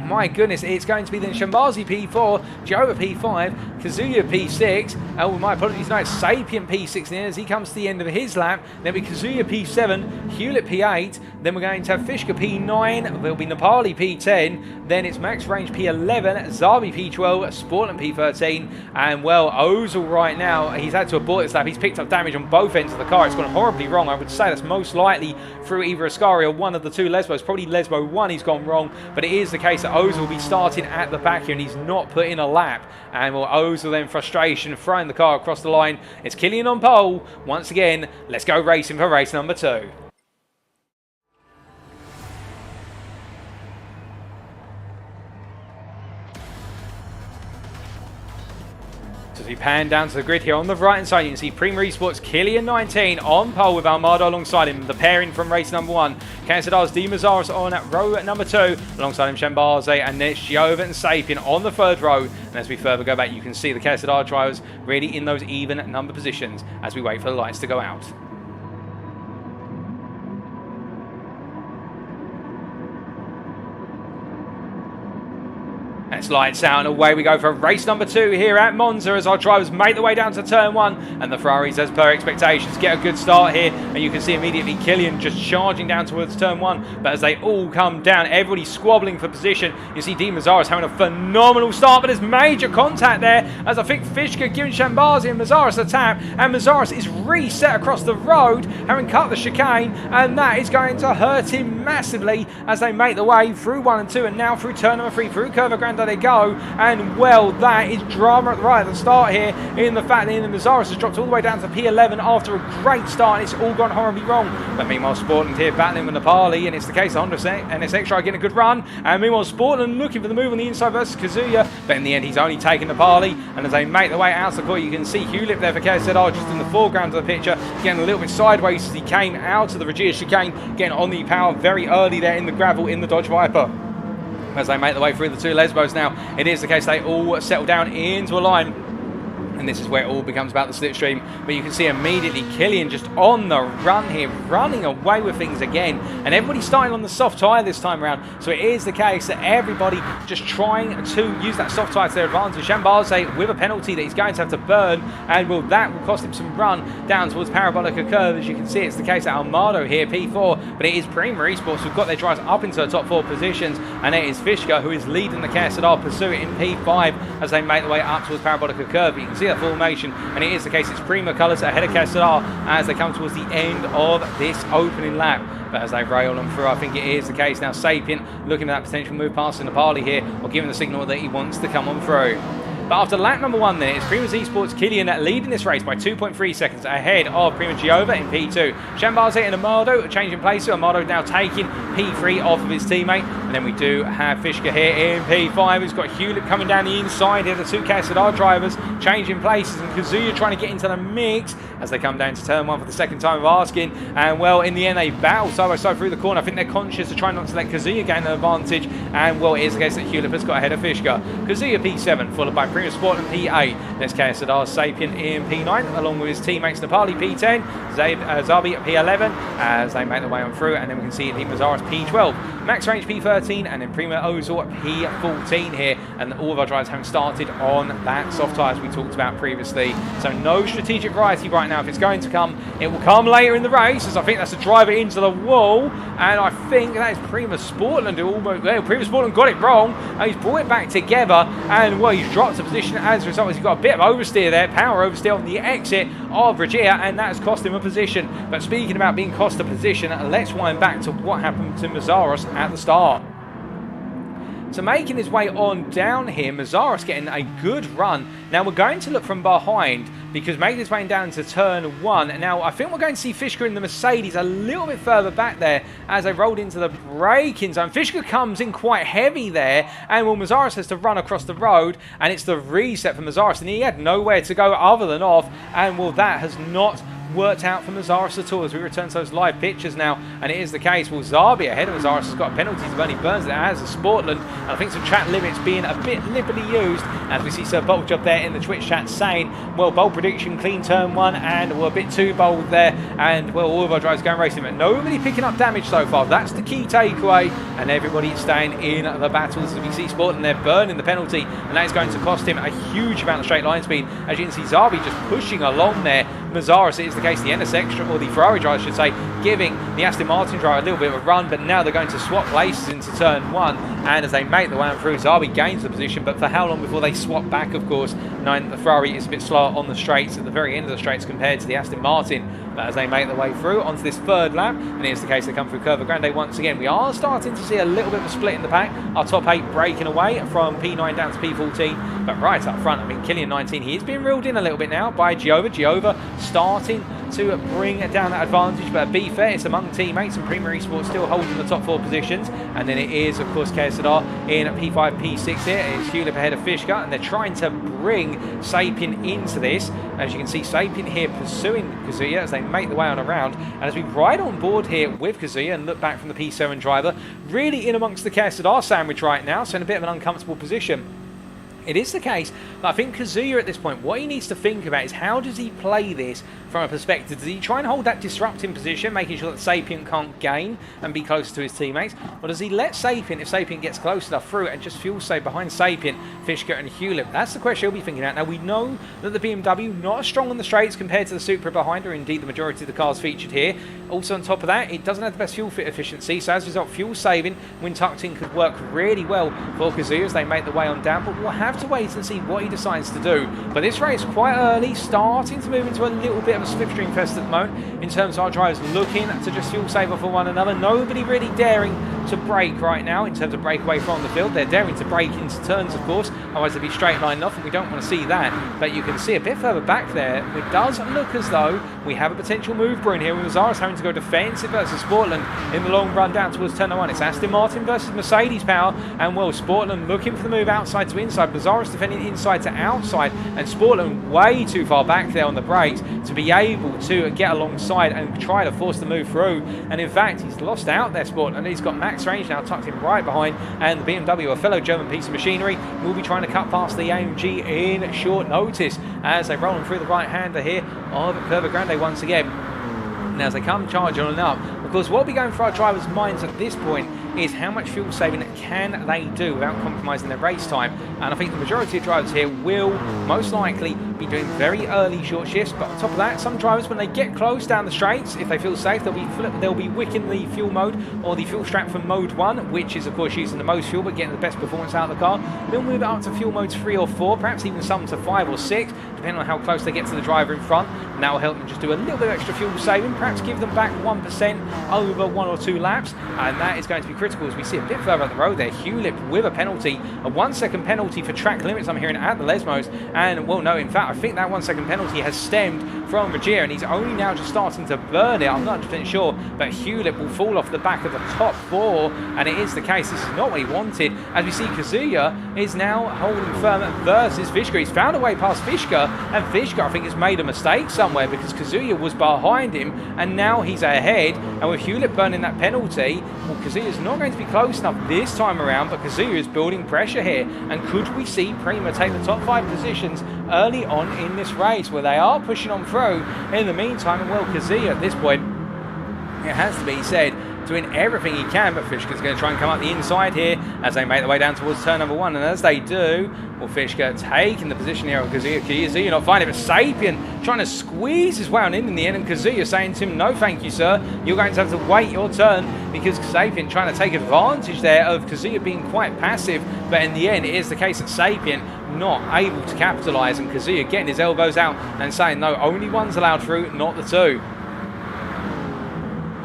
my goodness, it's going to be then Shambazi P4, Giova P5, Kazuya P6, oh, my apologies, no, it's Sapien P6 then as he comes to the end of his lap. Then we Kazuya P7, Hewlett P8, then we're going to have Fishka P9, there'll be Nepali P10, then it's Max Range P11, Zabi P12, Sportland P13, and well, Ozil right now, he's had to abort this lap. He's picked up damage on both ends of the car. It's gone horribly wrong. I would say that's most likely through either Ascari or one of the 2 Lesbos, probably Lesbo 1 he's gone wrong, but it is the case that Ozil will be starting at the back here, and he's not put in a lap. And well, Ozil then frustration, throwing the car across the line. It's Killian on pole. Once again, let's go racing for race number 2. As we pan down to the grid here on the right hand side, you can see PRiMA Esports Killian 19 on pole with Armado alongside him. The pairing from race number 1. KSZR's D Mazzaros on row number 2, alongside him Shambazi, and then it's Giova and Sapien on the 3rd row. And as we further go back, you can see the KSZR drivers really in those even number positions as we wait for the lights to go out. Let's lights out and away we go for race number 2 here at Monza as our drivers make their way down to turn 1, and the Ferraris, as per expectations, get a good start here, and you can see immediately Killian just charging down towards turn 1, but as they all come down, everybody squabbling for position. You see D Mazzaros having a phenomenal start, but there's major contact there as I think Fishka giving Shambazi and Mazzaros a tap, and Mazzaros is reset across the road, having cut the chicane, and that is going to hurt him massively as they make their way through 1 and 2, and now through turn number 3, through Curva Grande they go, and well, that is drama right at the start here, in the fact that Mazzaros has dropped all the way down to P11 after a great start, and it's all gone horribly wrong. But meanwhile, Sportland here battling with Nepali, and it's the case of Honda NSX try getting a good run, and meanwhile Sportland looking for the move on the inside versus Kazuya, but in the end he's only taken Nepali, and as they make their way out of the court, you can see Hewlett there for KSZR just in the foreground of the picture, getting a little bit sideways as he came out of the Regia chicane, getting on the power very early there in the gravel in the Dodge Viper. As they make their way through the 2 Lesbos now, it is the case they all settle down into a line. And this is where it all becomes about the slipstream. But you can see immediately Killian just on the run here, running away with things again. And everybody's starting on the soft tyre this time around. So it is the case that everybody just trying to use that soft tyre to their advantage. Shambazi with a penalty that he's going to have to burn. And well, that will cost him some run down towards Parabolica curve. As you can see, it's the case that Armado here, P4. But it is PRiMA Esports who've got their drivers up into the top 4 positions. And it is Fishka who is leading the KSZR pursuit in P5 as they make their way up towards Parabolica curve. But you can see clear formation, and it is the case. It's PRiMA colours ahead of KSZR as they come towards the end of this opening lap. But as they rail them through, I think it is the case now. Sapient looking at that potential move past Nepali here, or giving the signal that he wants to come on through. But after lap number 1 then, it's PRiMA Esports Killian leading this race by 2.3 seconds ahead of PRiMA Giova in P2. Shambaze and Amado changing places. Amado now taking P3 off of his teammate. And then we do have Fishka here in P5, who's got Hewlett coming down the inside here. The two KSZR drivers changing places, and Kazuya trying to get into the mix as they come down to turn 1 for the second time of asking. And well, in the end, they battle side by side through the corner. I think they're conscious of trying not to let Kazuya gain an advantage. And well, it is the case that Hewlett has got ahead of Fishka. Kazuya P7, followed by PRiMA Sport and P8. There's KSZR Sapient in P9, along with his teammates Nepali P10, Zabi P11, as they make their way on through. And then we can see Team Mazaris P12, Max Range P13, and then PRiMA Ozor P14 here. And all of our drivers having started on that soft tyres we talked about previously. So no strategic variety right now. If it's going to come, it will come later in the race, as I think that's a driver into the wall. And I think that is PRiMA Sportland who almost, well, PRiMA Sportland got it wrong. And he's brought it back together, and well, he's dropped a position. As a result, he's got a bit of oversteer there, power oversteer on the exit of Regia, and that has cost him a position. But speaking about being cost a position, let's wind back to what happened to Mazaros at the start. So making his way on down here, Mazaros getting a good run. Now we're going to look from behind, because making his way down to turn 1. Now I think we're going to see Fishka in the Mercedes a little bit further back there as they rolled into the braking zone. Fishka comes in quite heavy there, and well, Mazaros has to run across the road, and it's the reset for Mazaros, and he had nowhere to go other than off, and well, that has not worked out for Mazaris at all as we return to those live pictures now. And it is the case. Well, Zabi ahead of Mazaris has got a penalty to Bernie Burns that has a Sportland. And I think some chat limits being a bit liberally used, as we see Sir Bolt Job there in the Twitch chat saying, well, bold prediction, clean turn 1, and we're a bit too bold there. And well, all of our drivers going racing, but nobody picking up damage so far. That's the key takeaway. And everybody staying in the battles as we see Sportland there burning the penalty, and that is going to cost him a huge amount of straight line speed. As you can see, Zabi just pushing along there. Mazaris, it is the case, the NS or the Ferrari driver, I should say, giving the Aston Martin driver a little bit of a run, but now they're going to swap places into turn 1, and as they make the way on through, Zabi gains the position, but for how long before they swap back, of course, knowing that the Ferrari is a bit slower on the straights at the very end of the straights compared to the Aston Martin. But as they make their way through onto this third lap, and it is the case they come through Curva Grande once again, we are starting to see a little bit of a split in the pack. Our top 8 breaking away from P9 down to P14, but right up front, I mean, Killian 19, he is being reeled in a little bit now by Giova. Giova starting to bring down that advantage, but be fair, it's among teammates, and PRiMA Esports still holding the top 4 positions. And then it is, of course, KSZR in P5, P6 here. It's Hewlett ahead of Fishka, and they're trying to bring Sapient into this. As you can see, Sapient here pursuing Kazuya as they make the way on around. And as we ride on board here with Kazuya and look back from the P7 driver, really in amongst the KSZR sandwich right now, so in a bit of an uncomfortable position. It is the case that I think Kazuya at this point, what he needs to think about is how does he play this from a perspective. Does he try and hold that disrupting position, making sure that Sapient can't gain and be closer to his teammates? Or does he let Sapient, if Sapient gets close enough through, and just fuel save behind Sapient, Fishka and Hewlett? That's the question he'll be thinking about. Now, we know that the BMW not as strong on the straights compared to the Supra behind her, indeed the majority of the cars featured here. Also on top of that, it doesn't have the best fuel fit efficiency, so as a result, fuel saving when tucked in could work really well for Kazuya as they make the way on down, but we'll have to wait and see what he decides to do. But this race quite early, starting to move into a little bit of a slipstream fest at the moment in terms of our drivers looking to just fuel save off of one another. Nobody really daring to brake right now in terms of break away from the field. They're daring to break into turns, of course, otherwise they'd be straight line off, and we don't want to see that. But you can see a bit further back there, it does look as though we have a potential move brewing here with Mazaris having to go defensive versus Sportland in the long run down towards turn 1. It's Aston Martin versus Mercedes power, and well, Sportland looking for the move outside to inside, Mazaris defending inside to outside, and Sportland way too far back there on the brakes to be able to get alongside and try to force the move through. And in fact, he's lost out there, Sportland. He's got max range now tucked in right behind, and the BMW, a fellow German piece of machinery, will be trying to cut past the AMG in short notice as they roll through the right-hander here of Curva Grande once again. Now as they come charging on up, of course what will be going through our drivers' minds at this point is how much fuel saving can they do without compromising their race time. and I think the majority of drivers here will most likely be doing very early short shifts. But on top of that, some drivers, when they get close down the straights, if they feel safe, they'll be wicking the fuel mode or the fuel strap from mode 1, which is of course using the most fuel but getting the best performance out of the car. They'll move it up to fuel modes 3 or 4, perhaps even some to 5 or 6, depending on how close they get to the driver in front. And that will help them just do a little bit of extra fuel saving, perhaps give them back 1% over 1 or 2 laps, and that is going to be critical as we see a bit further up the road there. Hewlett with a penalty, a 1-second penalty for track limits I'm hearing at the Lesmos, and well no, in fact I think that 1-second penalty has stemmed from Regier and he's only now just starting to burn it. I'm not 100% sure, but Hewlett will fall off the back of the top 4, and it is the case. This is not what he wanted, as we see Kazuya is now holding firm versus Fishka. He's found a way past Fishka, and Fishka I think has made a mistake somewhere because Kazuya was behind him and now he's ahead, and with Hewlett burning that penalty, well, Kazuya's not going to be close enough this time around, but Kazuya is building pressure here, and could we see PRiMA take the top 5 positions early on in this race where they are pushing on through in the meantime? And well, Kazuya at this point, it has to be said, doing everything he can, but Fishka's going to try and come up the inside here as they make their way down towards turn number 1, and as they do, well, Fishka taking the position here of Kazuya. Kazuya not finding it, but Sapien trying to squeeze his way on in the end, and Kazuya saying to him, no thank you sir, you're going to have to wait your turn, because Sapien trying to take advantage there of Kazuya being quite passive, but in the end it is the case that Sapien not able to capitalise, and Kazuya getting his elbows out and saying no, only one's allowed through, not the 2.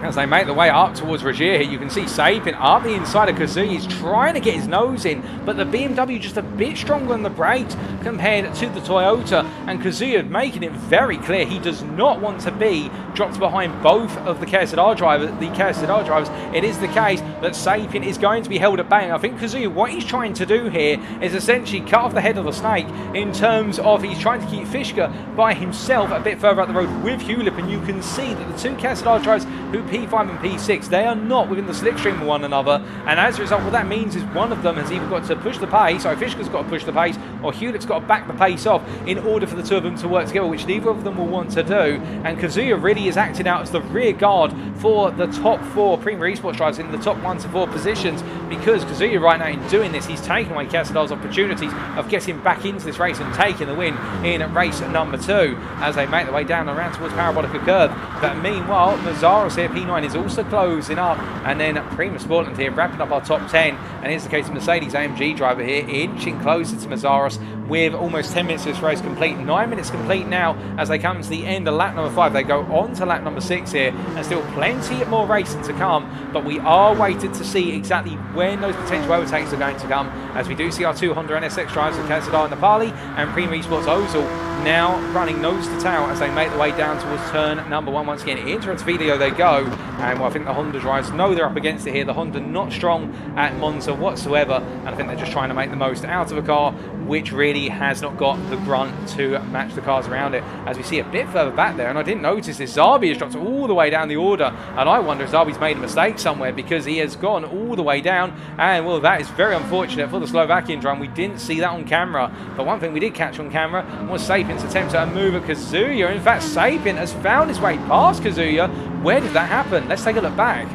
As they make their way up towards Regier here, you can see Sapien up the inside of Kazuya. He's trying to get his nose in, but the BMW just a bit stronger on the brakes compared to the Toyota, and Kazuya making it very clear he does not want to be dropped behind both of the KSZR drivers. It is the case that Sapien is going to be held at bay, and I think Kazuya, what he's trying to do here is essentially cut off the head of the snake in terms of he's trying to keep Fishka by himself a bit further up the road with Hewlett, and you can see that the 2 KSZR drivers who P5 and P6, they are not within the slipstream of one another, and as a result what that means is one of them has either got to push the pace, so Fishka's got to push the pace, or Hewlett's got to back the pace off in order for the 2 of them to work together, which neither of them will want to do, and Kazuya really is acting out as the rear guard for the top 4 PRiMA Esports drivers in the top 1 to 4 positions, because Kazuya right now in doing this, he's taking away KSZR's opportunities of getting back into this race and taking the win in race number 2 as they make their way down and around towards Parabolica Curve. But meanwhile, Mazzaros here, P9 is also closing up, and then PRiMA Sportland here wrapping up our top 10, and here's the case of Mercedes AMG driver here inching closer to Mazzaros with almost 10 minutes of this race complete, 9 minutes complete now as they come to the end of lap number 5. They go on to lap number 6 here, and still plenty more racing to come, but we are waiting to see exactly when those potential overtakes are going to come, as we do see our 2 Honda NSX drivers of KSZR Nepali and PRiMA Esports Ozil now running nose to tail as they make their way down towards turn number 1 once again. Into its video they go, and well, I think the Honda drivers know they're up against it here. The Honda not strong at Monza whatsoever, and I think they're just trying to make the most out of a car which really has not got the grunt to match the cars around it. As we see a bit further back there, and I didn't notice this, Zabi has dropped all the way down the order, and I wonder if Zabi's made a mistake somewhere because he has gone all the way down, and well, that is very unfortunate for the Slovakian drum. We didn't see that on camera, but one thing we did catch on camera was Sapien's attempt at a move at Kazuya. In fact, Sapien has found his way past Kazuya. Where did that happen? Let's take a look back.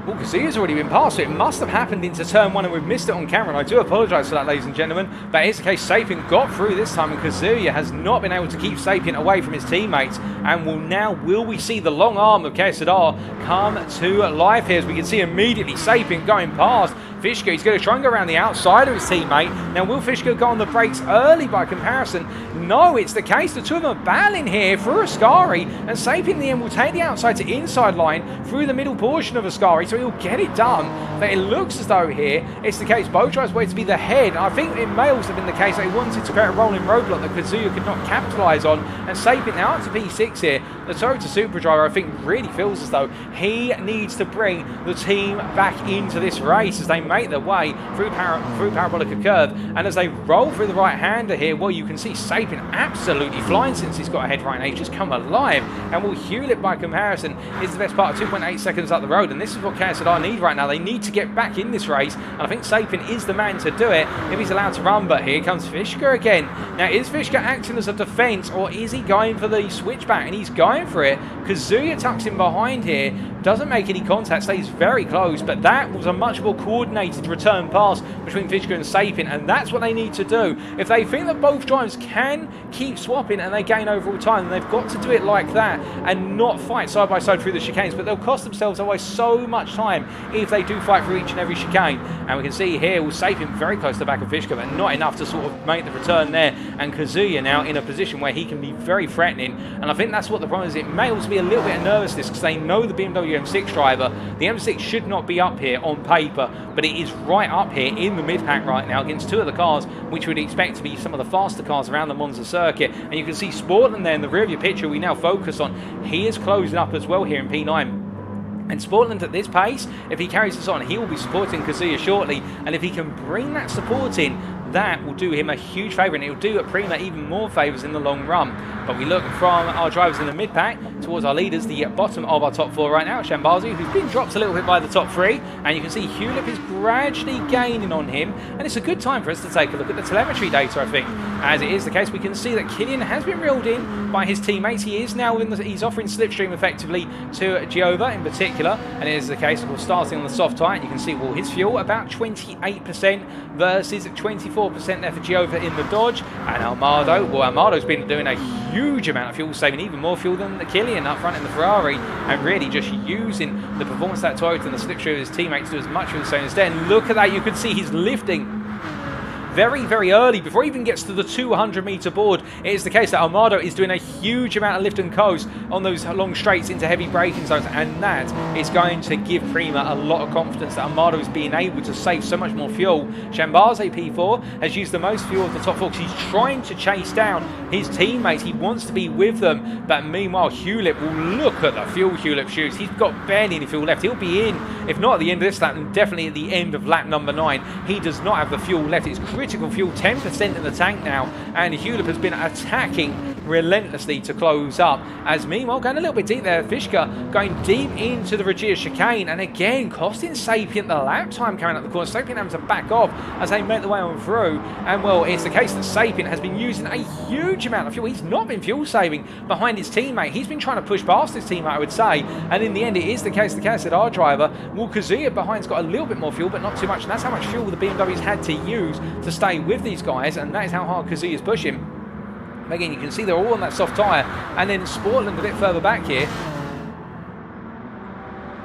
Well, Kazuya's already been past, so it must have happened into turn 1 and we've missed it on camera, and I do apologise for that, ladies and gentlemen, but it's the case Sapien got through this time, and Kazuya has not been able to keep Sapien away from his teammates, and will we see the long arm of KSZR come to life here, as we can see immediately Sapien going past Fishka. He's going to try and go around the outside of his teammate. Now, will Fishka go on the brakes early by comparison? No, it's the case. The 2 of them are battling here through Ascari, and Sapien in the end will take the outside to inside line through the middle portion of Ascari, so he'll get it done. But it looks as though here it's the case both drivers were to be the head. I think it may also have been the case they wanted to create a rolling roadblock that Kazuya could not capitalise on, and Sapien now up to P6 here. The Toyota Superdriver, I think, really feels as though he needs to bring the team back into this race as they make their way through Parabolica Curve, and as they roll through the right-hander here, well, you can see Sapien absolutely flying since he's got a head right now. He's just come alive, and will Hewlett by comparison is the best part of 2.8 seconds up the road, and this is what KSZR need right now. They need to get back in this race, and I think Sapien is the man to do it if he's allowed to run. But here comes Fishka again. Now, is Fishka acting as a defence, or is he going for the switchback? And he's going for it. Kazuya tucks in behind here, doesn't make any contact, stays very close, but that was a much more coordinated coordinated return pass between Fishka and Sapien, and that's what they need to do. If they think that both drivers can keep swapping and they gain overall time, then they've got to do it like that and not fight side by side through the chicanes, but they'll cost themselves away so much time if they do fight through each and every chicane. And we can see here, with Sapien very close to the back of Fishka, but not enough to sort of make the return there, and Kazuya now in a position where he can be very threatening, and I think that's what the problem is. It may also be a little bit of nervousness because they know the BMW M6 driver. The M6 should not be up here on paper, but it is right up here in the mid-pack right now against two of the cars which we'd expect to be some of the faster cars around the Monza circuit. And you can see Sportland there in the rear view picture we now focus on. He is closing up as well here in P9. And Sportland at this pace, if he carries this on, he will be supporting Kazuya shortly. And if he can bring that support in, that will do him a huge favour, and it will do PRiMA even more favours in the long run. But we look from our drivers in the mid-pack towards our leaders, the bottom of our top four right now, Shambazi, who's been dropped a little bit by the top three, and you can see Hulip is gradually gaining on him, and it's a good time for us to take a look at the telemetry data, I think. As it is the case, we can see that Killian has been reeled in by his teammates. He is now he's offering slipstream effectively to Giova in particular, and it is the case, of course, starting on the soft tyre, and you can see, well, his fuel about 28% versus 24% there for Giova in the Dodge. And Armado, well, Armado's been doing a huge amount of fuel, saving even more fuel than the Killian up front in the Ferrari, and really just using the performance of that Toyota and the slipstream of his teammates to do as much fuel saving as then. Look at that, you can see he's lifting very, very early, before he even gets to the 200-metre board. It is the case that Armado is doing a huge amount of lift and coast on those long straights into heavy braking zones, and that is going to give PRiMA a lot of confidence that Armado is being able to save so much more fuel. Shambaze P4 has used the most fuel of the top four because he's trying to chase down his teammates. He wants to be with them, but meanwhile Hulip, will look at the fuel Hulip shoots. He's got barely any fuel left. He'll be in, if not at the end of this lap, then definitely at the end of lap number 9. He does not have the fuel left. It's critical fuel, 10% in the tank now, and Hulip has been attacking relentlessly to close up, as meanwhile going a little bit deep there, Fishka going deep into the Regia chicane, and again costing Sapien the lap time coming up the corner. Sapien having to back off as they make the way on through, and well, it's the case that Sapien has been using a huge amount of fuel. He's not been fuel saving behind his teammate. He's been trying to push past his teammate, I would say, and in the end it is the case the KSZR driver, well, Kazuya behind's got a little bit more fuel, but not too much, and that's how much fuel the BMW's had to use to stay with these guys, and that is how hard Kazuya's pushing. Again, you can see they're all on that soft tyre, and then Sportland a bit further back here.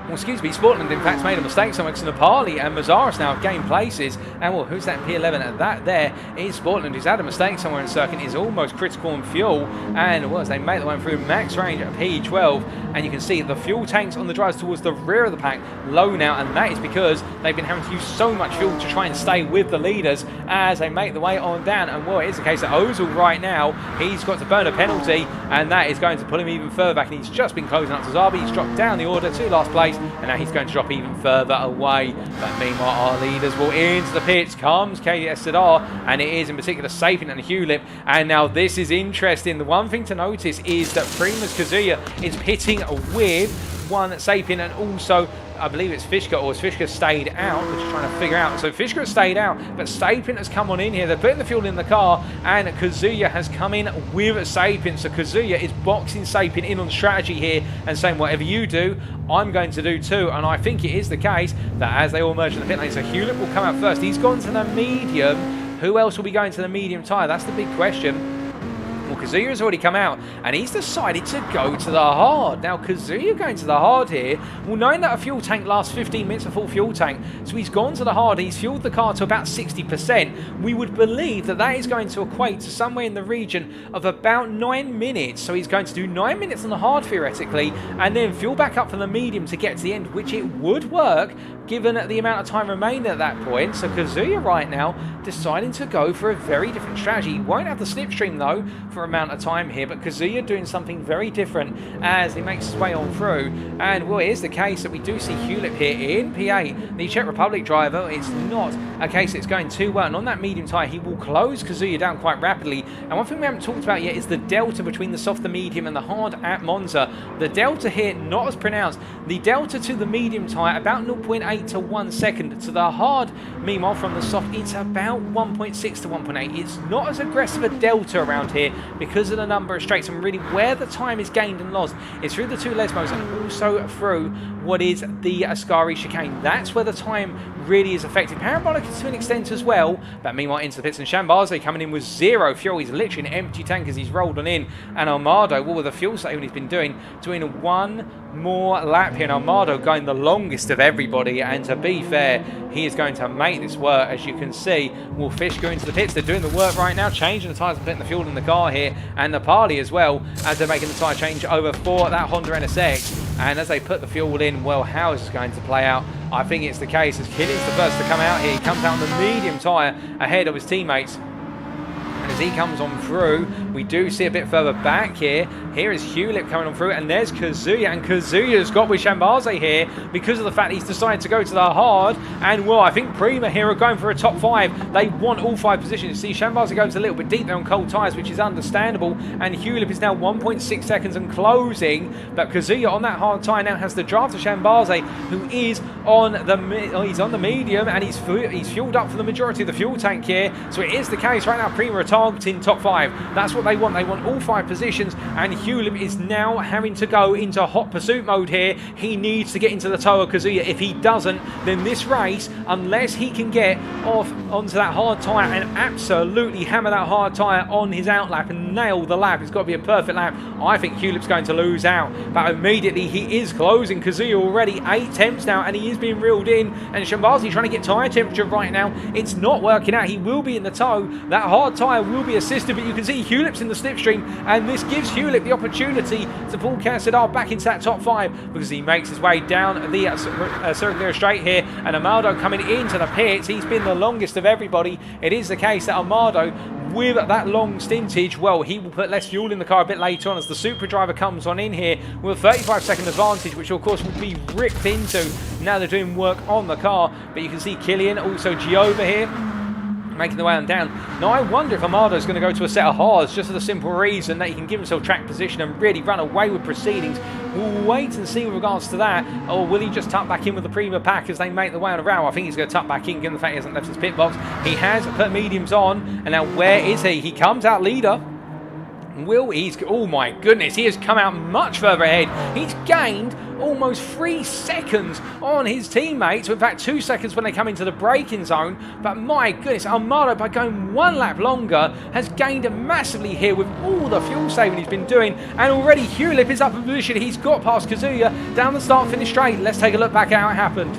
Well, excuse me, Sportland in fact made a mistake somewhere because Napali and Mazaris now have gained places. And well, who's that P11? That there is Sportland, who's had a mistake somewhere in the circuit, is almost critical on fuel. And well, as they make the way through max range at P12, and you can see the fuel tanks on the drives towards the rear of the pack low now, and that is because they've been having to use so much fuel to try and stay with the leaders as they make the way on down. And well, it's the case that Ozil right now, he's got to burn a penalty, and that is going to pull him even further back, and he's just been closing up to Zabi. He's dropped down the order to last place, and now he's going to drop even further away. But meanwhile, our leaders will into the pits. Comes KSZR, and it is in particular Sapien and Hulip. And now this is interesting. The one thing to notice is that PRiMA's Kazuya is pitting with one Sapien, and also I believe it's Fishka, or has Fishka stayed out? We're just trying to figure out. So Fishka has stayed out, but Sapien has come on in here. They're putting the fuel in the car, and Kazuya has come in with Sapien. So Kazuya is boxing Sapien in on strategy here and saying, whatever you do, I'm going to do too. And I think it is the case that as they all merge in the pit lane, so Hulip will come out first. He's gone to the medium. Who else will be going to the medium tyre? That's the big question. Well, Kazuya has already come out, and he's decided to go to the hard. Now, Kazuya going to the hard here, well, knowing that a fuel tank lasts 15 minutes, a full fuel tank, so he's gone to the hard, he's fueled the car to about 60%. We would believe that that is going to equate to somewhere in the region of about 9 minutes. So he's going to do 9 minutes on the hard, theoretically, and then fuel back up for the medium to get to the end, which it would work, given the amount of time remaining at that point. So Kazuya right now deciding to go for a very different strategy. He won't have the slipstream though for amount of time here, but Kazuya doing something very different as he makes his way on through. And well, it is the case that we do see Hulip here in P8, the Czech Republic driver. It's not a case that's going too well, and on that medium tyre he will close Kazuya down quite rapidly. And one thing we haven't talked about yet is the delta between the soft, the medium and the hard at Monza. The delta here not as pronounced. The delta to the medium tyre about 0.8 to 1 second. To the hard, meanwhile, from the soft, it's about 1.6 to 1.8. It's not as aggressive a delta around here because of the number of straights, and really where the time is gained and lost is through the two Lesmos and also through what is the Ascari chicane. That's where the time really is effective. Parabolic to an extent as well, but meanwhile into the pits, and Shambaze coming in with 0 fuel. He's literally an empty tank as he's rolled on in, and Armado, well, with the fuel saving he's been doing one more lap here, and Armado going the longest of everybody, and to be fair, he is going to make this work. As you can see, Wolf Fish going into the pits. They're doing the work right now, changing the tyres and putting the fuel in the car here, and the party as well, as they're making the tyre change over for that Honda NSX. And as they put the fuel in, well, how is this going to play out? I think it's the case as Killian's the first to come out here. He comes out on the medium tyre ahead of his teammates. And as he comes on through, we do see a bit further back here. Here is Hewlett coming on through, and there's Kazuya, and Kazuya's got with Shambaze here because of the fact he's decided to go to the hard. And well, I think PRiMA here are going for a top 5. They want all 5 positions. You see, Shambaze goes a little bit deep there on cold tyres, which is understandable, and Hewlett is now 1.6 seconds and closing. But Kazuya on that hard tyre now has the draft to Shambaze, who is on the medium, and he's fueled up for the majority of the fuel tank here. So it is the case right now. PRiMA are targeting top 5. That's what they want. They want all 5 positions, and Hewlett is now having to go into hot pursuit mode here. He needs to get into the toe of Kazuya. If he doesn't, then this race, unless he can get off onto that hard tyre and absolutely hammer that hard tyre on his outlap and nail the lap, it's got to be a perfect lap. I think Hewlett's going to lose out, but immediately he is closing Kazuya already. 8 temps now, and he is being reeled in, and Shambaze trying to get tyre temperature right now. It's not working out. He will be in the toe. That hard tyre will be assisted, but you can see Hewlett's in the slipstream, and this gives Hewlett the opportunity to pull KSZR back into that top 5 because he makes his way down the circular straight here, and Armado coming into the pits. He's been the longest of everybody. It is the case that Armado, with that long stintage, well, he will put less fuel in the car a bit later on as the Super Driver comes on in here with a 35-second advantage, which of course will be ripped into now they're doing work on the car. But you can see Killian, also Giova here, making the way on down. Now I wonder if Armado's going to go to a set of hards, just for the simple reason that he can give himself track position and really run away with proceedings. We'll wait and see with regards to that, or will he just tuck back in with the PRiMA pack as they make the way on a row? I think he's going to tuck back in, given the fact he hasn't left his pit box. He has put mediums on, and now where is he? He comes out leader. Oh my goodness, he has come out much further ahead. He's gained almost 3 seconds on his teammates. In fact, 2 seconds when they come into the braking zone. But my goodness, Armado, by going 1 lap longer, has gained massively here with all the fuel saving he's been doing. And already Hewlett is up in position. He's got past Kazuya down the start finish straight. Let's take a look back at how it happened.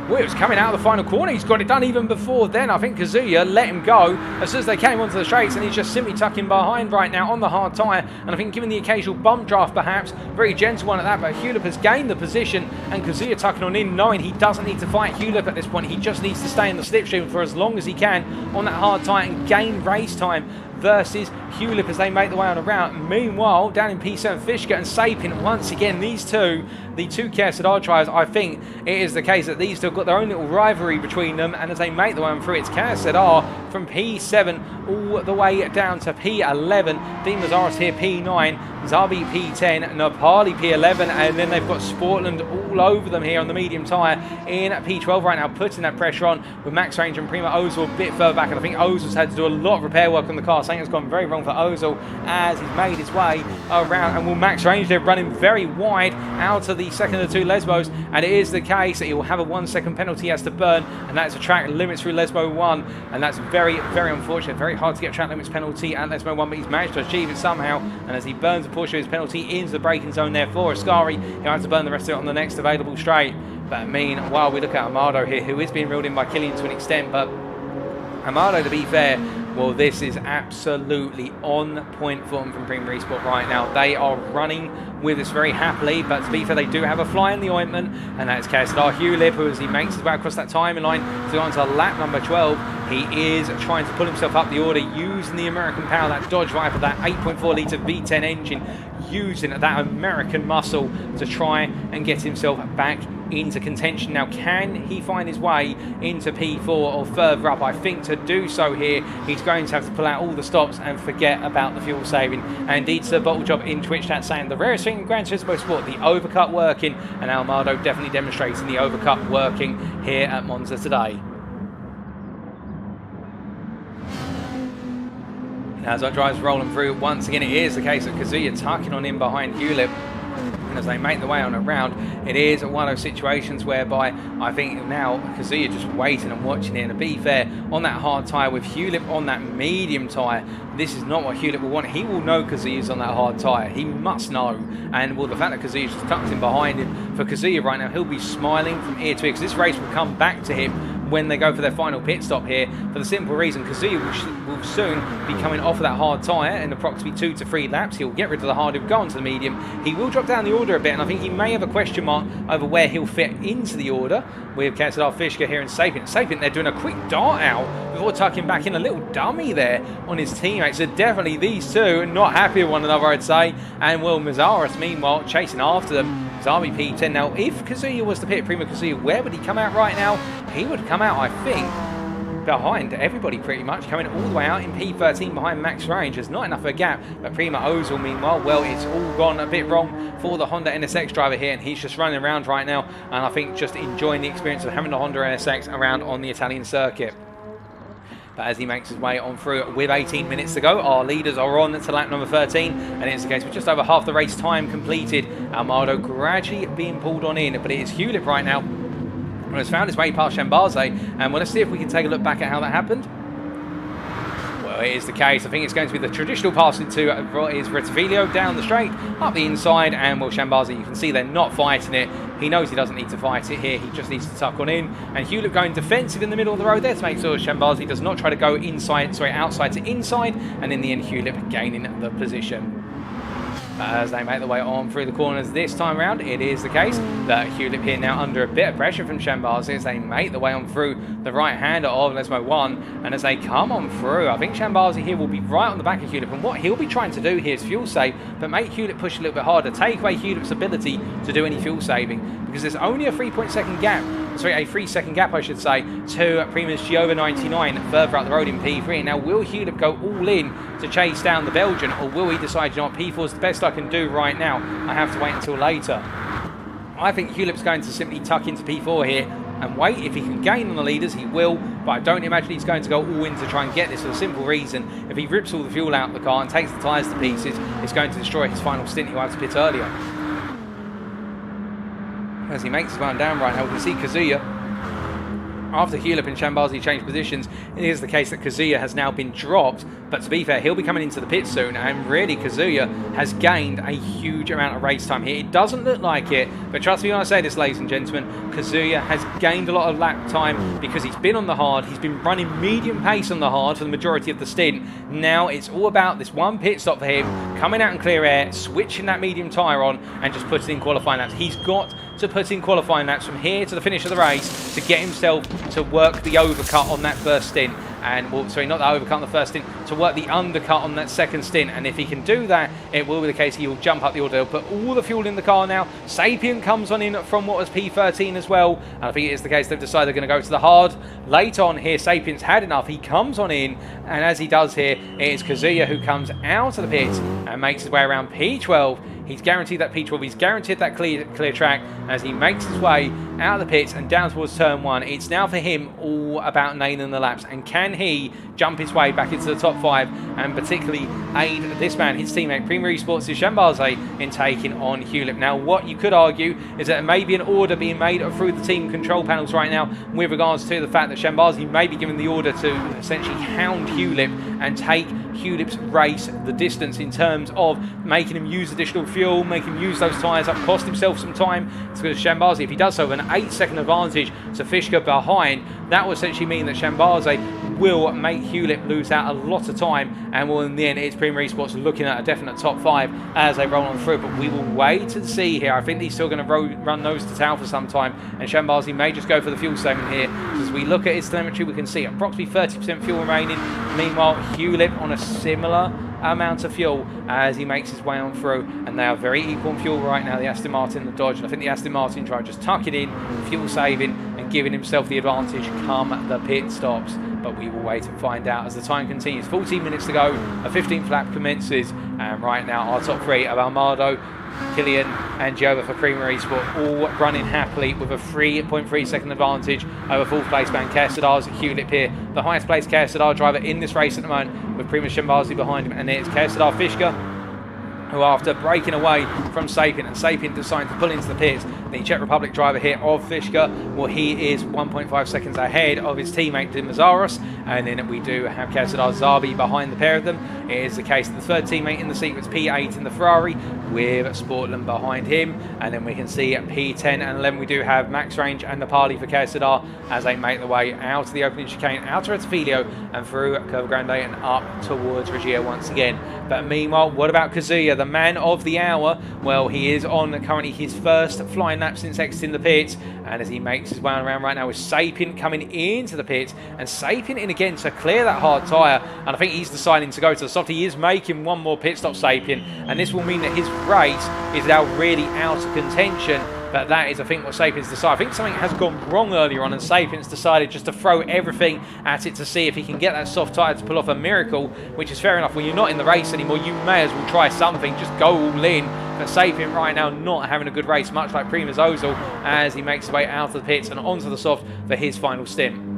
Well, it was coming out of the final corner. He's got it done even before then. I think Kazuya let him go as soon as they came onto the straights, and he's just simply tucking behind right now on the hard tyre. And I think given the occasional bump draft perhaps, very gentle one at that, but Hewlett has gained the position, and Kazuya tucking on in, knowing he doesn't need to fight Hewlett at this point. He just needs to stay in the slipstream for as long as he can on that hard tyre and gain race time versus Hewlett as they make the way on a route. Meanwhile, down in P7, Fishka and Sapin, once again, these two, the 2 KSZR drivers, I think it is the case that these two have got their own little rivalry between them, and as they make the way on through, it's KSZR from P7 all the way down to P11. Dean Mazaris here, P9, Zabi P10, Nepali P11, and then they've got Sportland all over them here on the medium tyre in P12 right now, putting that pressure on with Max Range and PRiMA Ozil a bit further back, and I think Ozil's had to do a lot of repair work on the car. Something has gone very wrong for Ozil as he's made his way around, and will Max Range there running very wide out of the second of the 2 Lesbos, and it is the case that he will have a 1-second penalty he has to burn, and that's a track limits through Lesbo 1, and that's very, very unfortunate. Very hard to get a track limits penalty at Lesbo 1, but he's managed to achieve it somehow, and as he burns a portion of his penalty into the braking zone there for Ascari, he'll have to burn the rest of it on the next available straight. But meanwhile, we look at Armado here, who is being reeled in by Killian to an extent, but Armado, to be fair, well, this is absolutely on point for them from PRiMA Esport right now. They are running with this very happily, but to be fair, they do have a fly in the ointment, and that is KSZR Hewlett, who, as he makes his way across that timing line to go on to lap number 12, he is trying to pull himself up the order using the American power, that Dodge Viper, that 8.4 litre V10 engine, using that American muscle to try and get himself back into contention. Now, can he find his way into P4 or further up? I think to do so here, he's going to have to pull out all the stops and forget about the fuel saving. And indeed, Sir Bottle Job in Twitch chat saying the rarest thing in Gran Turismo Sport, the overcut working, and Armado definitely demonstrating the overcut working here at Monza today. As our drive's rolling through, once again it is the case of Kazuya tucking on in behind Hewlett. And as they make their way on around, it is one of those situations whereby I think now Kazuya just waiting and watching it. And to be fair, on that hard tyre with Hewlett on that medium tyre, this is not what Hewlett will want. He will know Kazuya's on that hard tyre. He must know. And well, the fact that Kazuya's just tucked in behind him, for Kazuya right now, he'll be smiling from ear to ear because this race will come back to him when they go for their final pit stop here, for the simple reason Kazuya will soon be coming off of that hard tyre in approximately 2 to 3 laps. He'll get rid of the hard, he'll go onto the medium. He will drop down the order a bit, and I think he may have a question mark over where he'll fit into the order with KSZR, Fishka here and Sapient. Sapient, they're doing a quick dart out before tucking back in, a little dummy there on his teammates. So definitely these two not happy with one another, I'd say. And Will Mazaris, meanwhile, chasing after them. Army P10. Now, if Kazuya was to pit PRiMA Kazuya, where would he come out right now? He would come out, I think, behind everybody pretty much, coming all the way out in P13 behind Max Range. There's not enough of a gap, but PRiMA Ozil, meanwhile, well, it's all gone a bit wrong for the Honda NSX driver here, and he's just running around right now, and I think just enjoying the experience of having the Honda NSX around on the Italian circuit. But as he makes his way on through with 18 minutes to go, our leaders are on to lap number 13, and it's the case with just over half the race time completed. Armado gradually being pulled on in, but it is Hewlett right now who has found his way past Shambaze, and well, let's see if we can take a look back at how that happened. Well, it is the case. I think it's going to be the traditional pass into is Rettivilio down the straight, up the inside, and well, Shambaze, you can see they're not fighting it. He knows he doesn't need to fight it here. He just needs to tuck on in. And Hewlett going defensive in the middle of the road there to make sure Shambaze does not try to go outside to inside. And in the end, Hewlett gaining the position. As they make their way on through the corners this time around, it is the case that Hewlett here now under a bit of pressure from Shambaze as they make their way on through the right-hander of Lesmo 1. And as they come on through, I think Shambaze here will be right on the back of Hewlett. And what he'll be trying to do here is fuel save, but make Hewlett push a little bit harder, take away Hewlett's ability to do any fuel saving, because there's only a 3.2 gap. Sorry, a 3-second gap, I should say, to PRiMA's Giova99 further up the road in P3. Now, will Hewlett go all in to chase down the Belgian, or will he decide, you know what, P4 is the best I can do right now? I have to wait until later. I think Hewlett's going to simply tuck into P4 here and wait. If he can gain on the leaders, he will, but I don't imagine he's going to go all in to try and get this for the simple reason, if he rips all the fuel out of the car and takes the tyres to pieces, it's going to destroy his final stint. He'll have to pit earlier. As he makes his way down right now, we can see Kazuya, after Hewlett and Shambaze change positions, it is the case that Kazuya has now been dropped, but to be fair, he'll be coming into the pit soon, and really Kazuya has gained a huge amount of race time here. It doesn't look like it, but trust me when I say this, ladies and gentlemen, Kazuya has gained a lot of lap time because he's been on the hard, he's been running medium pace on the hard for the majority of the stint. Now it's all about this one pit stop for him, coming out in clear air, switching that medium tyre on, and just putting in qualifying laps. He's got to put in qualifying laps from here to the finish of the race to get himself to work the overcut on that first stint. And, well, sorry, not the overcut on the first stint, to work the undercut on that second stint. And if he can do that, it will be the case he will jump up the order. He'll put all the fuel in the car now. Sapient comes on in from what was P13 as well. And I think it is the case they've decided they're going to go to the hard. Late on here, Sapient's had enough. He comes on in, and as he does here, it is Kazuya who comes out of the pit and makes his way around P12. He's guaranteed that P12, he's guaranteed that clear track. As he makes his way out of the pits and down towards turn 1, it's now for him all about nailing the laps. And can he jump his way back into the top 5 and particularly aid this man, his teammate, PRiMA Esports' Shambaze, in taking on Hewlett? Now, what you could argue is that there may be an order being made through the team control panels right now with regards to the fact that Shambaze may be given the order to essentially hound Hewlett and take Hewlett's race the distance in terms of making him use additional fuel, making him use those tyres up, cost himself some time. Because Shambaze, if he does so, with an 8-second advantage to Fishka behind, that will essentially mean that Shambaze will make Hewlett lose out a lot of time, and will in the end, it's PRiMA Esports looking at a definite top 5 as they roll on through. But we will wait and see here. I think he's still going to run nose to tail for some time, and Shambaze may just go for the fuel saving here. As we look at his telemetry, we can see approximately 30% fuel remaining. Meanwhile, Hewlett on a similar amount of fuel as he makes his way on through, and they are very equal in fuel right now, the Aston Martin and the Dodge. And I think the Aston Martin tried just tuck it in, fuel saving, and giving himself the advantage come the pit stops. But we will wait and find out as the time continues. 14 minutes to go, a 15th lap commences, and right now our top 3 of Armado, Killian and Giova for PRiMA Sport, all running happily with a 3.3 second advantage over fourth place man KSZR's Hewlett here. The highest placed KSZR driver in this race at the moment, with Prima Shembazi behind him, and it's KSZR Fischke, who after breaking away from Sapien, and Sapien deciding to pull into the pits, the Czech Republic driver here of Fischke, well, he is 1.5 seconds ahead of his teammate Dimazaros, and then we do have KSZR Zabi behind the pair of them. It is the case that the third teammate in the sequence, P8 in the Ferrari, with Sportland behind him, and then we can see at P10 and 11 we do have Max Range and Nepali for KSZR as they make their way out of the opening chicane, out of Rettifilio and through Curva Grande and up towards Regia once again. But meanwhile, what about Kazuya, the man of the hour? Well, he is on currently his first flying lap since exiting the pits, and as he makes his way around right now with Sapien coming into the pits, and Sapien in again to clear that hard tyre, and I think he's deciding to go to the soft. He is making one more pit stop, Sapien, and this will mean that his race is now really out of contention. But that is, I think, what Sapien's decided. I think something has gone wrong earlier on, and Sapien's decided just to throw everything at it to see if he can get that soft tyre to pull off a miracle, which is fair enough. When you're not in the race anymore, you may as well try something, just go all in. But Sapien right now not having a good race, much like Primož Ozil, as he makes his way out of the pits and onto the soft for his final stint.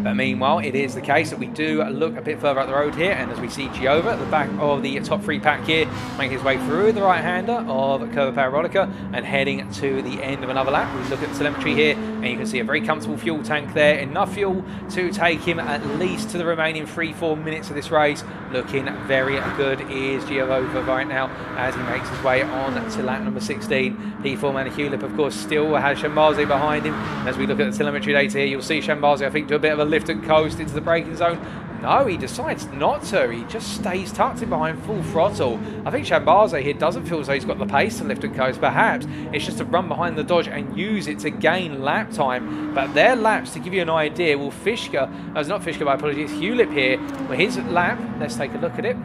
But meanwhile, it is the case that we do look a bit further up the road here, and as we see Giova at the back of the top three pack here, making his way through the right-hander of Curva Parabolica and heading to the end of another lap. We look at the telemetry here, and you can see a very comfortable fuel tank there, enough fuel to take him at least to the remaining 3-4 minutes of this race. Looking very good is Giova right now as he makes his way on to lap number 16. P4 man Hewlett, of course, still has Shembazi behind him. And as we look at the telemetry data here, you'll see Shembazi, I think, do a bit of a lift and coast into the braking zone. No, he decides not to. He just stays tucked in behind full throttle. I think Shembazi here doesn't feel as though he's got the pace to lift and coast. Perhaps it's just to run behind the Dodge and use it to gain lap time. But their laps, to give you an idea, well, Fischke, not Fischke, my apologies, Hewlett here, well, his lap, let's take a look at it.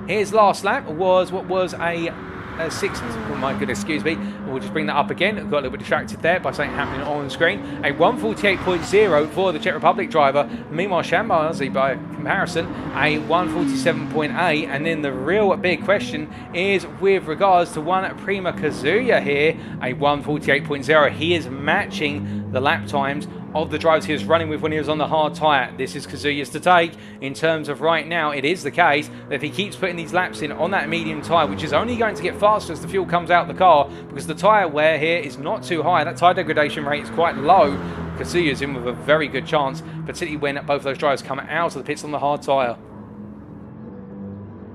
His last lap was what was a 6, oh my goodness, excuse me, we'll just bring that up again. Got a little bit distracted there by something happening on screen. A 1:48.0 for the Czech Republic driver. Meanwhile, Shembazi, by comparison, a 1:47.8. And then the real big question is with regards to one Prima Kazuya here, a 1:48.0. He is matching the lap times of the drivers he was running with when he was on the hard tyre. This is Kazuya's to take. In terms of right now, it is the case that if he keeps putting these laps in on that medium tyre, which is only going to get faster as the fuel comes out the car, because the tyre wear here is not too high, that tyre degradation rate is quite low, Kazuya's in with a very good chance, particularly when both of those drivers come out of the pits on the hard tyre.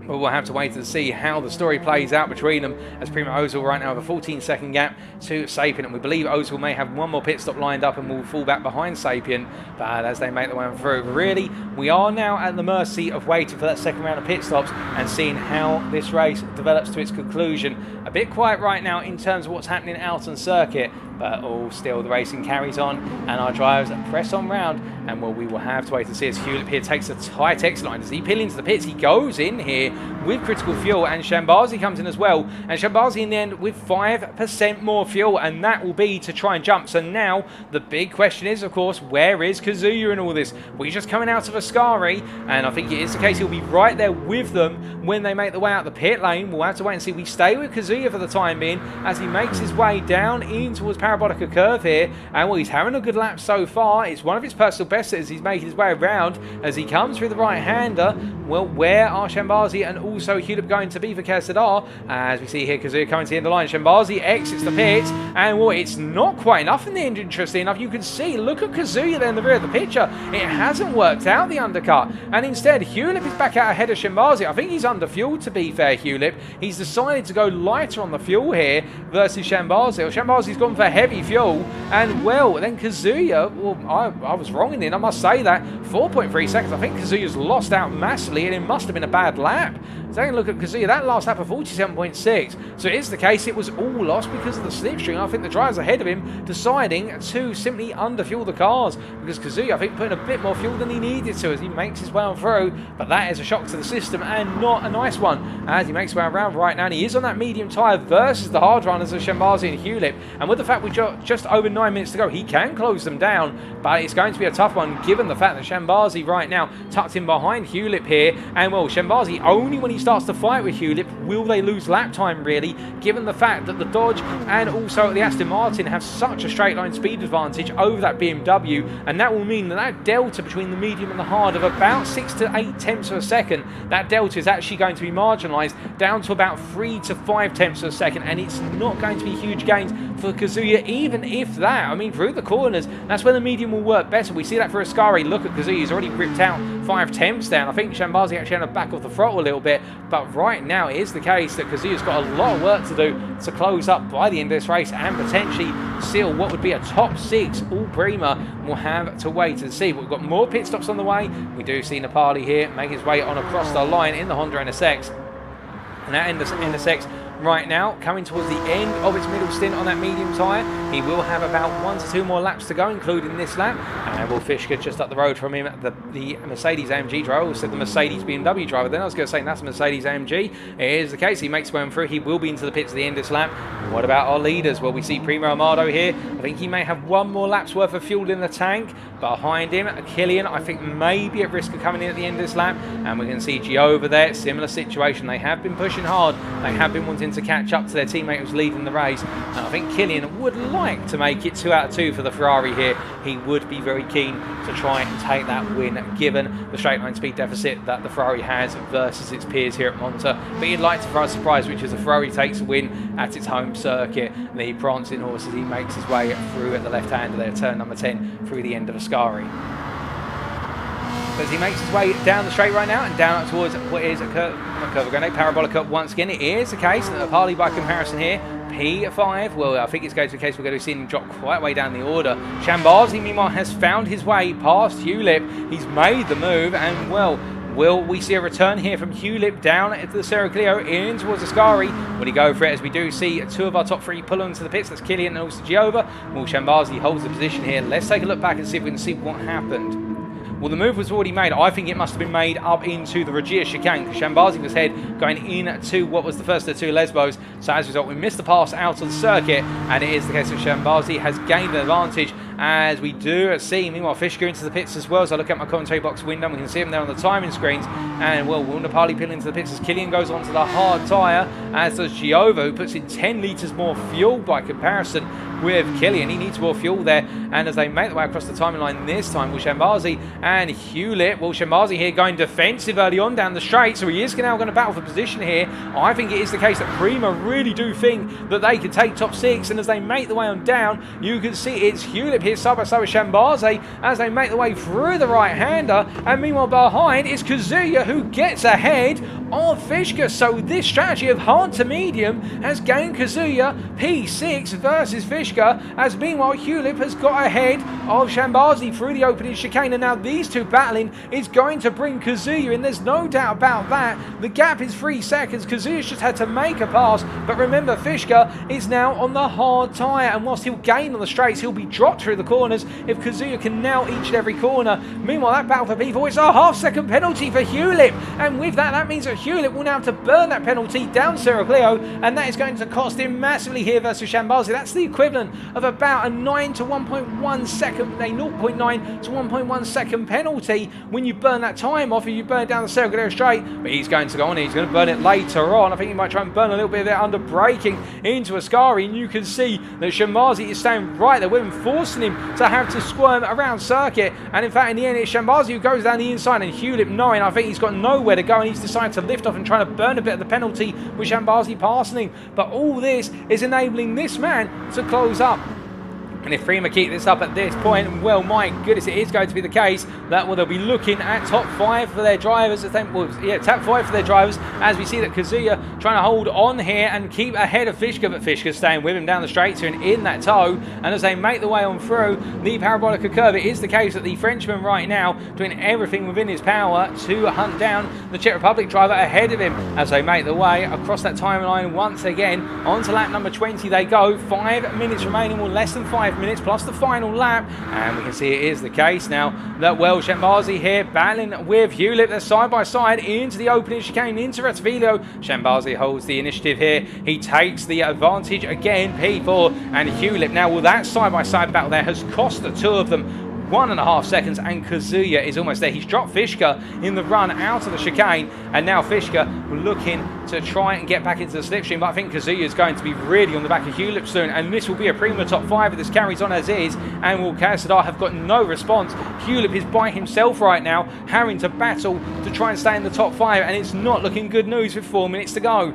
But we'll have to wait and see how the story plays out between them, as Primož Ozil right now have a 14-second gap to Sapien, and we believe Ozil may have one more pit stop lined up and will fall back behind Sapien. But as they make their way through, really, we are now at the mercy of waiting for that second round of pit stops and seeing how this race develops to its conclusion. A bit quiet right now in terms of what's happening out on circuit, but all still the racing carries on, and our drivers press on round, and well, we will have to wait and see as Hewlett here takes a tight exit line. As he peel into the pits, he goes in here with critical fuel, and Shembazi comes in as well, and Shembazi in the end with 5% more fuel, and that will be to try and jump. So now the big question is, of course, where is Kazuya in all this? Well, he's just coming out of Ascari, and I think it is the case he'll be right there with them when they make the way out the pit lane. We'll have to wait and see. We stay with Kazuya for the time being as he makes his way down in towards Parabolica curve here, and well, he's having a good lap so far. It's one of his personal bests as he's making his way around as he comes through the right-hander. Well, where are Shembazi and also Hewlett going to be for KSZR? As we see here, Kazuya coming to the end of the line. Shembazi exits the pits, and well, it's not quite enough in the end, interesting enough. You can see, look at Kazuya there in the rear of the picture. It hasn't worked out, the undercut, and instead Hewlett is back out ahead of Shembazi. I think he's under fuel, to be fair, Hewlett. He's decided to go lighter on the fuel here versus Shembazi. Well, Shembazi's gone for heavy fuel, and well, then Kazuya, well, I was wrong in it, I must say that. 4.3 seconds. I think Kazuya's lost out massively, and it must have been a bad lap. Taking a look at Kazuya, that last lap of 47.6. So it is the case, it was all lost because of the slipstream. I think the drivers ahead of him deciding to simply underfuel the cars, because Kazuya, I think, putting a bit more fuel than he needed to as he makes his way on through, but that is a shock to the system and not a nice one as he makes his way around right now, and he is on that medium tyre versus the hard runners of Shembazi and Hewlett, and with the fact we've got just over 9 minutes to go, he can close them down, but it's going to be a tough one given the fact that Shembazi right now tucked in behind Hewlett here, and well, Shembazi only when he starts to fight with Hewlett will they lose lap time really, given the fact that the Dodge and also the Aston Martin have such a straight line speed advantage over that BMW, and that will mean that that delta between the medium and the hard of about 6 to 8 tenths of a second, that delta is actually going to be marginalised down to about 3 to 5 tenths of a second, and it's not going to be huge gains for Kazuya, even if that. I mean, through the corners, that's where the medium will work better. We see that for Ascari. Look at Kazuya, he's already ripped out 5 tenths down. I think Shembazi actually had to back off the throttle a little bit, but right now it is the case that Kazuya's got a lot of work to do to close up by the end of this race and potentially seal what would be a top 6. All PRiMA will have to wait and see. But we've got more pit stops on the way. We do see Nepali here make his way on across the line in the Honda NSX. And that NSX right now coming towards the end of its middle stint on that medium tyre. He will have about 1 to 2 more laps to go, including this lap, and Will Fischke just up the road from him, the Mercedes AMG driver. I always said the Mercedes BMW driver, then I was going to say that's Mercedes AMG. It is the case, he makes way through, he will be into the pits at the end of this lap. What about our leaders? Well, we see PRiMA Armado here. I think he may have 1 more lap's worth of fuel in the tank. Behind him, Killian, I think, may be at risk of coming in at the end of this lap, and we can see G over there, similar situation. They have been pushing hard, they have been wanting to catch up to their teammate who's leading the race, and I think Killian would like to make it 2 out of 2 for the Ferrari here. He would be very keen to try and take that win given the straight line speed deficit that the Ferrari has versus its peers here at Monza, but he'd like to throw a surprise, which is the Ferrari takes a win at its home circuit. The prancing horse as he makes his way through at the left hand of their turn number 10 through the end of Ascari. As he makes his way down the straight right now and down up towards what is a parabolic cut once again. It is the case that Harley by comparison here, P5, well, I think it's going to be the case we're going to see him drop quite way down the order. Shembazi, meanwhile, has found his way past Hewlett. He's made the move, and well, will we see a return here from Hewlett down into the Cerro Clio in towards Ascari? Will he go for it, as we do see 2 of our top 3 pull into the pits? That's Killian and also Giova. Well, Shembazi holds the position here. Let's take a look back and see if we can see what happened. Well, the move was already made. I think it must have been made up into the Regia chicane, because Shembazi was ahead going into what was the first of the 2 Lesbos. So as a result, we missed the pass out of the circuit, and it is the case that Shembazi has gained an advantage, as we do see. Meanwhile, Fischke into the pits as well. So I look at my commentary box window, we can see him there on the timing screens. And well, will Nepali peel into the pits as Killian goes onto the hard tyre, as does Giova, who puts in 10 litres more fuel by comparison with Killian. He needs more fuel there, and as they make their way across the timing line this time with Shembazi and Hewlett. Well, Shembazi here going defensive early on down the straight, so he is now going to battle for position here. I think it is the case that PRiMA really do think that they can take top 6, and as they make the way on down, you can see it's Hewlett here side by side with Shembazi as they make the way through the right-hander, and meanwhile behind is Kazuya, who gets ahead of Fischke. So this strategy of hard to medium has gained Kazuya P6 versus Fischke, as meanwhile Hewlett has got ahead of Shembazi through the opening chicane, and now these 2 battling is going to bring Kazuya in. There's no doubt about that. The gap is 3 seconds. Kazuya's just had to make a pass, but remember, Fischke is now on the hard tyre, and whilst he'll gain on the straights, he'll be dropped through the corners if Kazuya can nail each and every corner. Meanwhile, that battle for P4, it's a half-second penalty for Hewlett, and with that, that means that Hewlett will now have to burn that penalty down Cerro Clio, and that is going to cost him massively here versus Shembazi. That's the equivalent of about a 9 to 1.1 second, a 0.9 to 1.1 second penalty when you burn that time off, and you burn it down the Cerro Clio straight. But he's going to go on, he's going to burn it later on. I think he might try and burn a little bit of it under braking into Ascari, and you can see that Shembazi is staying right there with him, forcing him to have to squirm around circuit. And in fact, in the end, it's Shembazi who goes down the inside, and Hewlett, knowing I think he's got nowhere to go, and he's decided to lift off and try to burn a bit of the penalty with Shembazi passing him. But all this is enabling this man to close up. And if PRiMA keep this up at this point, well, my goodness, it is going to be the case that they'll be looking at top 5 for their drivers. Top 5 for their drivers, as we see that Kazuya trying to hold on here and keep ahead of Fischke, but Fischke staying with him down the straight and in that tow. And as they make the way on through the Parabolica curve, it is the case that the Frenchman right now doing everything within his power to hunt down the Czech Republic driver ahead of him as they make the way across that timeline once again. Onto lap number 20 they go. 5 minutes remaining, or less than 5 5 minutes plus the final lap, and we can see it is the case now that, well, Shambazi here battling with Hewlett. They're side by side into the opening chicane, into Rettivillo. Shambazi holds the initiative here. He takes the advantage again, P4 and Hewlett. Now, well, that side by side battle there has cost the two of them 1.5 seconds, and Kazuya is almost there. He's dropped Fishka in the run out of the chicane, and now Fishka looking to try and get back into the slipstream, but I think Kazuya is going to be really on the back of Hewlett soon, and this will be a PRiMA top 5 if this carries on as is, and will KSZR have got no response. Hewlett is by himself right now, having to battle to try and stay in the top 5, and it's not looking good news with 4 minutes to go.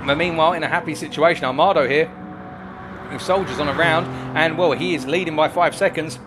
But meanwhile, in a happy situation, Armado here, with soldiers on a round, and well, he is leading by 5 seconds.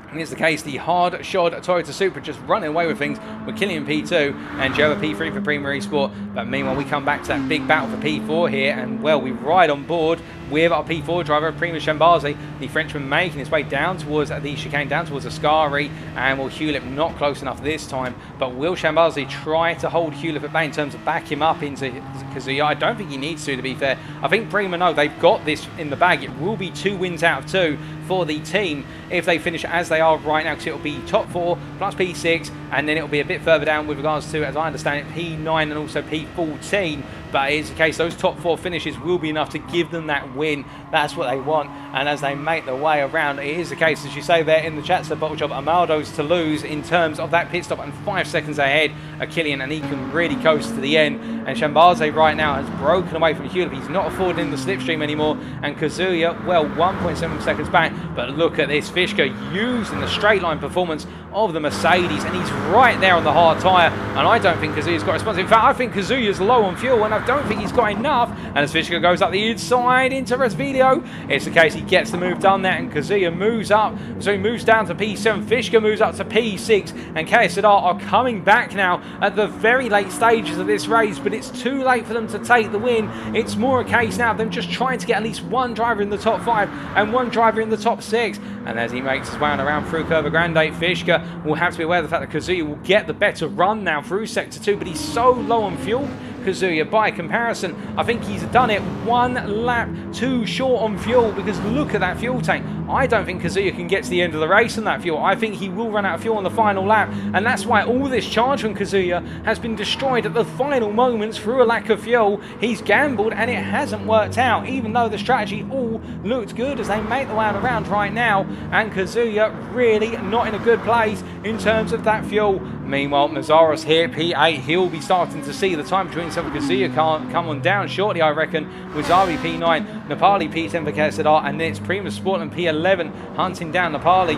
And it's the case, the hard-shod Toyota Supra just running away with things with Killian P2 and Joe P3 for PRiMA Esport. But meanwhile, we come back to that big battle for P4 here, and well, we ride on board with our P4 driver, PRiMA Shambazi, the Frenchman making his way down towards the chicane, down towards Ascari, and will Hewlett not close enough this time, but will Shambazi try to hold Hewlett at bay in terms of back him up into Kazuya? I don't think he needs to be fair. I think PRiMA know they've got this in the bag. It will be 2 wins out of 2 for the team if they finish as they are right now, because it will be top 4 plus P6, and then it will be a bit further down with regards to, as I understand it, P9 and also P14. But it is the case, those top 4 finishes will be enough to give them that win. That's what they want. And as they make their way around, it is the case, as you say there in the chat, so Bottle Job, Amaldo's to lose in terms of that pit stop, and 5 seconds ahead of Killian, and he can really coast to the end. And Shambazi right now has broken away from Hewlett. He's not affording the slipstream anymore. And Kazuya, well, 1.7 seconds back. But look at this, Fishka using the straight line performance of the Mercedes, and he's right there on the hard tyre, and I don't think Kazuya's got a response. In fact, I think Kazuya's low on fuel, and I don't think he's got enough. And as Fishka goes up the inside into Rettivillo, it's the case he gets the move done there, and Kazuya moves up, so he moves down to P7, Fishka moves up to P6, and KSZR are coming back now at the very late stages of this race, but it's too late for them to take the win. It's more a case now of them just trying to get at least one driver in the top 5 and one driver in the top 6. And as he makes his way around through Curva Grande, Fishka will have to be aware of the fact that Kazuya will get the better run now through Sector 2, but he's so low on fuel, Kazuya, by comparison. I think he's done it 1 lap too short on fuel, because look at that fuel tank. I don't think Kazuya can get to the end of the race on that fuel. I think he will run out of fuel on the final lap, and that's why all this charge from Kazuya has been destroyed at the final moments through a lack of fuel. He's gambled, and it hasn't worked out, even though the strategy all looked good as they make the way around right now, and Kazuya really not in a good place in terms of that fuel. Meanwhile, Mazaros here, P8, he'll be starting to see the time between himself and Kazuya can't come on down shortly, I reckon. Wasabi P9, Nepali P10 for KSZR, and then it's PRiMA Sport and P11 hunting down Nepali.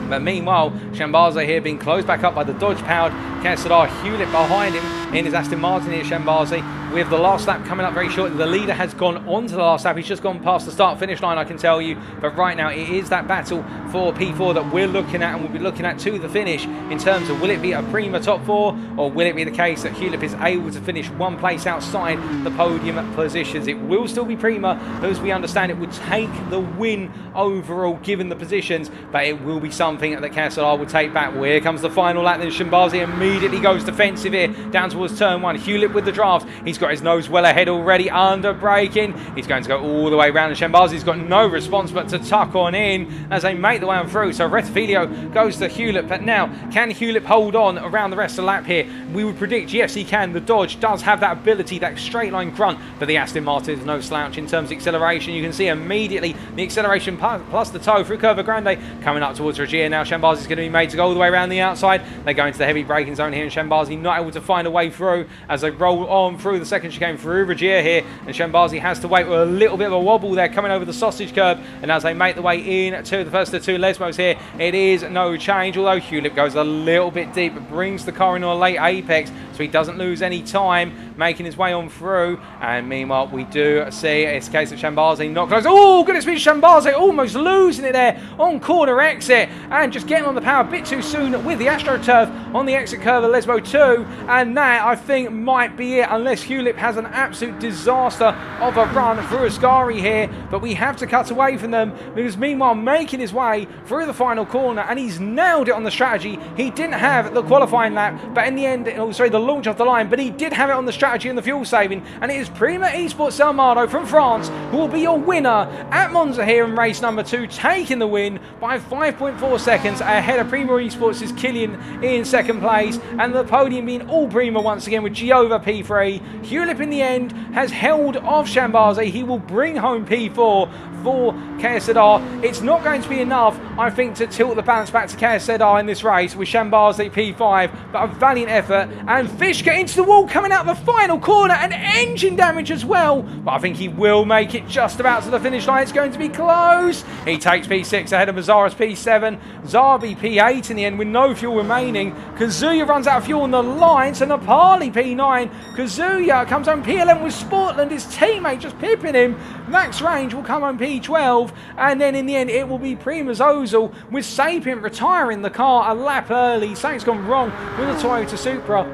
But meanwhile, Shambazi here being closed back up by the Dodge-powered KSZR. Hewlett behind him in his Aston Martin here, Shambazi, with the last lap coming up very shortly. The leader has gone on to the last lap. He's just gone past the start-finish line, I can tell you. But right now, it is that battle for P4 that we're looking at, and we'll be looking at to the finish in terms of will it be a PRiMA top 4, or will it be the case that Hewlett is able to finish 1 place outside the podium positions. It will still be PRiMA, as we understand it would take the win overall given the positions, but it will be something that KSZR will take back. Well, here comes the final lap, then Shambazi immediately goes defensive here, down towards turn 1. Hewlett with the draft. He's got his nose well ahead already, under braking. He's going to go all the way around, and Shambazi's got no response but to tuck on in as they make the way on through. So Rettivillo goes to Hewlett, but now, can Hewlett hold on around the rest of the lap here? We would predict, yes, he can. The Dodge does have that ability, that straight line grunt, but the Aston Martin is no slouch in terms of acceleration. You can see immediately the acceleration plus the toe through Curva Grande coming up towards Regia. Now Shambazi's going to be made to go all the way around the outside. They go into the heavy braking zone here, and Shambazi not able to find a way through as they roll on through the second chicane through Regia here, and Shambazi has to wait with a little bit of a wobble there coming over the sausage curb, and as they make the way in to the first of the 2 Lesmos here, it is no change, although Hewlett goes a little bit deep, but brings the car in on a late apex, so he doesn't lose any time making his way on through. And meanwhile, we do see it's a case of Shambazi not close. Oh, goodness me, Shambazi almost losing it there on corner exit, and just getting on the power a bit too soon with the AstroTurf on the exit curve of Lesmo 2, and that I think might be it, unless Hewlett has an absolute disaster of a run through Ascari here. But we have to cut away from them, because meanwhile making his way through the final corner, and he's nailed it on the strategy. He didn't have the qualifying lap, but in the end, oh sorry, the launch off the line, but he did have it on the strategy. strategy and the fuel saving, and it is PRiMA Esports Armado from France who will be your winner at Monza here in race number 2, taking the win by 5.4 seconds ahead of PRiMA Esports' Killian in second place, and the podium being all PRiMA once again with Giova P3. Hulip in the end has held off Shambazi. He will bring home P4 for KSZR. It's not going to be enough, I think, to tilt the balance back to KSZR in this race with Shambazi P5, but a valiant effort, and Fishka into the wall coming out of the final corner, and engine damage as well, but I think he will make it just about to the finish line. It's going to be close. He takes P6 ahead of Mazaris P7, Zarbi P8 in the end with no fuel remaining. Kazuya runs out of fuel on the line, so Nepali P9. Kazuya comes home P11 with Sportland, his teammate just pipping him. Max Range will come home P12, and then in the end it will be PRiMA's Ozil with Sapient retiring the car a lap early. Something's gone wrong with the Toyota Supra,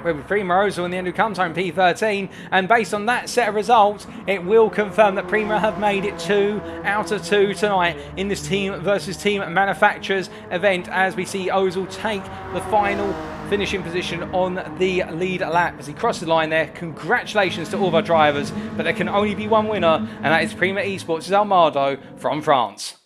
with PRiMA Ozil in the end who comes home P13, and based on that set of results it will confirm that PRiMA have made it 2 out of 2 tonight in this team versus team manufacturers event, as we see Ozil take the final finishing position on the lead lap as he crossed the line there. Congratulations to all of our drivers, but there can only be one winner, and that is PRiMA Esports' Armado from France.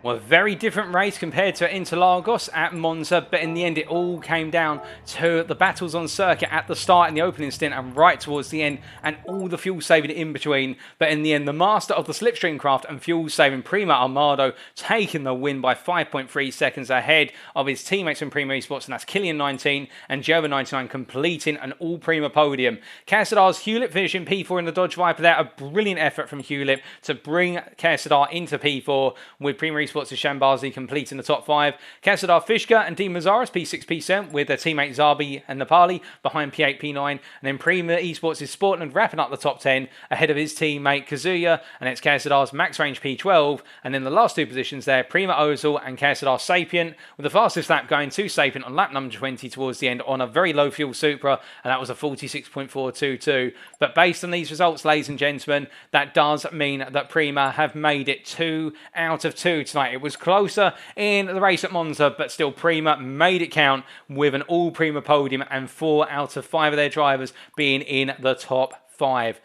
Well, a very different race compared to Interlagos at Monza, but in the end it all came down to the battles on circuit at the start in the opening stint and right towards the end, and all the fuel saving in between. But in the end, the master of the slipstream craft and fuel saving, PRiMA Armado, taking the win by 5.3 seconds ahead of his teammates in PRiMA Esports, and that's Killian 19 and Jova 99 completing an all PRiMA podium. KSZR's Hulip finishing P4 in the Dodge Viper there, a brilliant effort from Hulip to bring KSZR into P4, with PRiMA Esports to Shambazi completing the top 5. KSZR Fishka and Dean Mazaris P6, P7 with their teammate Zarbi and Nepali behind P8, P9, and then PRiMA Esports is Sportland wrapping up the top 10 ahead of his teammate Kazuya, and it's KSZR's Max Range P12, and in the last 2 positions there, PRiMA Ozil and KSZR Sapient, with the fastest lap going to Sapient on lap number 20 towards the end on a very low fuel Supra, and that was a 46.422. But based on these results, ladies and gentlemen, that does mean that PRiMA have made it 2 out of 2 tonight. It was closer in the race at Monza, but still PRiMA made it count with an all PRiMA podium and 4 out of 5 of their drivers being in the top 5.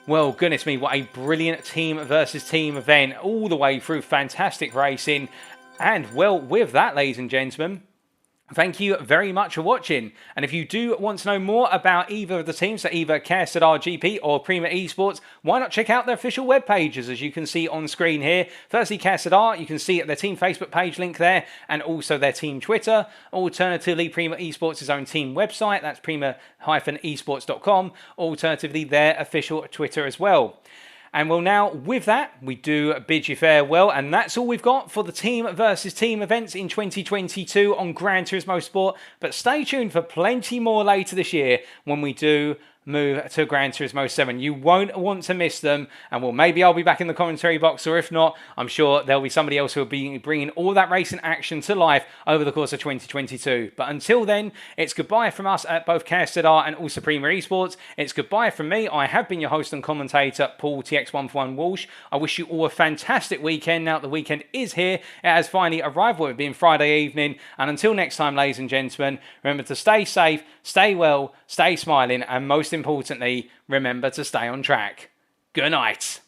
Well, goodness me, what a brilliant team versus team event all the way through. Fantastic racing. And well, with that, ladies and gentlemen, thank you very much for watching. And if you do want to know more about either of the teams, so either KSZR GP or PRiMA Esports, why not check out their official web pages, as you can see on screen here. Firstly, KSZR, you can see their team Facebook page link there, and also their team Twitter. Alternatively, PRiMA Esports' own team website, that's prima-esports.com. Alternatively, their official Twitter as well. And well, now with that, we do bid you farewell, and that's all we've got for the team versus team events in 2022 on Gran Turismo Sport. But stay tuned for plenty more later this year when we do move to Gran Turismo 7. You won't want to miss them, and well, maybe I'll be back in the commentary box, or if not, I'm sure there'll be somebody else who will be bringing all that racing action to life over the course of 2022. But until then, it's goodbye from us at both KSZR and also PRiMA Esports. It's goodbye from me. I have been your host and commentator, Paul TX141 Walsh. I wish you all a fantastic weekend. Now the weekend is here. It has finally arrived, with it being Friday evening. And until next time, ladies and gentlemen, remember to stay safe, stay well, stay smiling, and most importantly, remember to stay on track. Good night.